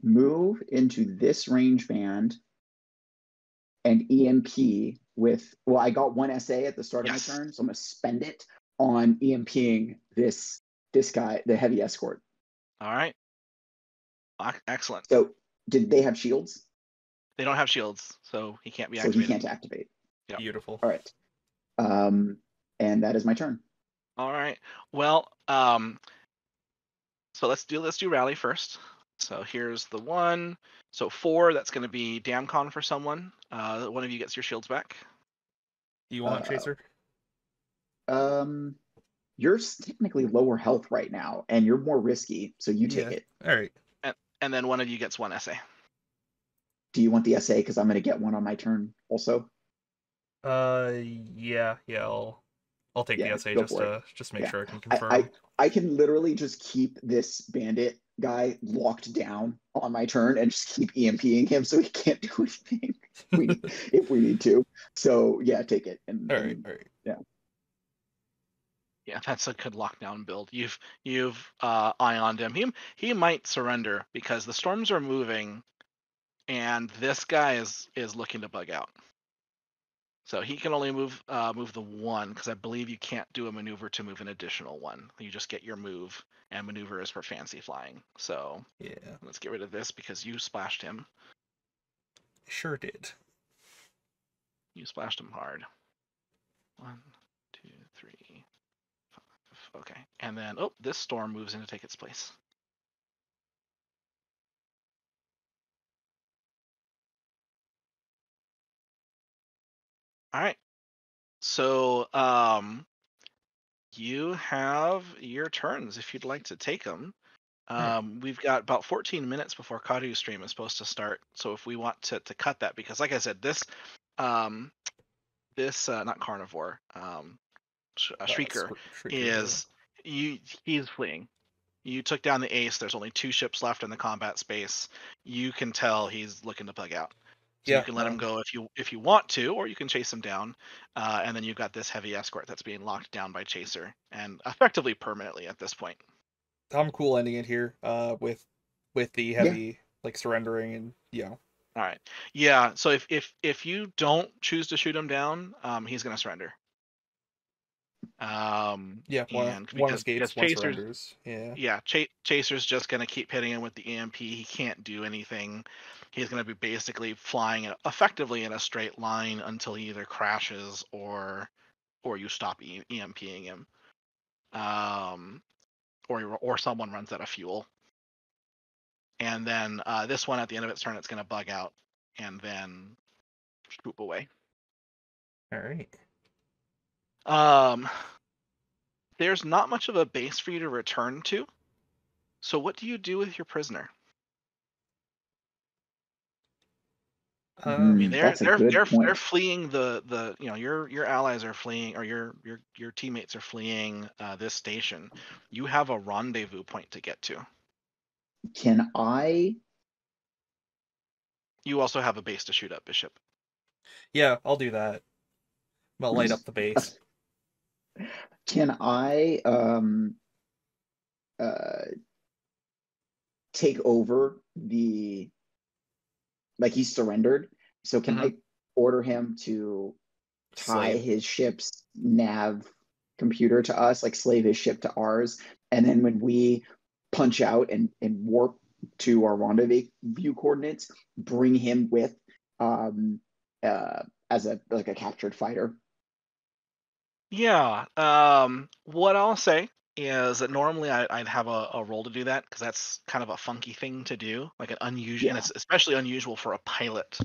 move into this range band and EMP with, well, I got 1 SA at the start of my turn, so I'm going to spend it on EMPing this guy, the heavy escort. All right. Excellent. So did they have shields? They don't have shields, so he can't be activated. So he can't activate. Yep. Beautiful. All right. And that is my turn. All right. Well, so let's do rally first. So here's the 1. So 4, that's going to be Damcon for someone. One of you gets your shields back. Do you want Chaser? You're technically lower health right now, and you're more risky, so you take it. All right. And then one of you gets 1 SA. Do you want the SA? Because I'm going to get 1 on my turn also. Yeah. I'll take the SA just to make sure I can confirm. I can literally just keep this bandit guy locked down on my turn and just keep EMPing him so he can't do anything if we need to. So yeah, take it. All right. Yeah. Yeah, that's a good lockdown build. You've ioned him. He might surrender because the storms are moving, and this guy is looking to bug out. So he can only move the 1 because I believe you can't do a maneuver to move an additional 1. You just get your move, and maneuver is for fancy flying. So yeah, let's get rid of this because you splashed him. I sure did. You splashed him hard. 1, 2, 3, 5. Okay, and then this storm moves in to take its place. All right. So you have your turns if you'd like to take them. We've got about 14 minutes before Kadu's stream is supposed to start. So if we want to cut that, because like I said, this this not carnivore, Shrieker, Shrieker, is he's fleeing. You took down the ace. There's only 2 ships left in the combat space. You can tell he's looking to bug out. So you yeah. can let him go if you want to, or you can chase him down. And then you've got this heavy escort that's being locked down by Chaser, and effectively permanently at this point. I'm cool ending it here. With the Yeah. heavy like surrendering and All right. Yeah. So if you don't choose to shoot him down, he's going to surrender. yeah. One And one because escapes, one Chaser's surrenders. Yeah. yeah, Chaser's just going to keep hitting him with the EMP. He can't do anything. He's going to be basically flying effectively in a straight line until he either crashes or you stop EMPing him, or someone runs out of fuel. And then this one at the end of its turn, it's going to bug out and then swoop away. All right. There's not much of a base for you to return to. So what do you do with your prisoner? I mean, That's a good they're point. fleeing the your allies are fleeing, or your teammates are fleeing this station. You have a rendezvous point to get to. Can I You also have a base to shoot up, Bishop. Yeah, I'll do that. I'll light up the base. can I uh take over the like he's surrendered. So can I order him to tie Slave. his ship's nav computer to us, like slave his ship to ours, and then when we punch out and warp to our rendezvous coordinates, bring him with um as a captured fighter. Yeah. What I'll say is that normally I'd have a role to do that because that's kind of a funky thing to do, like an unusual, and Yeah, it's especially unusual for a pilot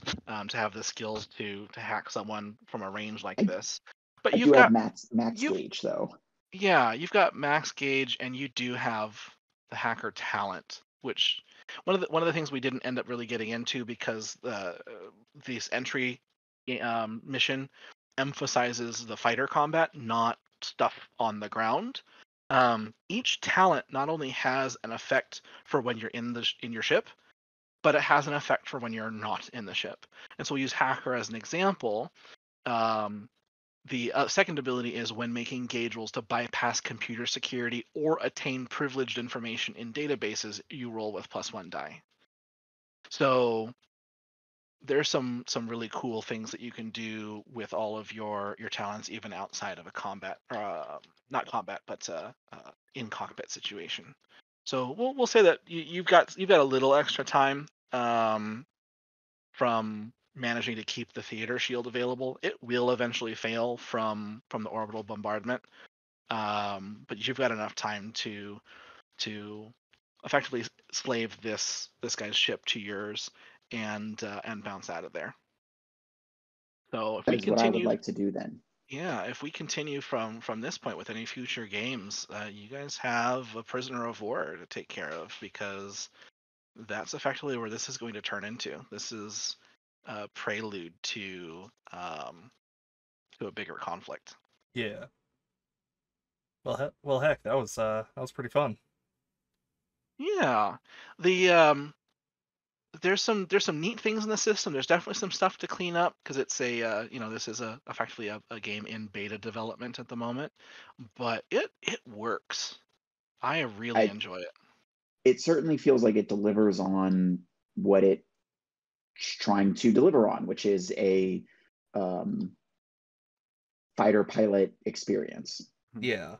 to have the skills to hack someone from a range like I, this. But I you've do have got max you've gauge though. yeah, you've got max gauge, and you do have the hacker talent, which one of the things we didn't end up really getting into because this entry mission emphasizes the fighter combat, not stuff on the ground. Each talent not only has an effect for when you're in your ship, but it has an effect for when you're not in the ship. And so we'll use hacker as an example. Um, the second ability is when making gauge rolls to bypass computer security or attain privileged information in databases, you roll with +1 die. So there's some really cool things that you can do with all of your talents, even outside of a combat, not combat, but in cockpit situation. So we'll say that you've got a little extra time from managing to keep the theater shield available. It will eventually fail from the orbital bombardment, but you've got enough time to effectively slave this guy's ship to yours and bounce out of there. So if That we is what I would continue, like to do then. yeah, if we continue from this point with any future games, you guys have a prisoner of war to take care of, because that's effectively where this is going to turn into. This is a prelude to a bigger conflict. Yeah. Well, heck, that was pretty fun. Yeah, the there's some neat things in the system. There's definitely some stuff to clean up because it's this is effectively a game in beta development at the moment, but it works. I really I enjoy it. It certainly feels like it delivers on what it's trying to deliver on, which is a um, fighter pilot experience. Yeah.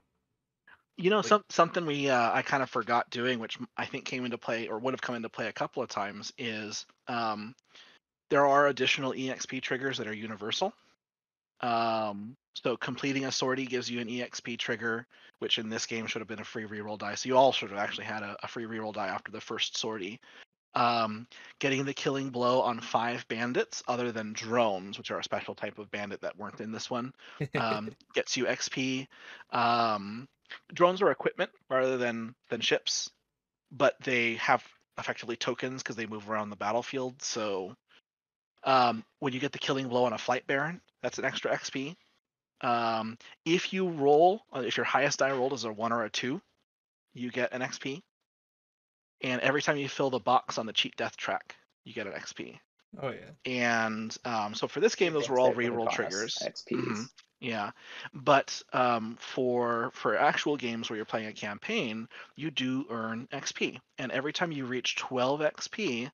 Like, Something we I kind of forgot doing, which I think came into play or would have come into play a couple of times, is there are additional EXP triggers that are universal. So completing a sortie gives you an EXP trigger, which in this game should have been a free reroll die. So you all should have actually had a free reroll die after the first sortie. Getting the killing blow on 5 bandits other than drones, which are a special type of bandit that weren't in this one, gets you XP. Drones are equipment rather than ships, but they have effectively tokens because they move around the battlefield. So When you get the killing blow on a flight baron, that's an extra XP. If you roll, if your highest die rolled is a 1 or a 2, you get an XP. And every time you fill the box on the cheat death track, you get an XP. Oh yeah. And so for this game, those were all reroll triggers. XPs. Yeah, but for actual games where you're playing a campaign, you do earn XP, and every time you reach 12 XP,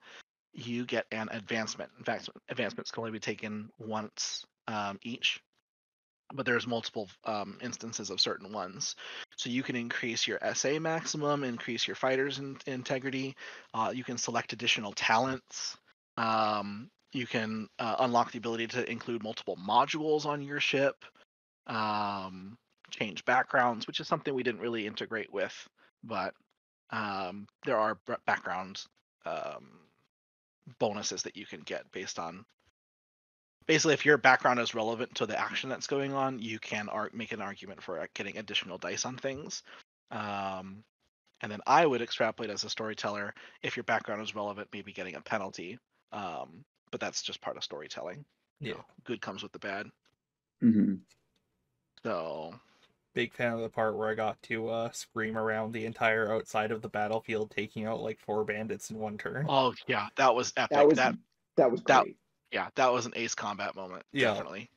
you get an advancement. In fact, advancements can only be taken once each, but there's multiple instances of certain ones. So you can increase your SA maximum, increase your fighter's integrity. You can select additional talents. You can unlock the ability to include multiple modules on your ship. Change backgrounds, which is something we didn't really integrate with, but there are background bonuses that you can get based on. Basically, if your background is relevant to the action that's going on, you can make an argument for getting additional dice on things. And then I would extrapolate as a storyteller, if your background is relevant, maybe getting a penalty. But that's just part of storytelling. Yeah. Good comes with the bad. Mm-hmm. So big fan of the part where I got to scream around the entire outside of the battlefield, taking out like 4 bandits in one turn. Oh yeah, that was epic. That was great. That was an ace combat moment. Yeah. Definitely.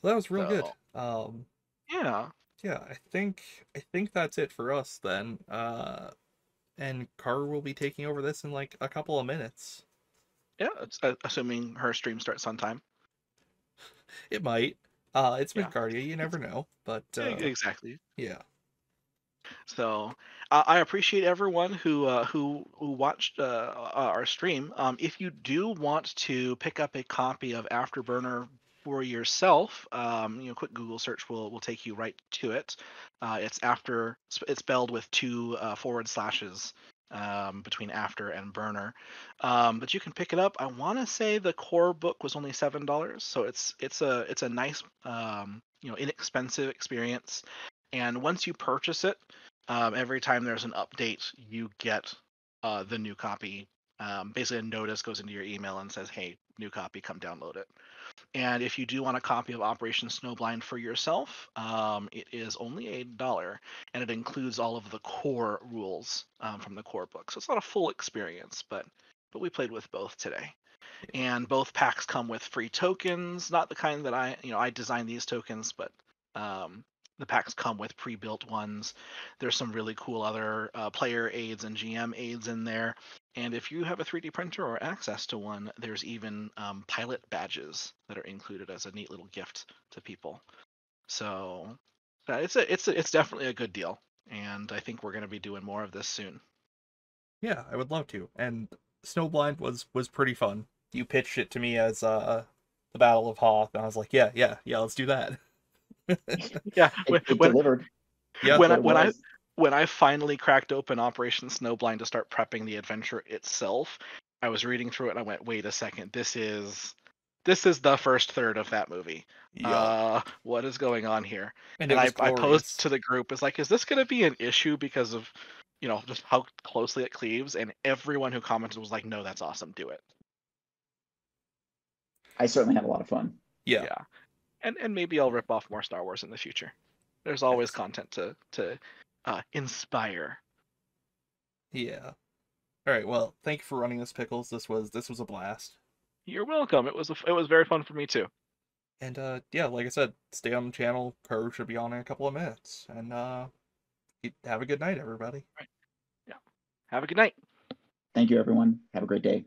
That was real good. Yeah. Yeah, I think that's it for us then. And Car will be taking over this in like a couple of minutes. Yeah, it's, assuming her stream starts on time. It might. It's Midgardia, you never know. But exactly. Yeah. So I appreciate everyone who watched our stream. If you do want to pick up a copy of Afterburner for yourself, quick Google search will take you right to it. It's spelled with 2 forward slashes between after and burner. But you can pick it up. I want to say the core book was only $7, so it's a nice inexpensive experience. And once you purchase it, every time there's an update, you get the new copy. Basically, a notice goes into your email and says, "Hey, new copy, come download it." And if you do want a copy of Operation Snowblind for yourself, it is only $1, and it includes all of the core rules from the core book. So it's not a full experience, but we played with both today. And both packs come with free tokens, not the kind that I designed these tokens, but the packs come with pre-built ones. There's some really cool other player aids and GM aids in there. And if you have a 3D printer or access to one, there's even pilot badges that are included as a neat little gift to people. So it's definitely a good deal, and I think we're going to be doing more of this soon. Yeah, I would love to. And Snowblind was pretty fun. You pitched it to me as the Battle of Hoth, and I was like, yeah, let's do that. Yeah, it delivered. Yeah, when I finally cracked open Operation Snowblind to start prepping the adventure itself, I was reading through it and I went, wait a second, this is the first third of that movie. Yeah. What is going on here? And I posed to the group, is like, is this going to be an issue because of just how closely it cleaves? And everyone who commented was like, no, that's awesome, do it. I certainly had a lot of fun. Yeah. And maybe I'll rip off more Star Wars in the future. There's always content to inspire. Yeah. All right. Well, thank you for running this, Pickles. This was a blast. You're welcome. It was very fun for me too. And yeah, like I said, stay on the channel. Karu should be on in a couple of minutes. And have a good night, everybody. Right. Yeah. Have a good night. Thank you, everyone. Have a great day.